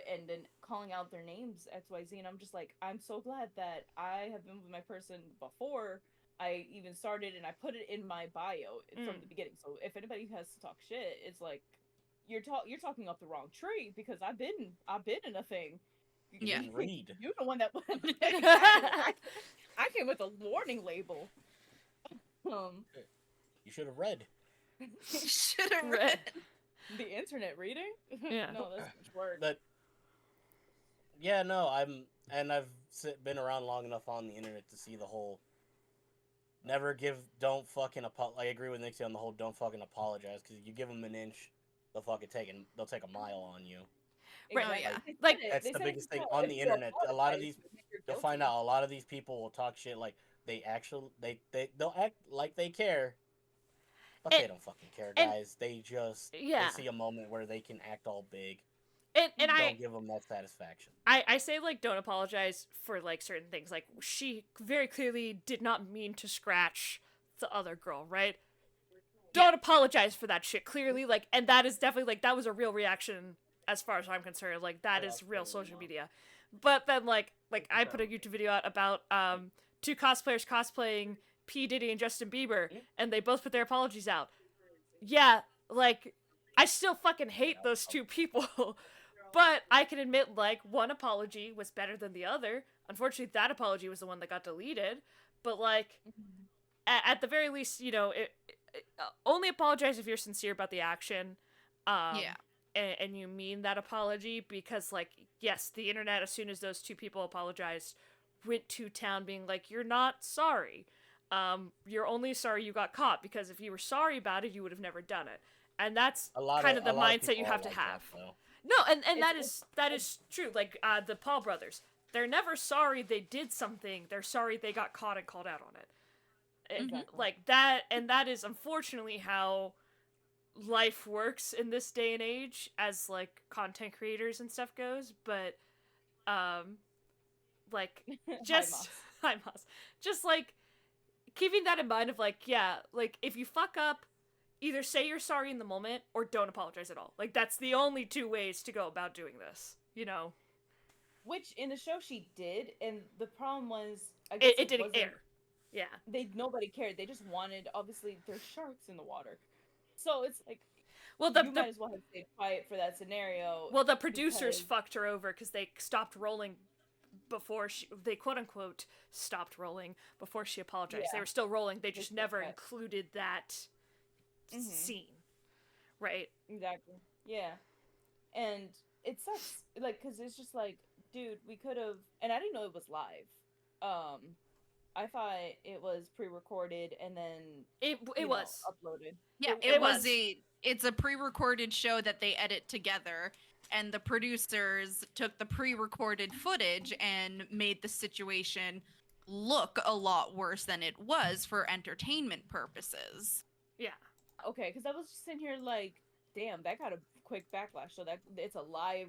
And then calling out their names X Y Z, and I'm just like, I'm so glad that I have been with my person before I even started, and I put it in my bio from the beginning. So if anybody has to talk shit, it's like you're talking up the wrong tree because I've been in a thing. You Yeah. didn't read. You're the one that exactly. I came with a warning label. Um, You should have read. Should have Read. read. the internet reading? Yeah. No, that's too much work. But yeah, no, I've been around long enough on the internet to see the whole don't fucking I agree with Nixie on the whole don't fucking apologize because you give them an inch, they'll take a mile on you. Right. yeah. They Like, said it. That's They the said biggest it thing before. on If the you internet. A lot of apologize, these, you're you'll find guilty. out a lot of these people will talk shit like they'll act like they care, but And- they don't fucking care, and- guys. They Yeah. see a moment where they can act all big. and Don't give them that satisfaction. I say like don't apologize for like certain things. Like she very clearly did not mean to scratch the other girl, right? Don't apologize for that shit. Clearly, like, and that is definitely like that was a real reaction as far as I'm concerned. Like that is real social media. But then like I put a YouTube video out about two cosplayers cosplaying P Diddy and Justin Bieber, and they both put their apologies out. Yeah, like I still fucking hate those two people. But I can admit, like, one apology was better than the other. Unfortunately, that apology was the one that got deleted. But, like, at the very least, only apologize if you're sincere about the action. Yeah. And you mean that apology because, like, yes, the internet, as soon as those two people apologized, went to town being like, you're not sorry. You're only sorry you got caught because if you were sorry about it, you would have never done it. And that's kind of the mindset you have to have. No, and that is true. Like the Paul brothers, they're never sorry they did something. They're sorry they got caught and called out on it. Exactly. Like that, and that is unfortunately how life works in this day and age, as like content creators and stuff goes. But, like just hi Moss, just like keeping that in mind of like yeah, like if you fuck up, either say you're sorry in the moment or don't apologize at all. Like that's the only two ways to go about doing this, Which in the show she did, and the problem was I It, guess it didn't wasn't- air. Yeah. Nobody cared. They just wanted, obviously there's sharks in the water. So it's like Well, you might as well have stayed quiet for that scenario. well the producers because- fucked her over because they stopped rolling before they quote unquote stopped rolling before she apologized. Yeah. They were still rolling. They just said never that. included that scene, right? Exactly. Yeah. And it sucks, like, because it's just like, dude, we could have, and I didn't know it was live. I thought it was pre-recorded and then It you know, was. uploaded. Yeah, It was was. it's a pre-recorded show that they edit together, and the producers took the pre-recorded footage and made the situation look a lot worse than it was for entertainment purposes. Yeah. Okay, because I was just sitting here like, damn, that got a quick backlash. So that it's a live,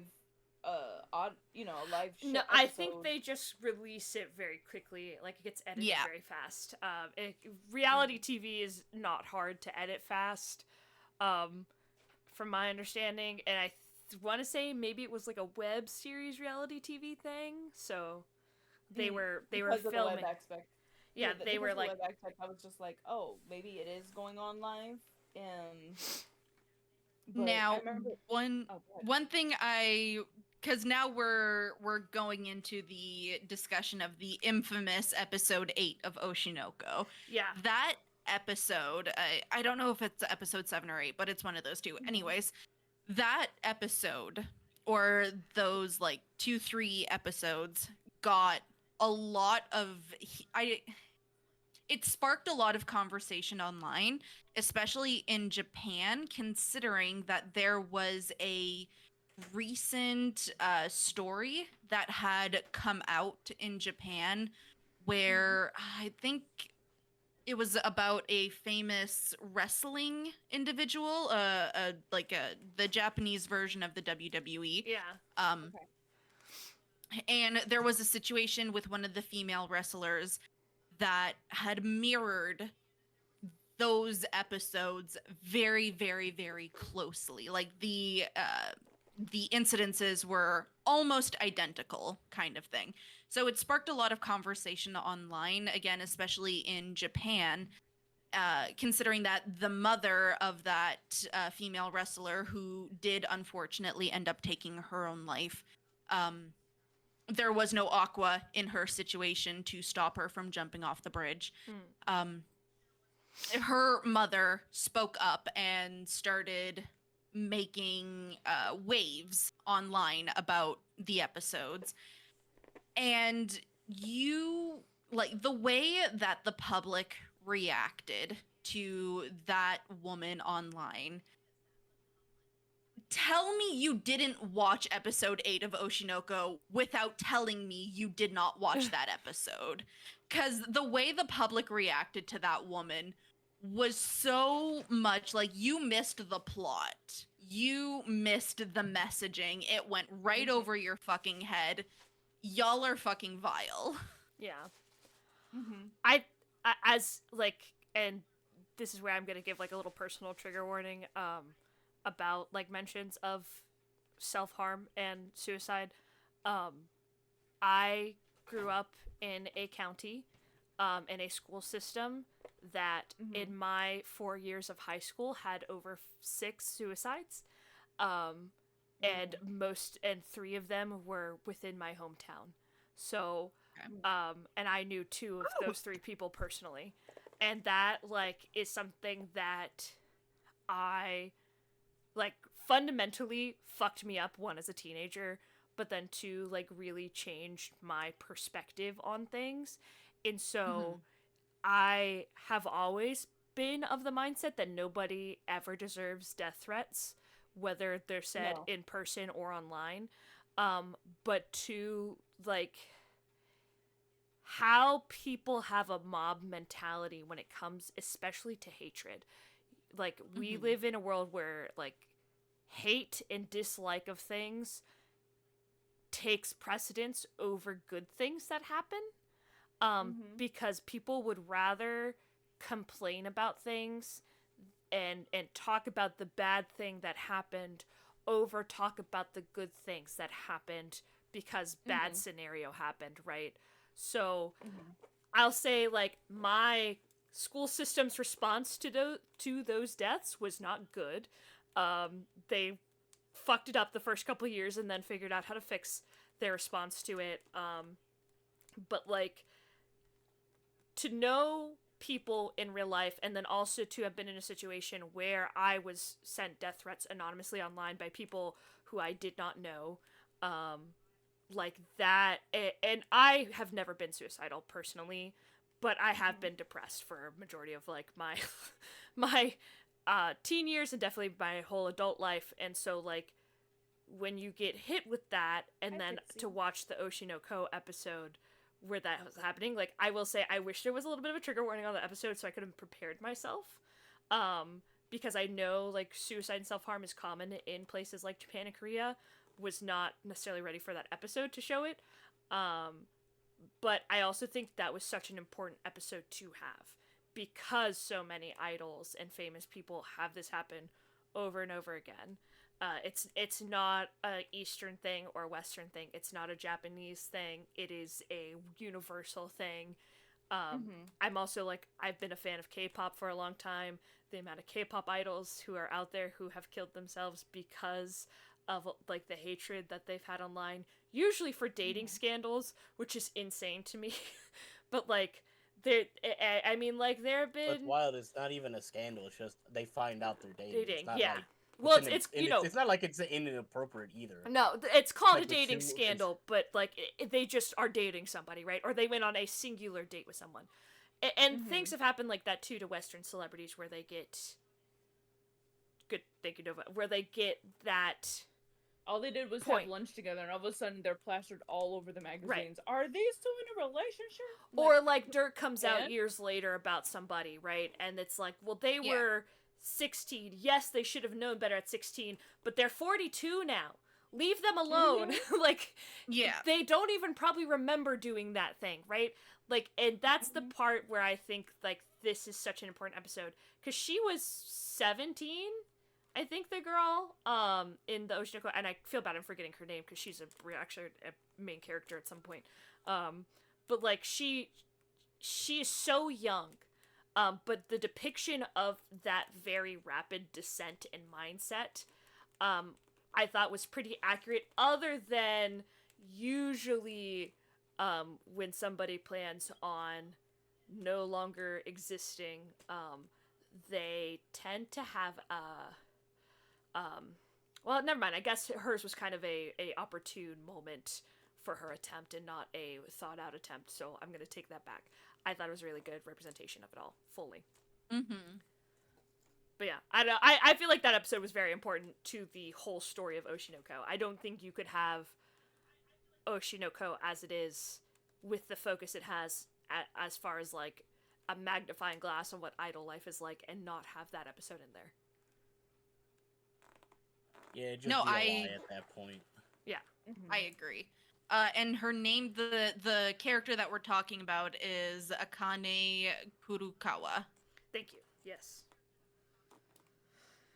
a live show. No, I think episode. they just release it very quickly. Like it gets edited Yeah. very fast. Reality TV is not hard to edit fast, from my understanding. And I want to say maybe it was like a web series reality TV thing. So they were Because of filming. the web aspect. Yeah, because they of were the like web aspect. I was just like, oh, maybe it is going on live. But Now, I remember. one Oh, go ahead. one thing because now we're going into the discussion of the infamous episode 8 of Oshinoko. yeah. That episode, I don't know if it's episode 7 or 8, but it's one of those two. Anyways, that episode or those like 2-3 episodes got a lot of it sparked a lot of conversation online, especially in Japan, considering that there was a recent story that had come out in Japan where I think it was about a famous wrestling individual, the Japanese version of the WWE. Yeah. And there was a situation with one of the female wrestlers that had mirrored those episodes very, very, very closely. Like the incidences were almost identical, kind of thing. So it sparked a lot of conversation online, again, especially in Japan, considering that the mother of that female wrestler, who did unfortunately end up taking her own life, there was no aqua in her situation to stop her from jumping off the bridge. Her mother spoke up and started making waves online about the episodes. And the way that the public reacted to that woman online, tell me you didn't watch episode 8 of Oshinoko without telling me you did not watch that episode. Because the way the public reacted to that woman was so much like, you missed the plot. You missed the messaging. It went right over your fucking head. Y'all are fucking vile. Yeah. Mm-hmm. And this is where I'm gonna give like a little personal trigger warning about like mentions of self-harm and suicide. I grew up in a county, in a school system that in my 4 years of high school had over 6 suicides. And 3 of them were within my hometown. So, and I knew 2 of those 3 people personally. And that, like, is something that I, like, fundamentally fucked me up, 1, as a teenager, but then 2, like, really changed my perspective on things. And so, I have always been of the mindset that nobody ever deserves death threats, whether they're said in person or online. But 2, like, how people have a mob mentality when it comes especially to hatred. Like, we live in a world where, like, hate and dislike of things takes precedence over good things that happen. Because people would rather complain about things and talk about the bad thing that happened over talk about the good things that happened because bad scenario happened, right? So I'll say, like, my school system's response to those deaths was not good. They fucked it up the first couple years and then figured out how to fix their response to it. But, like, to know people in real life and then also to have been in a situation where I was sent death threats anonymously online by people who I did not know, like that, and I have never been suicidal personally, but I have been depressed for a majority of, like, my teen years and definitely my whole adult life. And so, like, when you get hit with that and then to watch the Oshinoko episode where that was happening, like, I will say I wish there was a little bit of a trigger warning on the episode so I could have prepared myself, because I know, like, suicide and self-harm is common in places like Japan and Korea. Was not necessarily ready for that episode to show it, but I also think that was such an important episode to have because so many idols and famous people have this happen over and over again. It's not a Eastern thing or a Western thing. It's not a Japanese thing. It is a universal thing. I'm also, like, I've been a fan of K-pop for a long time. The amount of K-pop idols who are out there who have killed themselves because of, like, the hatred that they've had online, usually for dating scandals, which is insane to me. But, like, I mean, like, there have been... What's wild, it's not even a scandal, it's just they find out they're dating. It's not yeah. like, Well, it's not like it's inappropriate either. No, it's called like a dating scandal, but, like, they just are dating somebody, right? Or they went on a singular date with someone. And things have happened like that, too, to Western celebrities where they get... Good, thank you, Nova. Where they get that All they did was Point. have lunch together, and all of a sudden they're plastered all over the magazines. Are these two in a relationship? Or like dirt comes out and? years later about somebody, right? And it's like, well, they Yeah. were 16. Yes, they should have known better at 16, but they're 42 now. Leave them alone. Like, Yeah. they don't even probably remember doing that thing, right? Like, and that's the part where I think, like, this is such an important episode. Because she was 17, I think, the girl, in the Oshinoko, and I feel bad I'm forgetting her name, because she's actually a main character at some point. But, like, she is so young. But the depiction of that very rapid descent in mindset, I thought was pretty accurate, other than usually when somebody plans on no longer existing, they tend to have well, never mind. I guess hers was kind of a opportune moment for her attempt and not a thought out attempt, so I'm gonna take that back. I thought it was a really good representation of it all, fully. Mm-hmm. But yeah, I feel like that episode was very important to the whole story of Oshinoko. I don't think you could have Oshinoko as it is with the focus it has as far as like a magnifying glass on what idol life is like and not have that episode in there. Yeah, just No, be a lie at that point. Yeah. I agree. And her name, the character that we're talking about is Akane Kurukawa. Thank you. Yes.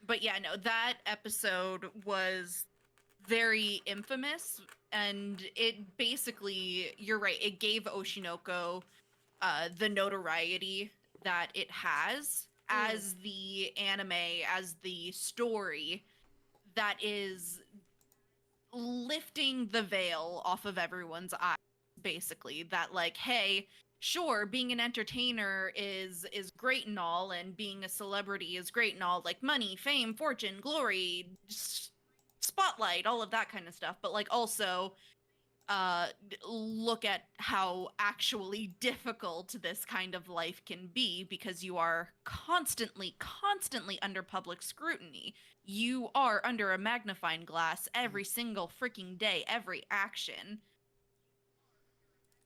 But yeah, no, that episode was very infamous, and it basically, you're right, it gave Oshinoko the notoriety that it has as the anime, as the story that is lifting the veil off of everyone's eyes, basically. That, like, hey, sure, being an entertainer is great and all, and being a celebrity is great and all, like money, fame, fortune, glory, spotlight, all of that kind of stuff, but like also look at how actually difficult this kind of life can be, because you are constantly under public scrutiny. You are under a magnifying glass every single freaking day, every action.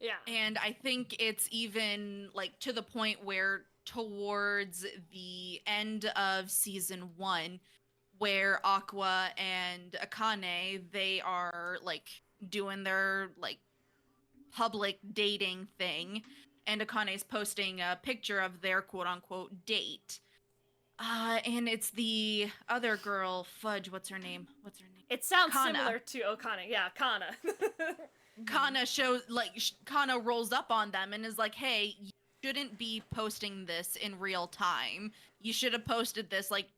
Yeah. And I think it's even like to the point where towards the end of season 1, where Aqua and Akane, they are like doing their like public dating thing, and Akane's posting a picture of their quote unquote date. And it's the other girl, fudge, what's her name? It sounds Kana. similar to Okana. Yeah, Kana. Kana shows, like, Kana rolls up on them and is like, hey, you shouldn't be posting this in real time. You should have posted this, like,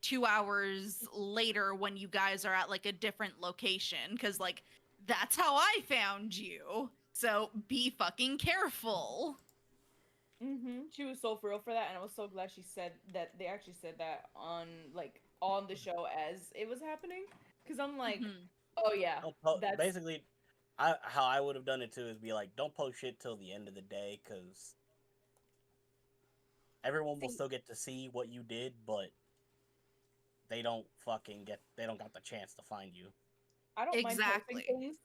2 hours later when you guys are at, like, a different location. Because, like, that's how I found you. So be fucking careful. She was so for real for that, and I was so glad she said that. They actually said that on the show as it was happening, because I'm like, oh yeah, that's Basically, how I would have done it too is be like, don't post shit till the end of the day, because everyone will still get to see what you did, but they don't got the chance to find you. I don't mind Exactly. posting things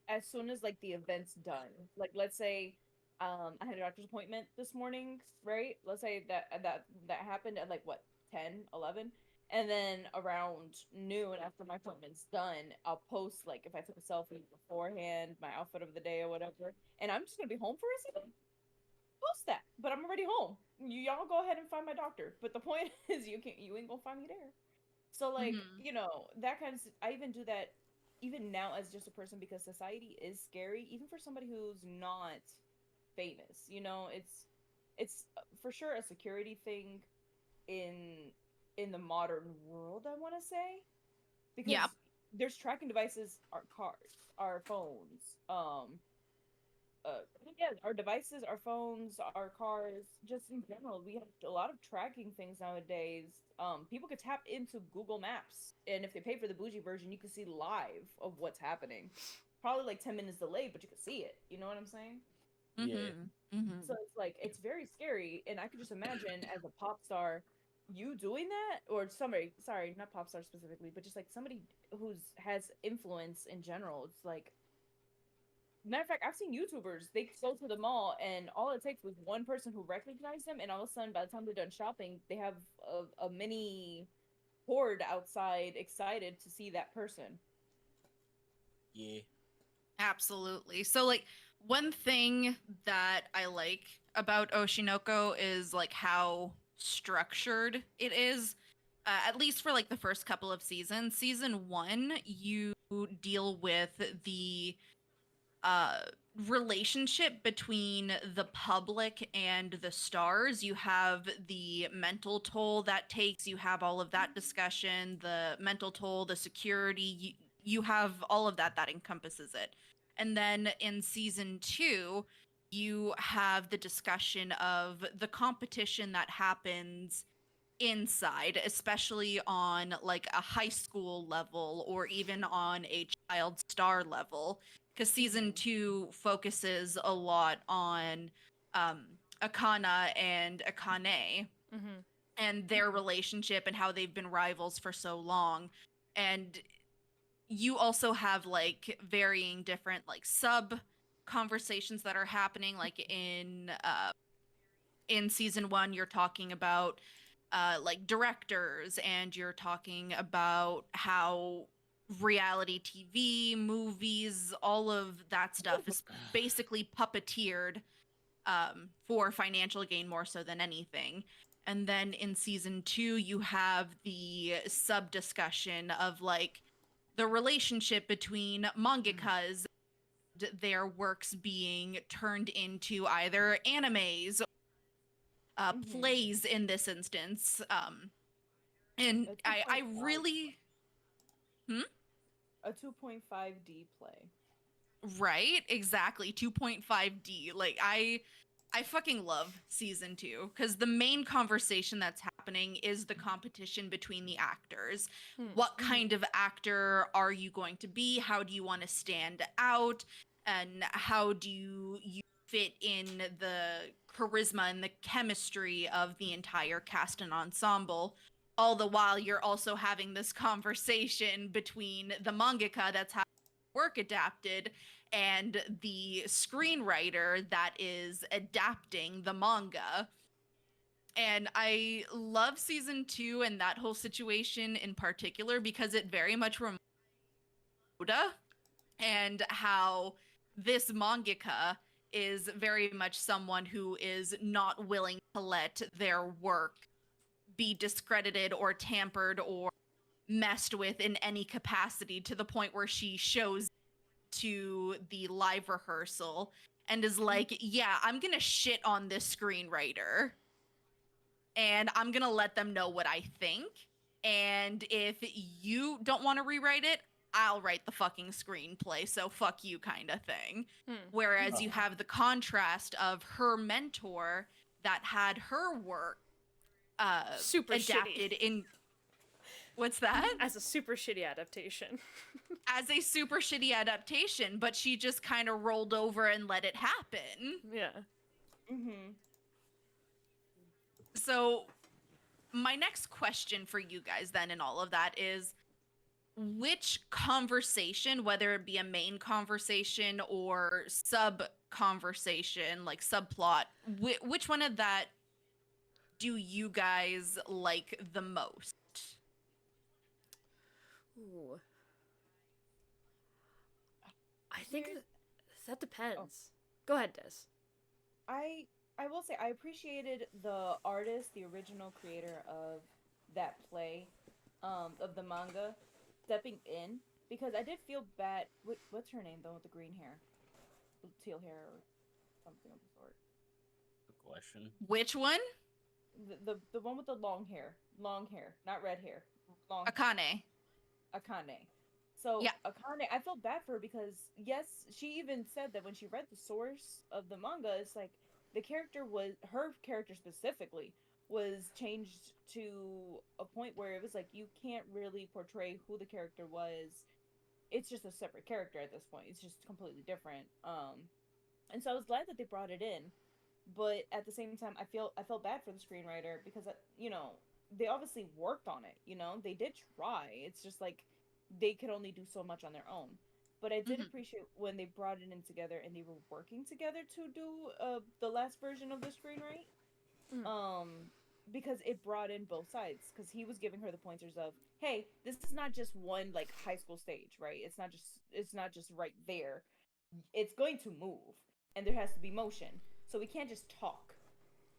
as soon as like the event's done. Like, let's say I had a doctor's appointment this morning, right? Let's say that happened at like what, 10, 11, and then around noon after my appointment's done, I'll post like if I took a selfie beforehand, my outfit of the day or whatever, and I'm just gonna be home for a second. Post that, but I'm already home. Y'all go ahead and find my doctor. But the point is, you ain't gonna find me there. So like, that kind of, I even do that even now as just a person, because society is scary, even for somebody who's not famous. It's for sure a security thing in the modern world, I want to say, because there's tracking devices, our cars, our phones, our devices, our phones, our cars, just in general. We have a lot of tracking things nowadays. People could tap into Google Maps, and if they pay for the bougie version, you can see live of what's happening. Probably like 10 minutes delayed, but you can see it. You know what I'm saying? Yeah. So it's like, it's very scary, and I could just imagine as a pop star you doing that, or somebody, sorry, not pop star specifically, but just like somebody who's has influence in general. It's like, matter of fact, I've seen YouTubers, they go to the mall and all it takes was one person who recognized them, and all of a sudden, by the time they're done shopping, they have a mini horde outside excited to see that person. Yeah. Absolutely. So like one thing that I like about Oshinoko is like how structured it is. At least for like the first couple of seasons. Season 1, you deal with the uh relationship between the public and the stars. You have the mental toll that takes, you have all of that discussion, the mental toll, the security, you have all of that that encompasses it. And then in season 2, you have the discussion of the competition that happens inside, especially on like a high school level or even on a child star level, because season 2 focuses a lot on Akana and Akane Mm-hmm. and their relationship and how they've been rivals for so long. And you also have like varying different like sub conversations that are happening, like in season 1 you're talking about like directors, and you're talking about how reality TV, movies, all of that stuff is basically puppeteered for financial gain more so than anything. And then in season 2, you have the sub discussion of like the relationship between mangakas, their works being turned into either animes, plays in this instance. And A I 2.5 really, hmm? a 2.5D play. Right, exactly. 2.5D. Like I fucking love season 2 cuz the main conversation that's happening is the competition between the actors. What kind of actor are you going to be? How do you want to stand out? And how do you fit in the charisma and the chemistry of the entire cast and ensemble? All the while you're also having this conversation between the mangaka that's having work adapted and the screenwriter that is adapting the manga. And I love season 2 and that whole situation in particular because it very much reminds me of Oda, and how this mangaka is very much someone who is not willing to let their work be discredited or tampered or messed with in any capacity, to the point where she shows to the live rehearsal and is like, yeah, I'm gonna shit on this screenwriter and I'm gonna let them know what I think. And if you don't want to rewrite it, I'll write the fucking screenplay, so fuck you, kind of thing. Whereas you have the contrast of her mentor that had her work Super adapted shitty. in. What's that? As a super shitty adaptation. As a super shitty adaptation, but she just kind of rolled over and let it happen. Yeah. So, my next question for you guys, then, in all of that is, which conversation, whether it be a main conversation or sub conversation, like subplot, which one of that do you guys like the most? Ooh. I think that depends. Go ahead, Des. I will say I appreciated the artist, the original creator of that play, of the manga, stepping in, because I did feel bad. What's her name though with the green hair, teal hair, or something of the sort? Good question. Which one? The one with the long hair, not red hair, long. Akane. Akane. So Yeah. Akane, I felt bad for her because yes, she even said that when she read the source of the manga, it's like her character specifically was changed to a point where it was like you can't really portray who the character was. It's just a separate character at this point. It's just completely different. And so I was glad that they brought it in, but at the same time, I felt bad for the screenwriter because they obviously worked on it, you know? They did try. It's just like they could only do so much on their own. But I did Mhm. appreciate when they brought it in together and they were working together to do the last version of the screenwrite. Mhm. Because it brought in both sides, because he was giving her the pointers of, hey, this is not just one like high school stage, right? It's not just right there. It's going to move, and there has to be motion, so we can't just talk.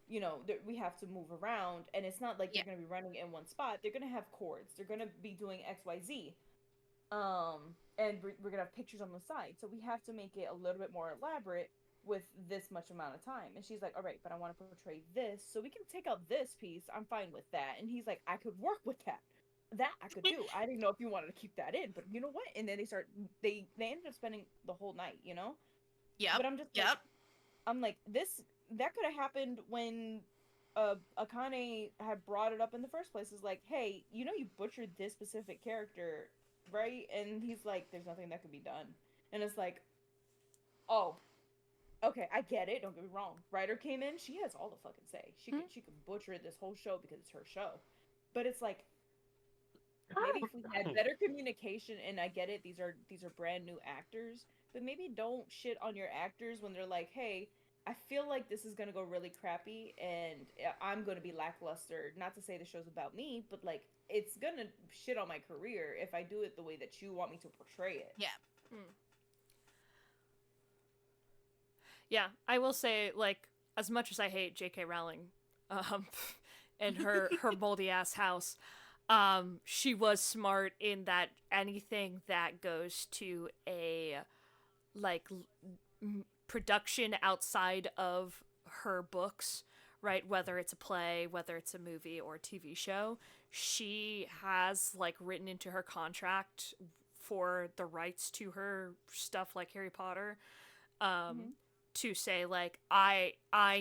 We have to move around, and it's not like Yeah. they're going to be running in one spot. They're going to have chords, they're going to be doing XYZ, and we're going to have pictures on the side, so we have to make it a little bit more elaborate with this much amount of time. And she's like, all right, but I want to portray this, so we can take out this piece. I'm fine with that. And he's like, I could work with that I could do. I didn't know if you wanted to keep that in, but you know what? And then they ended up spending the whole night, Yep. but I'm just like, Yep. I'm like, this that could have happened when Akane had brought it up in the first place. Is like, hey, you butchered this specific character, right? And he's like, there's nothing that could be done. And it's like, oh, okay, I get it. Don't get me wrong. Writer came in, she has all the fucking say. She could butcher this whole show because it's her show. But it's like, maybe if we had better communication, and I get it, these are brand new actors, but maybe don't shit on your actors when they're like, hey, I feel like this is gonna go really crappy, and I'm gonna be lackluster. Not to say the show's about me, but like, it's gonna shit on my career if I do it the way that you want me to portray it. Yeah. Yeah, I will say, like, as much as I hate J.K. Rowling, um, and her moldy ass house, she was smart in that anything that goes to a like production outside of her books, right? Whether it's a play, whether it's a movie or a TV show, she has like written into her contract for the rights to her stuff like Harry Potter. Mhm. To say like I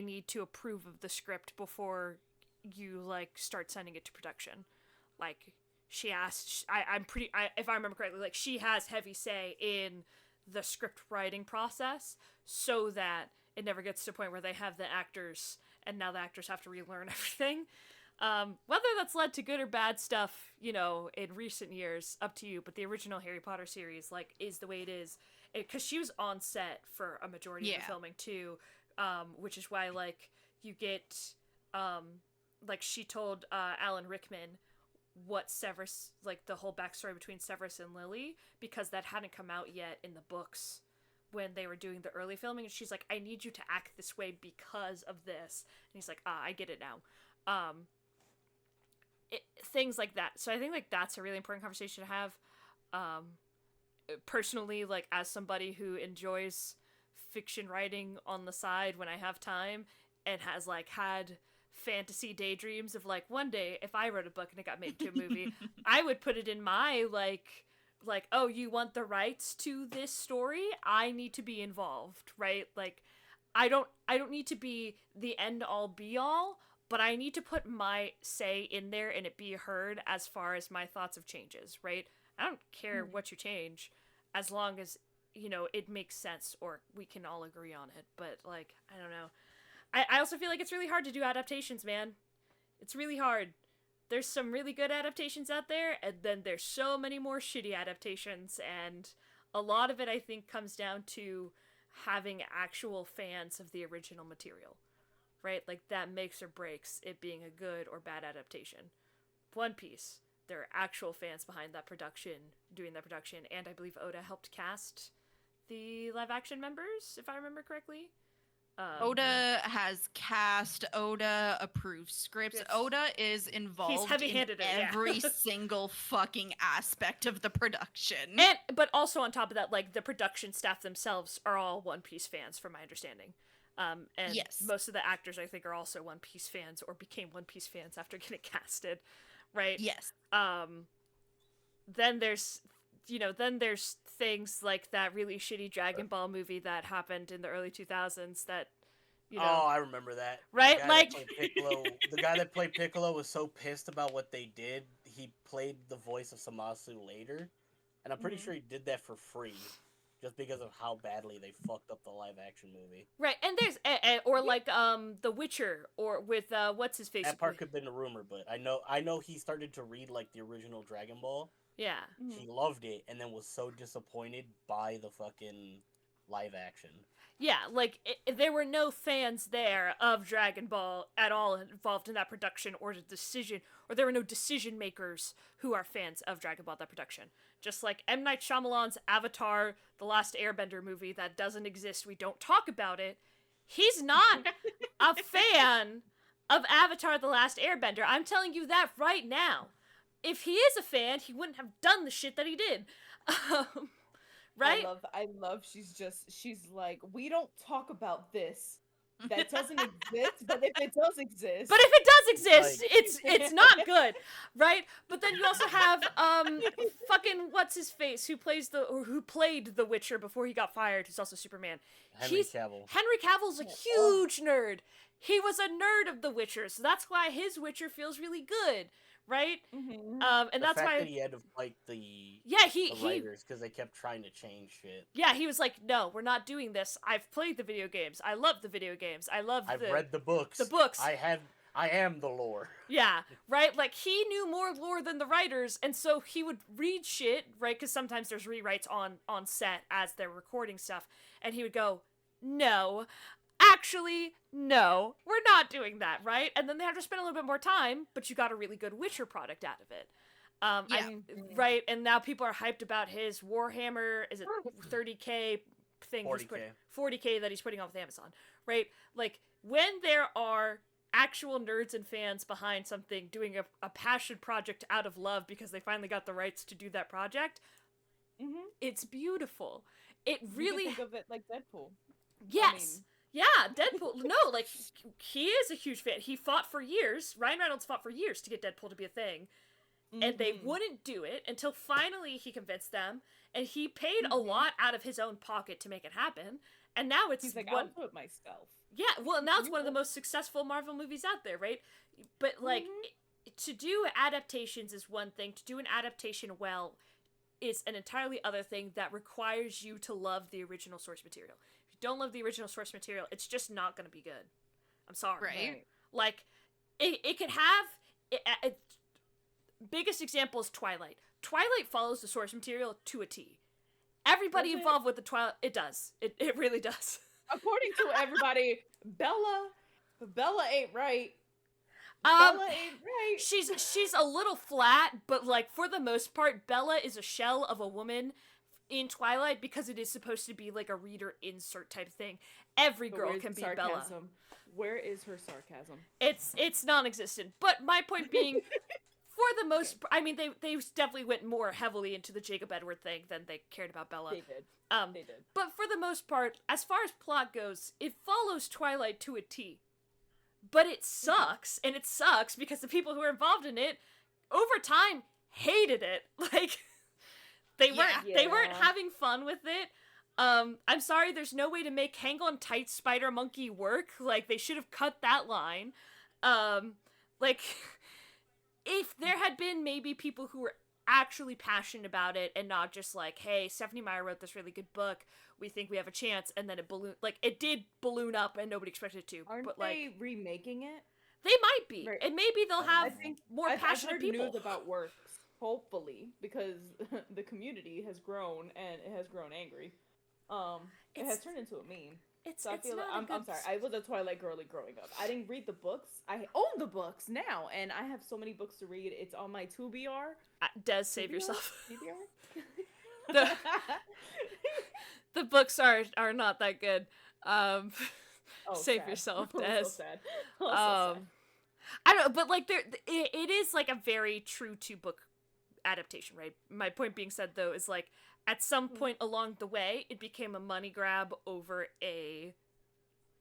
need to approve of the script before you like start sending it to production. Like she asked, if I remember correctly, like she has heavy say in the script writing process, so that it never gets to a point where they have the actors and now the actors have to relearn everything. Whether that's led to good or bad stuff, in recent years, up to you. But the original Harry Potter series, like, is the way it is, because she was on set for a majority of the Yeah. filming too, which is why like you get, like she told Alan Rickman what Severus, like the whole backstory between Severus and Lily, because that hadn't come out yet in the books when they were doing the early filming, and she's like, I need you to act this way because of this, and he's like, I get it now. Things like that. So I think like that's a really important conversation to have. Personally, like as somebody who enjoys fiction writing on the side when I have time, and has like had fantasy daydreams of like, one day if I wrote a book and it got made into a movie, I would put it in my like, oh, you want the rights to this story? I need to be involved, right? Like I don't need to be the end all be all, but I need to put my say in there and it be heard as far as my thoughts of changes, right? I don't care what you change, as long as it makes sense or we can all agree on it. But like, I don't know. I also feel like it's really hard to do adaptations, man. It's really hard. There's some really good adaptations out there, and then there's so many more shitty adaptations, and a lot of it I think comes down to having actual fans of the original material, right? Like that makes or breaks it being a good or bad adaptation. One Piece, there are actual fans behind that production, doing that production, and I believe Oda helped cast the live action members, if I remember correctly. Oda has cast, Oda approves scripts. Yes. Oda is involved in heavy-handed, yeah. every single fucking aspect of the production. But also on top of that, like the production staff themselves are all One Piece fans, from my understanding. And Yes. most of the actors I think are also One Piece fans or became One Piece fans after getting casted, right? Yes. Then there's things like that really shitty Dragon Ball movie that happened in the early 2000s that Oh, I remember that. Right? The guy that played Piccolo was so pissed about what they did, he played the voice of Samasu later. And I'm pretty sure he did that for free. just because of how badly they fucked up the live action movie. Right, and there's or like The Witcher, or with what's his face? That part could have been a rumor, but I know he started to read like the original Dragon Ball. Yeah. He loved it, and then was so disappointed by the fucking live action. Yeah, like there were no fans there of Dragon Ball at all involved in that production, or there were no decision makers who are fans of Dragon Ball that production. Just like M. Night Shyamalan's Avatar: The Last Airbender movie that doesn't exist, we don't talk about it. He's not a fan of Avatar: The Last Airbender. I'm telling you that right now. If he is a fan, he wouldn't have done the shit that he did. Right? I love she's like, we don't talk about this. That doesn't exist, but if it does exist. But if it does exist, Like- it's not good, right? But then you also have fucking what's his face who played the Witcher before he got fired, who's also Superman. Henry Cavill. Henry Cavill's a huge nerd. He was a nerd of The Witcher, so that's why his Witcher feels really good, right? Mhm. And The that's fact why that he had to fight the he writers because they kept trying to change shit. yeah, he was like, no, we're not doing this. I've played the video games. I love the video games. I've read the books. the books. I am the lore. Yeah, right? Like, he knew more lore than the writers, and so he would read shit, right? Because sometimes there's rewrites on set as they're recording stuff, and he would go, no, actually, no, we're not doing that, right? And then they have to spend a little bit more time, but you got a really good Witcher product out of it. Right? And now people are hyped about his Warhammer, is it 30K thing? 40K. 40K that he's putting on with Amazon, right? Like, when there are actual nerds and fans behind something doing a passion project out of love because they finally got the rights to do that project, it's beautiful. It really... You can think of it like Deadpool. Yes. Yeah, Deadpool. No, like, he is a huge fan. He fought for years. Ryan Reynolds fought for years to get Deadpool to be a thing. And they wouldn't do it until finally he convinced them. And he paid a lot out of his own pocket to make it happen. And now it's He's like, I'll do it myself. Yeah, well, now it's one of the most successful Marvel movies out there, right? But, like, to do adaptations is one thing. To do an adaptation well is an entirely other thing that requires you to love the original source material. If you don't love the original source material, it's just not going to be good. I'm sorry. Right. Like, it could have... biggest example is Twilight. Twilight follows the source material to a T. Everybody involved with the Twilight... It does. It really does. According to everybody, Bella ain't right. Bella ain't right. She's a little flat, but, like, for the most part, Bella is a shell of a woman in Twilight because it is supposed to be like a reader insert type thing. Every girl can be Bella. Where is her sarcasm? It's non-existent. But my point being, for the most, I mean, they definitely went more heavily into the Jacob Edward thing than they cared about Bella. They did. They did. But for the most part, as far as plot goes, it follows Twilight to a T. But it sucks, and it sucks because the people who are involved in it, over time, hated it. Like, they weren't having fun with it. I'm sorry, there's no way to make Hang On Tight Spider Monkey work. Like, they should have cut that line. Like, if there had been maybe people who were actually passionate about it and not just like, hey, Stephanie Meyer wrote this really good book, we think we have a chance, and then it did balloon up and nobody expected it to. Aren't but, they remaking it? They might be, Right. and maybe they'll have more I've passionate heard people. news about works, hopefully, because the community has grown and it has grown angry. It has turned into a meme. So I feel like I'm sorry. I was a Twilight girly growing up. I didn't read the books. I own the books now, and I have so many books to read. It's on my 2BR. Des, save yourself. TBR? The books are not that good. Save sad. yourself, So Des. sad. So sad. I don't know, but like it is like a very true to book adaptation, right? My point being said though is like at some point along the way it became a money grab over a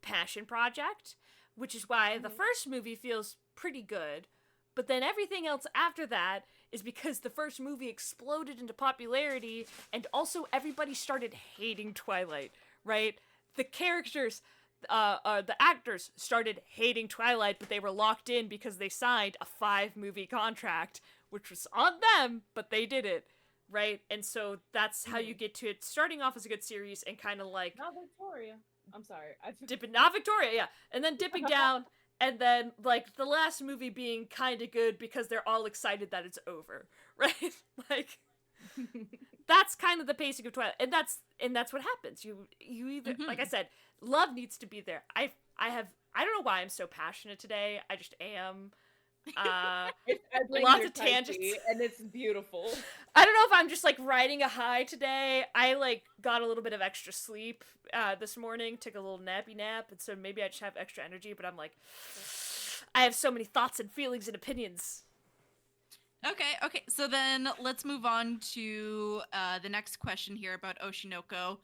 passion project, which is why the first movie feels pretty good, but then everything else after that is because the first movie exploded into popularity and also everybody started hating Twilight, right? The characters, the actors started hating Twilight, but they were locked in because they signed a 5-movie contract, which was on them, but they did it. right? And so that's how you get to it, starting off as a good series and kind of like Not Victoria. I'm sorry. dipping, not Victoria, yeah, and then dipping down, and then like the last movie being kind of good because they're all excited that it's over, right? Like that's kind of the pacing of Twilight, and that's what happens. You either, like I said, love needs to be there. I don't know why I'm so passionate today. I just am. Lots of tangents, and it's beautiful. I don't know if I'm just like riding a high today. I like got a little bit of extra sleep this morning, took a little nappy nap, and so maybe I just have extra energy. But I'm like, I have so many thoughts and feelings and opinions. Okay. So then let's move on to the next question here about Oshinoko.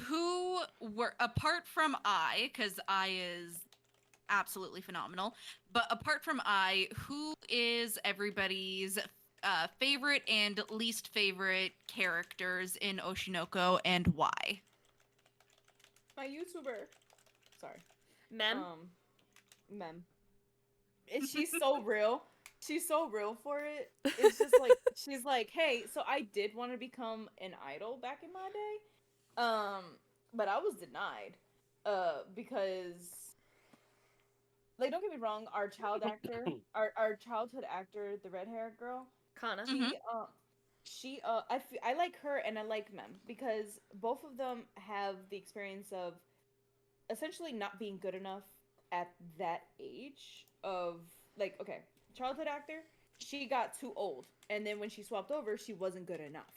Who were, apart from I, because I is absolutely phenomenal, but apart from I, who is everybody's favorite and least favorite characters in Oshinoko, and why? My YouTuber. Sorry. Mem. Mem. And she's so real. She's so real for it. It's just like she's like, hey, so I did want to become an idol back in my day. But I was denied. Because like, don't get me wrong, our child actor, our childhood actor, the red-haired girl, Kana. I like her and I like Mem because both of them have the experience of essentially not being good enough at that age of, like, okay, childhood actor, she got too old, and then when she swapped over, she wasn't good enough.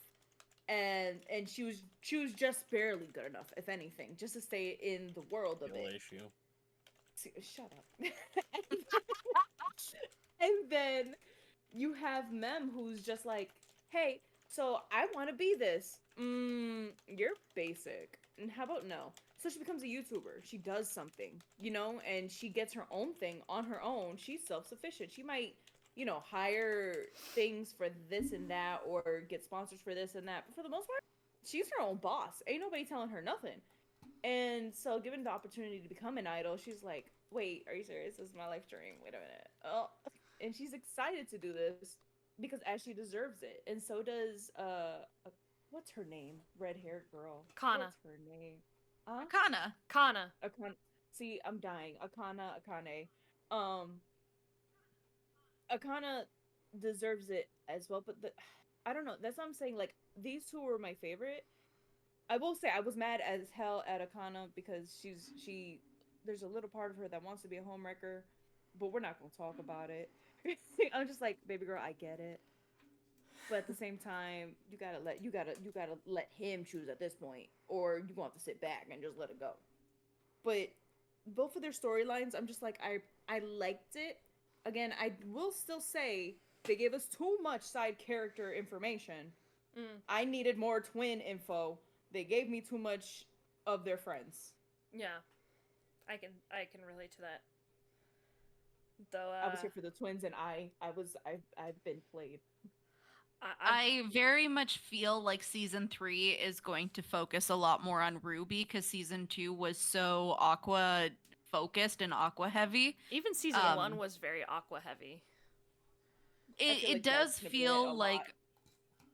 And she was just barely good enough, if anything, just to stay in the world of it. Issue. Shut up. And then you have Mem, who's just like, hey, so I want to be this. You're basic. And how about no? So she becomes a YouTuber. She does something, and she gets her own thing on her own. She's self-sufficient. She might, hire things for this and that, or get sponsors for this and that. But for the most part, she's her own boss. Ain't nobody telling her nothing. And so, given the opportunity to become an idol, she's like, wait, are you serious? This is my life dream. Wait a minute. Oh. And she's excited to do this because Ashley deserves it. And so does, what's her name? Red-haired girl. Kana. What's her name? Kana. See, I'm dying. Akane. Akana deserves it as well, but I don't know. That's what I'm saying. Like, these two were my favorite. I will say I was mad as hell at Akana because there's a little part of her that wants to be a homewrecker, but we're not gonna talk about it. I'm just like, baby girl, I get it, but at the same time, you gotta let him choose at this point, or you gonna have to sit back and just let it go. But both of their storylines, I'm just like, I liked it. Again, I will still say they gave us too much side character information. I needed more twin info. They gave me too much of their friends. Yeah, I can relate to that. Though I was here for the twins, and I've been played. I very much feel like season 3 is going to focus a lot more on Ruby because season 2 was so Aqua focused and Aqua heavy. Even season 1 was very Aqua heavy. It does feel like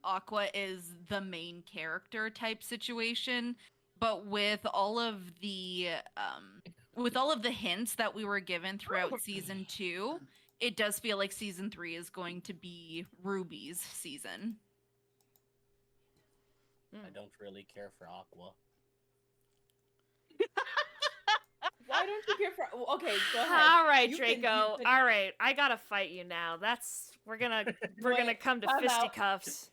Aqua is the main character type situation, but with all of the hints that we were given throughout season 2, it does feel like season 3 is going to be Ruby's season. I don't really care for Aqua. Why don't you care for? Okay, go ahead. All right, Draco. All right, I gotta fight you now. We're gonna come to fisticuffs.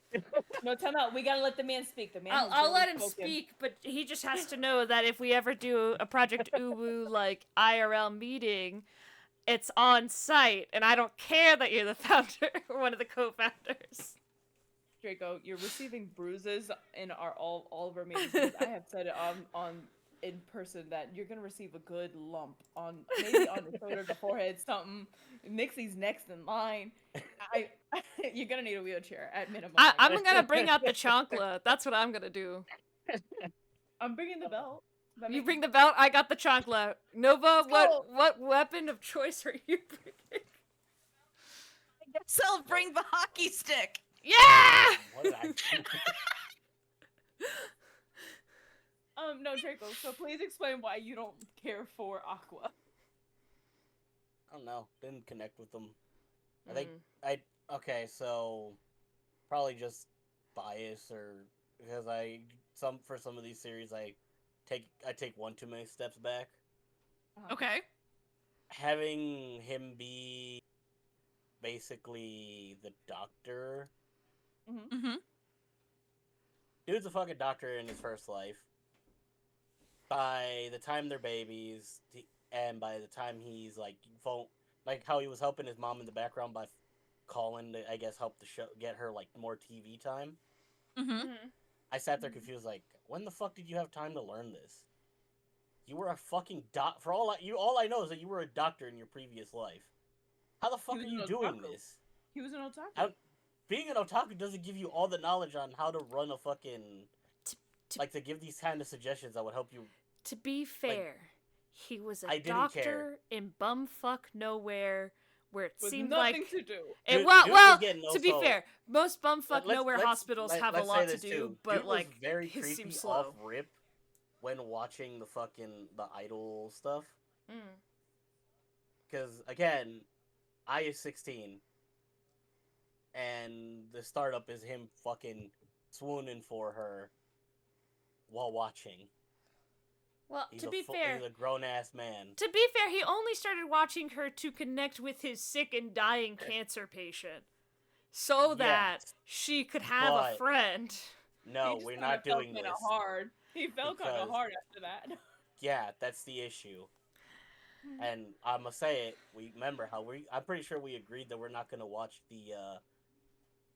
No, time out. We gotta let the man speak. The man. I'll let him speak, but he just has to know that if we ever do a Project UWU like IRL meeting, it's on site, and I don't care that you're the founder or one of the co-founders. Draco, you're receiving bruises in all of our meetings. I have said it on in person that you're gonna receive a good lump on maybe on the shoulder, the forehead, something. Nixie's next in line. You're gonna need a wheelchair at minimum. I'm gonna bring out the chancla. That's what I'm gonna do. I'm bringing the belt. You bring the belt. I got the chancla. Nova, what weapon of choice are you bringing? I guess I'll bring the hockey stick. Yeah! What did I do? No, Draco. So please explain why you don't care for Aqua. I don't know. Didn't connect with them. I Mm. think okay, so probably just bias or because for some of these series I take one too many steps back. Okay. Having him be basically the doctor. Mm-hmm. Dude's a fucking doctor in his first life. By the time they're babies, and by the time he's like like how he was helping his mom in the background by calling to, I guess, help the show get her like more TV time. Mm-hmm. Mm-hmm. I sat there confused, like, when the fuck did you have time to learn this? You were a fucking for all I know is that you were a doctor in your previous life. How the fuck He are was you an doing otaku. this? He was an otaku. Being an otaku doesn't give you all the knowledge on how to run a fucking like to give these kind of suggestions that would help you. To be fair, he was a I didn't care. doctor in bumfuck nowhere, where it With seemed nothing like to do. it, Dude well, was getting to be also- fair, most bumfuck Let's- nowhere let's- hospitals have a let's say lot to this do, too. but Dude like was very his creepy seems off slow. rip when watching the idol stuff. Mm. Because again, I is 16, and the startup is him fucking swooning for her while watching. Well, He's to be fair, he's a grown ass man. to be fair, he only started watching her to connect with his sick and dying cancer patient, so that Yes, she could have a but- friend. No, He just we're kinda not fell doing kinda this. hard. He fell kind of because- hard after that. Yeah, that's the issue. And I'm gonna say it. We remember how I'm pretty sure we agreed that we're not gonna watch the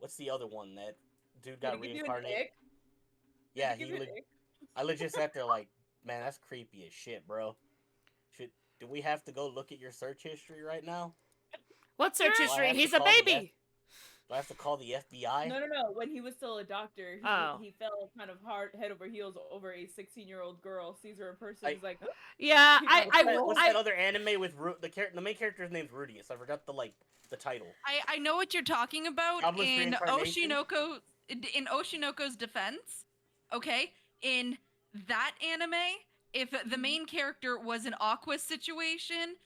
what's the other one that dude got Did he give you an reincarnated? ick? Did Yeah, he give you an ick? I legit sat there like, man, that's creepy as shit, bro. Do we have to go look at your search history right now? What's search Do I history? have to He's a call the baby. Do I have to call the FBI? No. When he was still a doctor, Oh. he fell kind of hard, head over heels over a 16-year-old girl. Sees her in person, he's like, Yeah, What's that other anime with the main character's name's Rudius? I forgot the title. I know what you're talking about. Jobless In reincarnation? Oshinoko's defense, okay, in that anime, if the main character was an Aqua situation,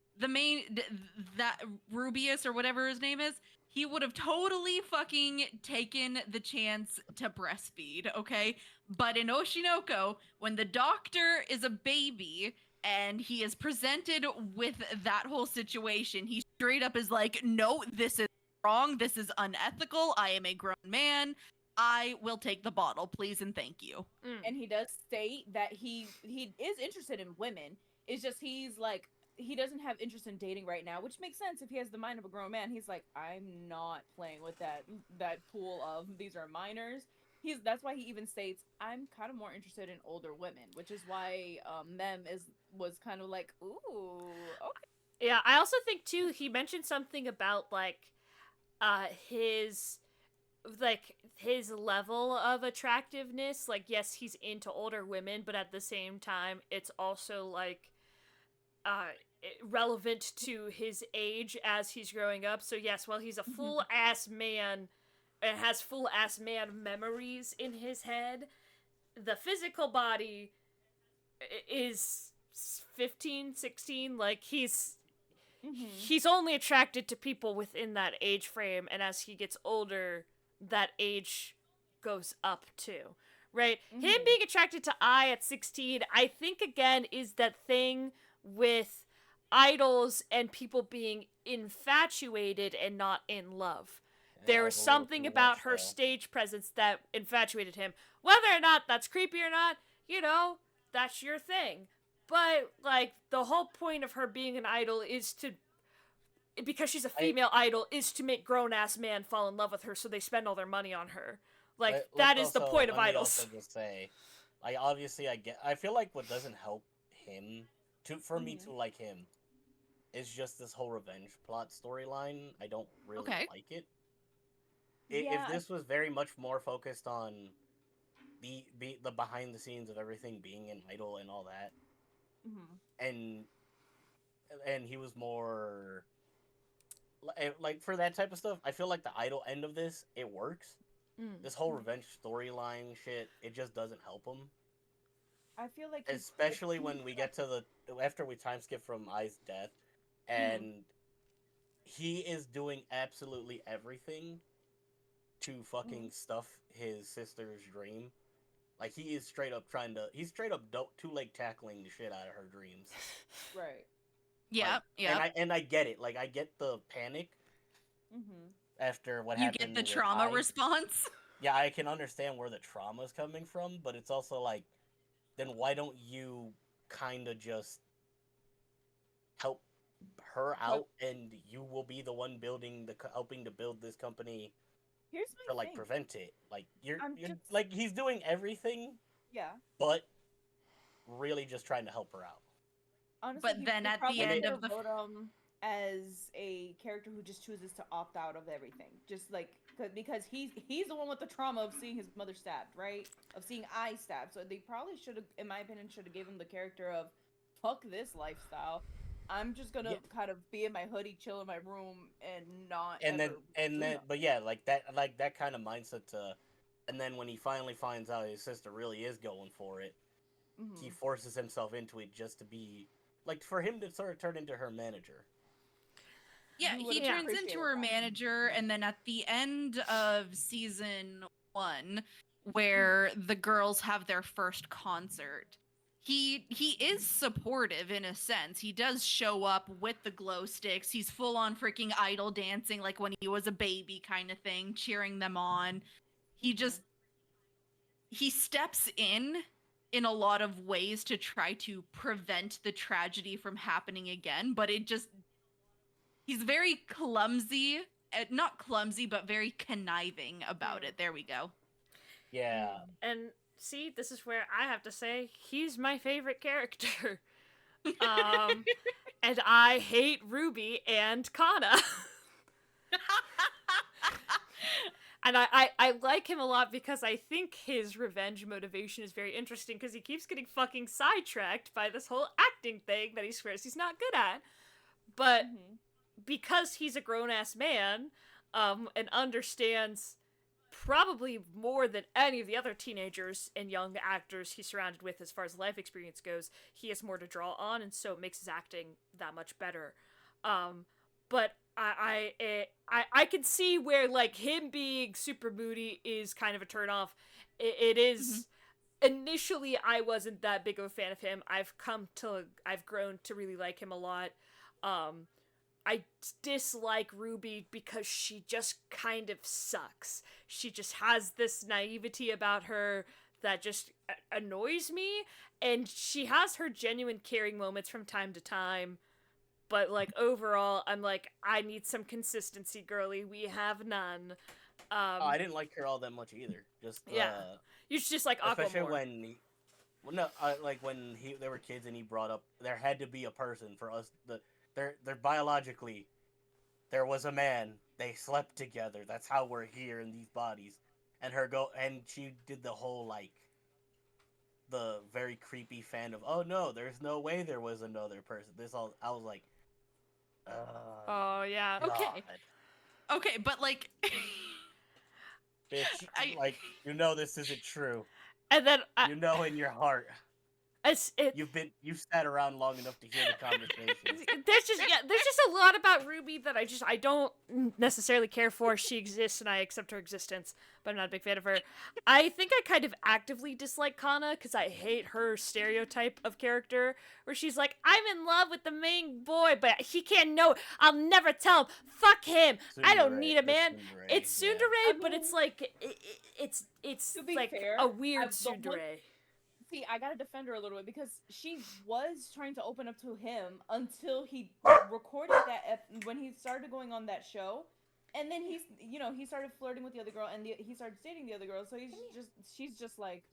that Rubius or whatever his name is, he would have totally fucking taken the chance to breastfeed, okay? But in Oshinoko, when the doctor is a baby and he is presented with that whole situation, he straight up is like, no, this is wrong. This is unethical. I am a grown man. I will take the bottle, please and thank you. and he does state that he is interested in women. It's just he's like he doesn't have interest in dating right now, which makes sense if he has the mind of a grown man. He's like, I'm not playing with that pool of these are minors. That's why he even states I'm kind of more interested in older women, which is why Mem was kind of like, ooh, okay. Yeah, I also think too he mentioned something about his level of attractiveness. Like, yes, he's into older women, but at the same time it's also like relevant to his age as he's growing up. So yes, while he's a full ass man and has full ass man memories in his head, the physical body is 15, 16. Like, he's only attracted to people within that age frame, and as he gets older, that age goes up too, right? Him being attracted to I at 16, I think, again, is that thing with idols and people being infatuated and not in love. There was something about her stage presence that infatuated him. Whether or not that's creepy or not, that's your thing. But, like, the whole point of her being an idol is because she's a female idol, is to make grown-ass men fall in love with her so they spend all their money on her. Like, that is the point of idols. Let me also just say, I feel like what doesn't help him, for me to like him, is just this whole revenge plot storyline. I don't really like it. If this was very much more focused on the behind the scenes of everything being an idol and all that, and he was more like for that type of stuff, I feel like the idol end of this, it works. this whole revenge storyline shit, it just doesn't help him. I feel like Especially when we get to after we time skip from Ai's death, and he is doing absolutely everything to fucking stuff his sister's dream. Like he is straight up he's straight up two leg tackling the shit out of her dreams. right. Yep, Like, yep. and I get it. Like I get the panic Mm-hmm. after what You happened get the with trauma I. response. Yeah, I can understand where the trauma is coming from, but it's also like, then why don't you kind of just help her out, and you will be the one helping to build this company Here's to my like thing. prevent it. Like you're I'm you're just like he's doing everything, yeah. but really just trying to help her out. Honestly, But then they at the probably And end could it have of the wrote him as a character who just chooses to opt out of everything, just like because he's the one with the trauma of seeing his mother stabbed, right? Of seeing I stabbed. So they probably should have, in my opinion, should have given him the character of fuck this lifestyle. I'm just gonna yeah, kind of be in my hoodie, chill in my room, and not ever and do then nothing. but yeah, like that kind of mindset to, and then when he finally finds out his sister really is going for it, he Mm-hmm. forces himself into it just to be like for him to sort of turn into her manager. Yeah, You would he have Yeah. turns into appreciated her that. manager, and then at the end of season 1, where the girls have their first concert, he is supportive in a sense. He does show up with the glow sticks. He's full on freaking idol dancing like when he was a baby kind of thing, cheering them on. He just he steps in a lot of ways to try to prevent the tragedy from happening again, but it just he's very clumsy, not clumsy, but very conniving about it. There we go. Yeah, And see, this is where I have to say he's my favorite character. Um, and I hate Ruby and Kana. And I like him a lot because I think his revenge motivation is very interesting because he keeps getting fucking sidetracked by this whole acting thing that he swears he's not good at. But Mm-hmm. because he's a grown ass man, and understands probably more than any of the other teenagers and young actors he's surrounded with as far as life experience goes, he has more to draw on, and so it makes his acting that much better. But I can see where like him being super moody is kind of a turn off. It Mm-hmm. is initially I wasn't that big of a fan of him. I've grown to really like him a lot. Um, I dislike Ruby because she just kind of sucks. She just has this naivety about her that just annoys me, and she has her genuine caring moments from time to time. But like overall, I'm like, I need some consistency, girly. We have none. oh, I Um, didn't like her all that much either. Just yeah, you should just like Aqua especially more. well, no, like when they were kids and he brought up there had to be a person for us. They're biologically there was a man. They slept together. That's how we're here in these bodies. And she did the whole like the very creepy fan of oh no, there's no way there was another person. This all I was like, Oh yeah. God, Okay. Okay, but like bitch, I like this isn't true. And then You know in your heart. it You've sat around long enough to hear the conversation. there's just a lot about Ruby that I don't necessarily care for. She exists and I accept her existence, but I'm not a big fan of her. I think I kind of actively dislike Kana because I hate her stereotype of character where she's like, I'm in love with the main boy, but he can't know. I'll never tell him. Fuck him. I don't need a man. It's Yeah. Tsundere, I but mean, it's like it's to be like fair, a weird the one Tsundere. See, I gotta defend her a little bit because she was trying to open up to him until he recorded when he started going on that show, and then he started flirting with the other girl, and he started dating the other girl. So she's just like,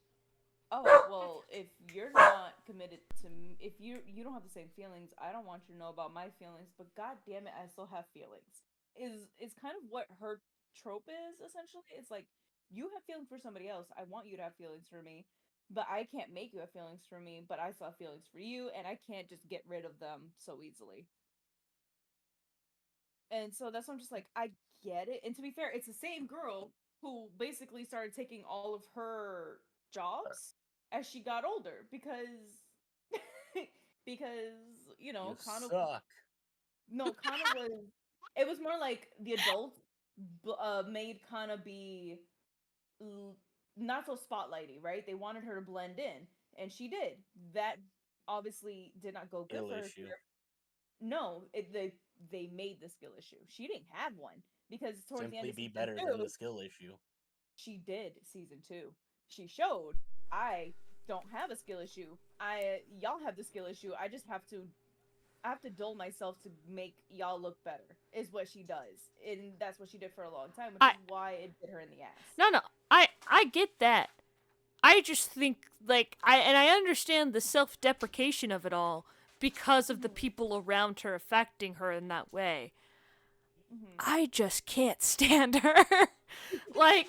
oh well, if you're not committed to me, if you don't have the same feelings, I don't want you to know about my feelings. But god damn it, I still have feelings. Is kind of what her trope is essentially. It's like you have feelings for somebody else. I want you to have feelings for me, but I can't make you have feelings for me. But I still have feelings for you, and I can't just get rid of them so easily. And so that's why I'm just like, I get it. And to be fair, it's the same girl who basically started taking all of her jobs as she got older because you know, You Kana suck. no, Kana was it was more like the adults made Kana be l- not so spotlighty, right? They wanted her to blend in, and she did. That obviously did not go good Ill for her issue. career. No, they made the skill issue. She didn't have one because towards the end Simply of be season better than two, the skill issue. she did season two. She showed I don't have a skill issue. Y'all have the skill issue. I have to dull myself to make y'all look better. Is what she does, and that's what she did for a long time, which I is why it bit her in the ass. no, I get that. I just think like I understand the self-deprecation of it all because of the people around her affecting her in that way. Mm-hmm. I just can't stand her. like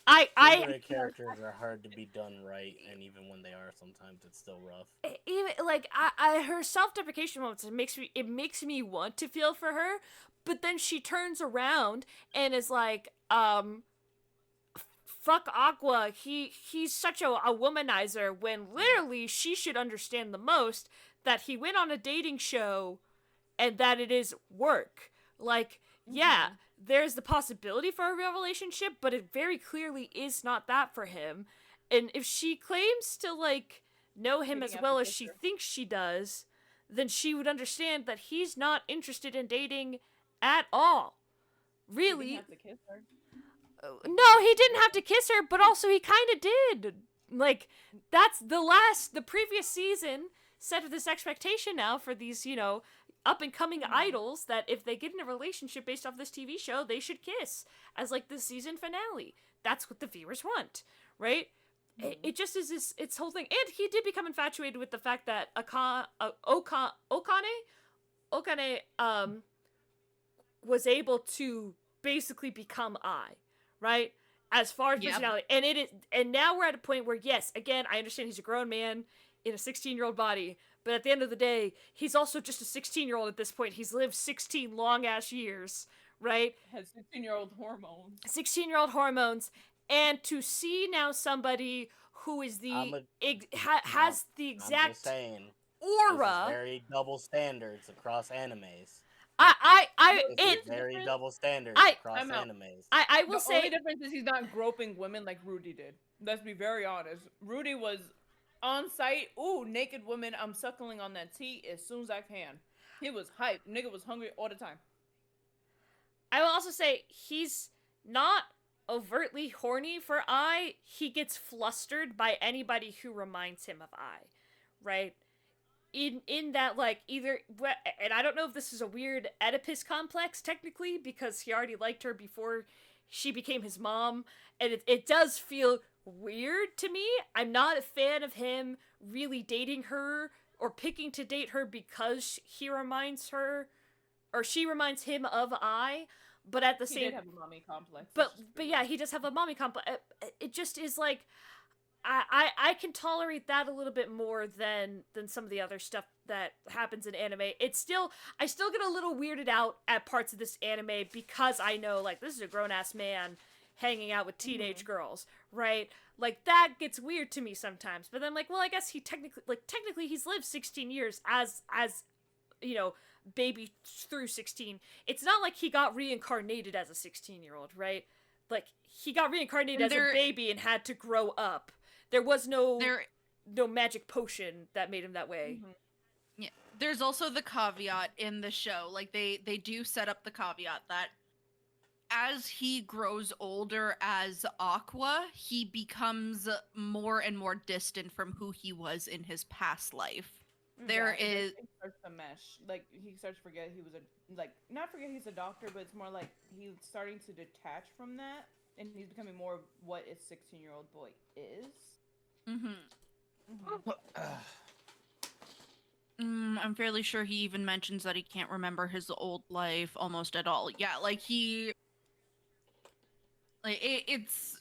I Ignorant characters are hard to be done right, and even when they are, sometimes it's still rough. even like her self-deprecation moments it makes me want to feel for her, but then she turns around and is like fuck Aqua. He's such a womanizer when literally she should understand the most that he went on a dating show and that it is work. Like, yeah, there's the possibility for a real relationship, but it very clearly is not that for him. And if she claims to like know him He as didn't have well to as kiss she her. thinks she does, then she would understand that he's not interested in dating at all. He didn't Really, have to kiss her. no, he didn't have to kiss her, but also he kind of did. Like, that's the previous season set this expectation now for these, you know, up and coming idols that if they get in a relationship based off this TV show, they should kiss as like the season finale. That's what the viewers want, right? It just is this its whole thing, and he did become infatuated with the fact that Okane was able to basically become I, right? As far as Yep. personality. And it is and now we're at a point where yes, again, I understand he's a grown man in a 16-year-old body, but at the end of the day, he's also just a 16-year-old at this point. He's lived 16 long ass years, right? Has 16-year-old hormones. 16-year-old hormones, and to see now somebody who is has the I'm just exact saying, aura. this is very double standards across animes. This is very difference- double standards I- across I'm out. animes. I will The only say difference is he's not groping women like Rudy did. Let's be very honest. Rudy was on site. Ooh, naked woman. I'm suckling on that tea as soon as I can. He was hyped. Nigga was hungry all the time. I will also say he's not overtly horny for I. He gets flustered by anybody who reminds him of I, right? In that like either and I don't know if this is a weird Oedipus complex technically because he already liked her before she became his mom, and it does feel weird to me. I'm not a fan of him really dating her or picking to date her because he reminds her or she reminds him of I, but at the He same did have a mommy complex. but let's just be but real. yeah, he does have a mommy complex. It just is like I can tolerate that a little bit more than some of the other stuff that happens in anime. It's still I still get a little weirded out at parts of this anime because I know like this is a grown ass man hanging out with teenage girls, right? Like that gets weird to me sometimes. But then like, well, I guess he technically he's lived 16 years as you know, baby through 16. It's not like he got reincarnated as a 16-year-old, right? Like he got reincarnated And as a baby and had to grow up. There was no magic potion that made him that way. Yeah, there's also the caveat in the show. Like they do set up the caveat that as he grows older as Aqua, he becomes more and more distant from who he was in his past life. There is It starts to mesh. Like he starts to forget he was not forget he's a doctor, but it's more like he's starting to detach from that, and he's becoming more of what a 16-year-old boy is. I'm fairly sure he even mentions that he can't remember his old life almost at all. Yeah, like it's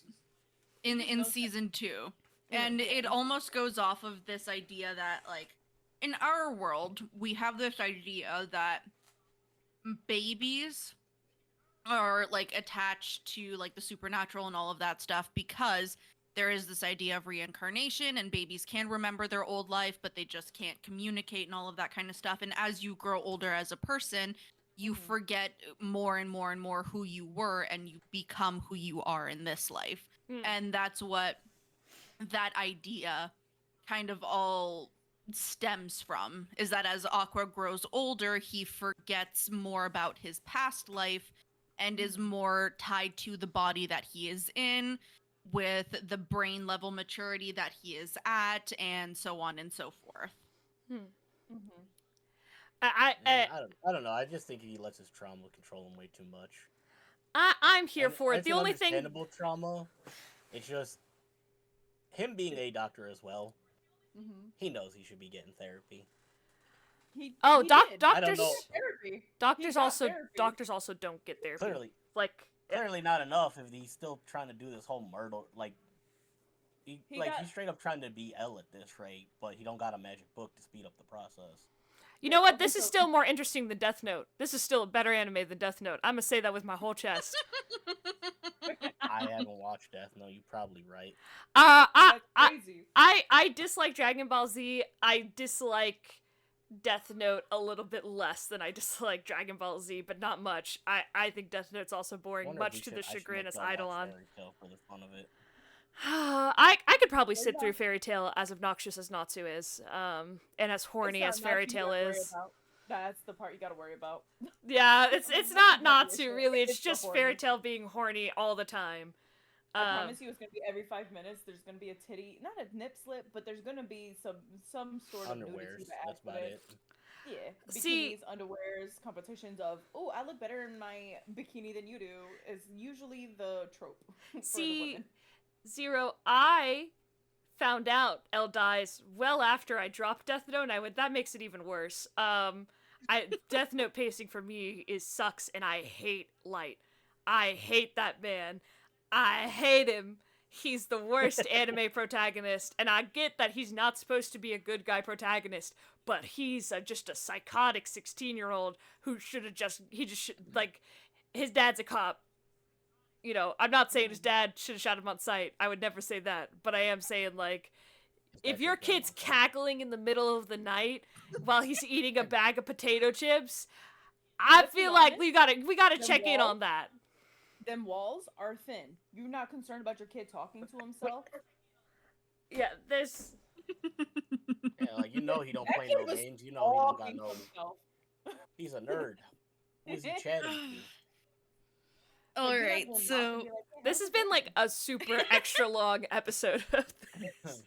in season 2. And it almost goes off of this idea that like in our world, we have this idea that babies are like attached to like the supernatural and all of that stuff, because there is this idea of reincarnation, and babies can remember their old life, but they just can't communicate and all of that kind of stuff. And as you grow older as a person, you forget more and more and more who you were, and you become who you are in this life. And that's what that idea kind of all stems from, is that as Aqua grows older, he forgets more about his past life and is more tied to the body that he is in, with the brain level maturity that he is at, and so on and so forth. I don't know. I just think he lets his trauma control him way too much. I'm here And for it. it's The an only thing. understandable trauma. It's just him being a doctor as well. He knows he should be getting therapy. Oh, he did. I don't doctors. know. Therapy. Doctors He got also therapy. doctors also don't get therapy. Clearly, clearly not enough if he's still trying to do this whole murder. Like, he's straight up trying to be L at this rate, but he don't got a magic book to speed up the process. You know what? This is still more interesting than Death Note. This is still a better anime than Death Note. I'm gonna say that with my whole chest. I haven't watched Death Note. You're probably right. That's crazy. I dislike Dragon Ball Z. I dislike Death Note a little bit less than I dislike Dragon Ball Z, but not much. I think Death Note's also boring, Wonder if much to I the should chagrin make as y'all watch Eidolon. Fairy Tail for the fun of it. I could probably sit through Fairy Tail, as obnoxious as Natsu is, and as horny as Fairy Tail is. That's the part you gotta worry about. Yeah, it's not Natsu issue. really. It's It's the just horny. Fairy Tail being horny all the time. I promise you, it's gonna be every 5 minutes. There's gonna be a titty, not a nip slip, but there's gonna be some sort of nudity Underwears. that That's about it. Yeah, See- bikinis, underwears, competitions of, oh, I look better in my bikini than you do, is usually the trope for the See, women. Zero, I found out Elle dies well after I dropped Death Note, and that makes it even worse. Death Note pacing for me sucks, and I hate Light. I hate that man. I hate him. He's the worst anime protagonist, and I get that he's not supposed to be a good guy protagonist, but he's just a psychotic 16-year-old who should have his dad's a cop. You know, I'm not saying his dad should have shot him on sight. I would never say that, but I am saying, like, if your kid's cackling in the middle of the night while he's eating a bag of potato chips, I Let's be feel like honest, we gotta the check in wall- on that. Them walls are thin. You're not concerned about your kid talking to himself? Yeah, there's. Yeah, like he don't That play kid no was games. He don't got Talking no. to himself. He's a nerd. Who's he chatting to? All Like, you right, guys will knock so and be like, "Hey, This has how's it been like going?" a super extra long episode of this.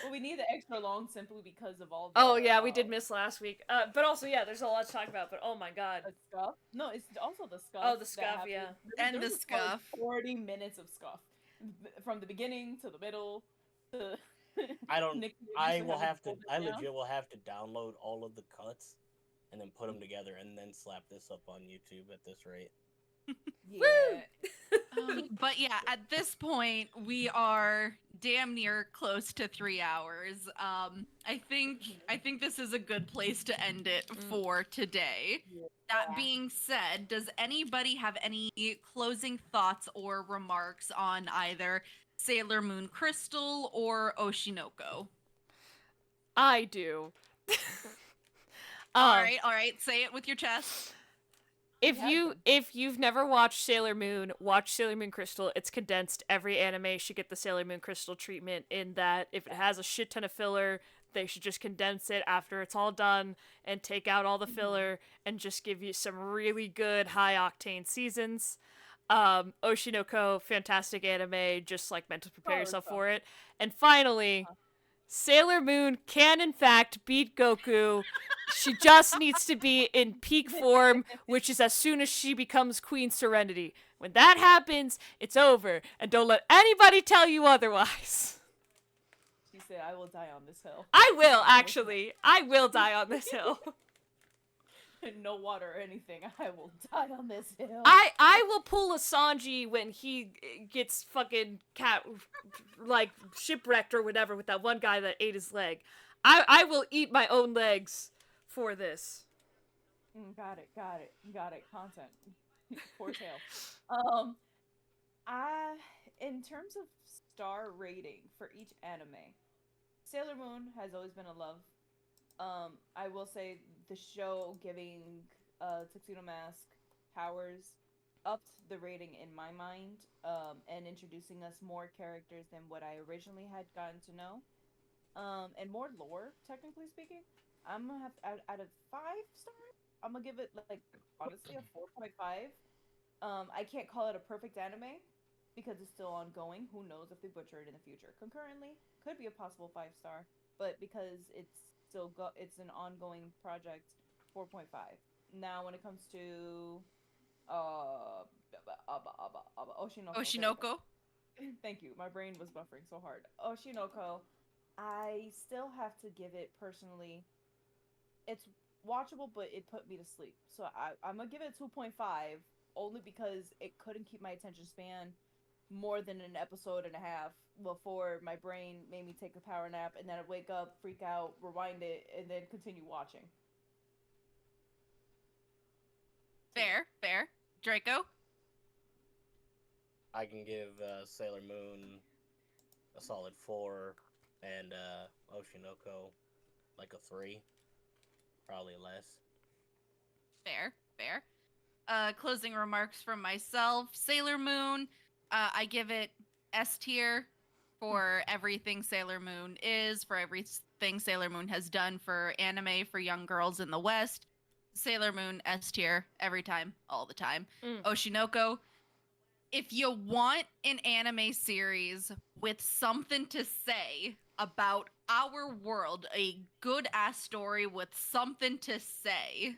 Well, we need the extra long simply because of all the. Oh yeah, we did miss last week. But also yeah, there's a lot to talk about. But oh my god. The scuff? No, it's also the scuff. Oh, the that scuff, happened. yeah. And There the was probably scuff. 40 minutes of scuff, from the beginning to the middle. To I don't. Nick I usually will has have to. pulled it I down. legit will have to download all of the cuts, and then put them together, and then slap this up on YouTube at this rate. Yeah. But yeah, at this point, we are damn near close to 3 hours. I think this is a good place to end it for today. That being said, does anybody have any closing thoughts or remarks on either Sailor Moon Crystal or Oshinoko? I do. All right, say it with your chest. If you've never watched Sailor Moon, watch Sailor Moon Crystal. It's condensed. Every anime should get the Sailor Moon Crystal treatment, in that if it has a shit ton of filler, they should just condense it after it's all done and take out all the filler and just give you some really good high octane seasons. Oshinoko, fantastic anime, just like mentally prepare yourself for it. And finally, Sailor Moon can in fact beat Goku. She just needs to be in peak form, which is as soon as she becomes Queen Serenity. When that happens, it's over, and don't let anybody tell you otherwise. She said, "I will die on this hill." I will, actually. I will die on this hill. No water or anything. I will die on this hill. I will pull a Sanji when he gets fucking shipwrecked or whatever with that one guy that ate his leg. I will eat my own legs for this. Got it. Content. Poor tail. Um, I in terms of star rating for each anime, Sailor Moon has always been a love. I will say the show giving Tuxedo Mask powers upped the rating in my mind, and introducing us more characters than what I originally had gotten to know, and more lore, technically speaking. I'm gonna have out of 5 stars, I'm gonna give it like honestly a 4.5. I can't call it a perfect anime because it's still ongoing. Who knows if they butcher it in the future? Concurrently, could be a possible 5 star, but because it's an ongoing project, 4.5. Now, when it comes to uh Oshinoko, there we go. Oshinoko. Thank you. My brain was buffering so hard. Oshinoko, I still have to give it personally. It's watchable, but it put me to sleep. So I'm gonna give it 2.5 only because it couldn't keep my attention span more than an episode and a half before my brain made me take a power nap and then I'd wake up, freak out, rewind it, and then continue watching. Fair, fair. Draco. I can give Sailor Moon a solid 4, and Oshinoko like a 3, probably less. Fair, fair. Closing remarks from myself. Sailor Moon, I give it S tier for everything Sailor Moon is, for everything Sailor Moon has done for anime for young girls in the West. Sailor Moon S tier every time, all the time. Oshinoko, if you want an anime series with something to say about our world, a good ass story with something to say,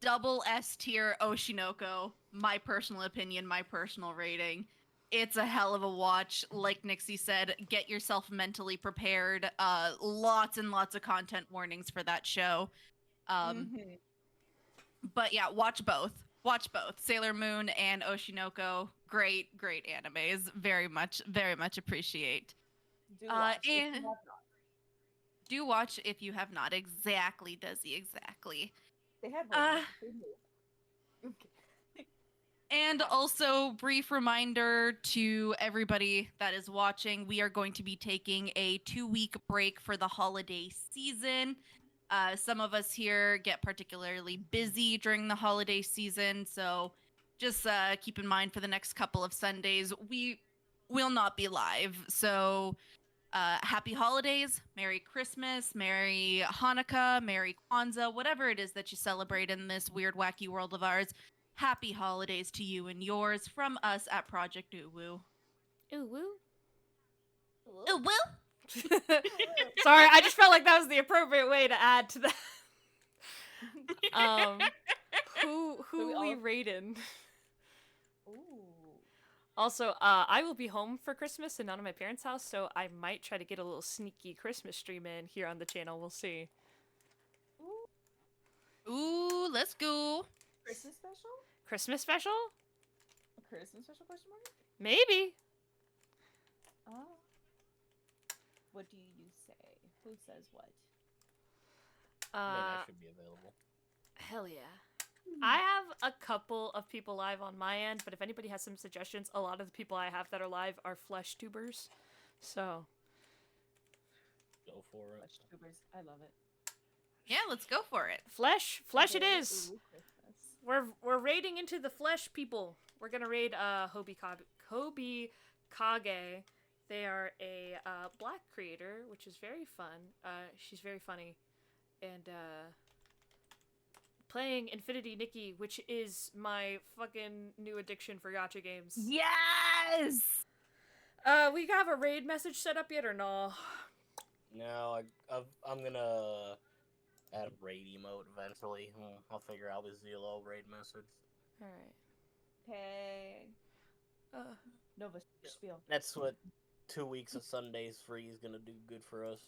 double S tier Oshinoko, my personal opinion, my personal rating. It's a hell of a watch. Like Nixie said, get yourself mentally prepared. Lots and lots of content warnings for that show. But yeah, watch both. Watch both. Sailor Moon and Oshinoko. Great, great animes. Very much appreciate. Do watch if you And have not. do watch if you have not. Exactly, Desi, exactly. They had romance. Okay. And also, brief reminder to everybody that is watching, we are going to be taking a 2-week break for the holiday season. Some of us here get particularly busy during the holiday season, so just keep in mind for the next couple of Sundays, we will not be live. So happy holidays, Merry Christmas, Merry Hanukkah, Merry Kwanzaa, whatever it is that you celebrate in this weird, wacky world of ours. Happy holidays to you and yours from us at Project UWU. Ooh woo. UWU? Sorry, I just felt like that was the appropriate way to add to that. Who we we all- rating? Ooh. Also, I will be home for Christmas and not at my parents' house, so I might try to get a little sneaky Christmas stream in here on the channel. We'll see. Ooh, let's go. Christmas special? Christmas special? A Christmas special question mark? Maybe. Oh. What do you say? Who says what? I mean, I Uh, should be available. hell yeah. I have a couple of people live on my end, but if anybody has some suggestions, a lot of the people I have that are live are flesh tubers. So, Go for it. Flesh tubers. I love it. Yeah, let's go for it. flesh it is. Ooh, Christmas. We're raiding into the flesh people. We're gonna raid Hobi Kage. They are a black creator, which is very fun. She's very funny, and playing Infinity Nikki, which is my fucking new addiction for gacha games. Yes! We have a raid message set up yet or no? No, I'm gonna add a raid emote eventually. I'll figure out the Zelo raid message. All right. Okay. Nova spiel. That's what 2 weeks of Sundays free is gonna do good for us.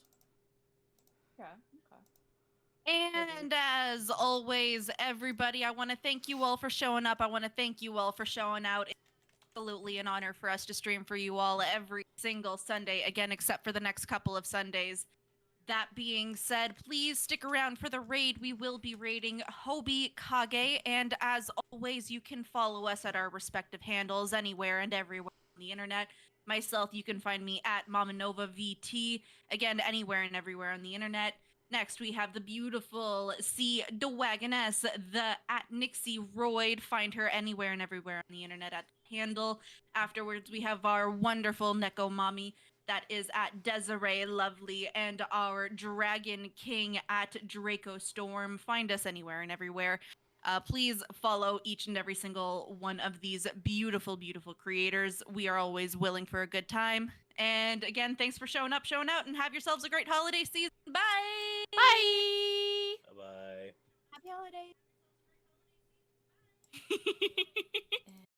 Okay. And as always, everybody, I want to thank you all for showing up. I want to thank you all for showing out. It's absolutely an honor for us to stream for you all every single Sunday, again, except for the next couple of Sundays. That being said, please stick around for the raid. We will be raiding Hobie Kage, and as always, you can follow us at our respective handles anywhere and everywhere on the internet. Myself, you can find me at Mamanova VT, again, anywhere and everywhere on the internet. Next, we have the beautiful C. DeWagoness, the at Nixie Royd. Find her anywhere and everywhere on the internet at handle. Afterwards, we have our wonderful Neko Mommy. That is at Desiree Lovely, and our Dragon King at Draco Storm. Find us anywhere and everywhere. Please follow each and every single one of these beautiful, beautiful creators. We are always willing for a good time. And again, thanks for showing up, showing out, and have yourselves a great holiday season. Bye! Bye. Bye bye. Happy holidays.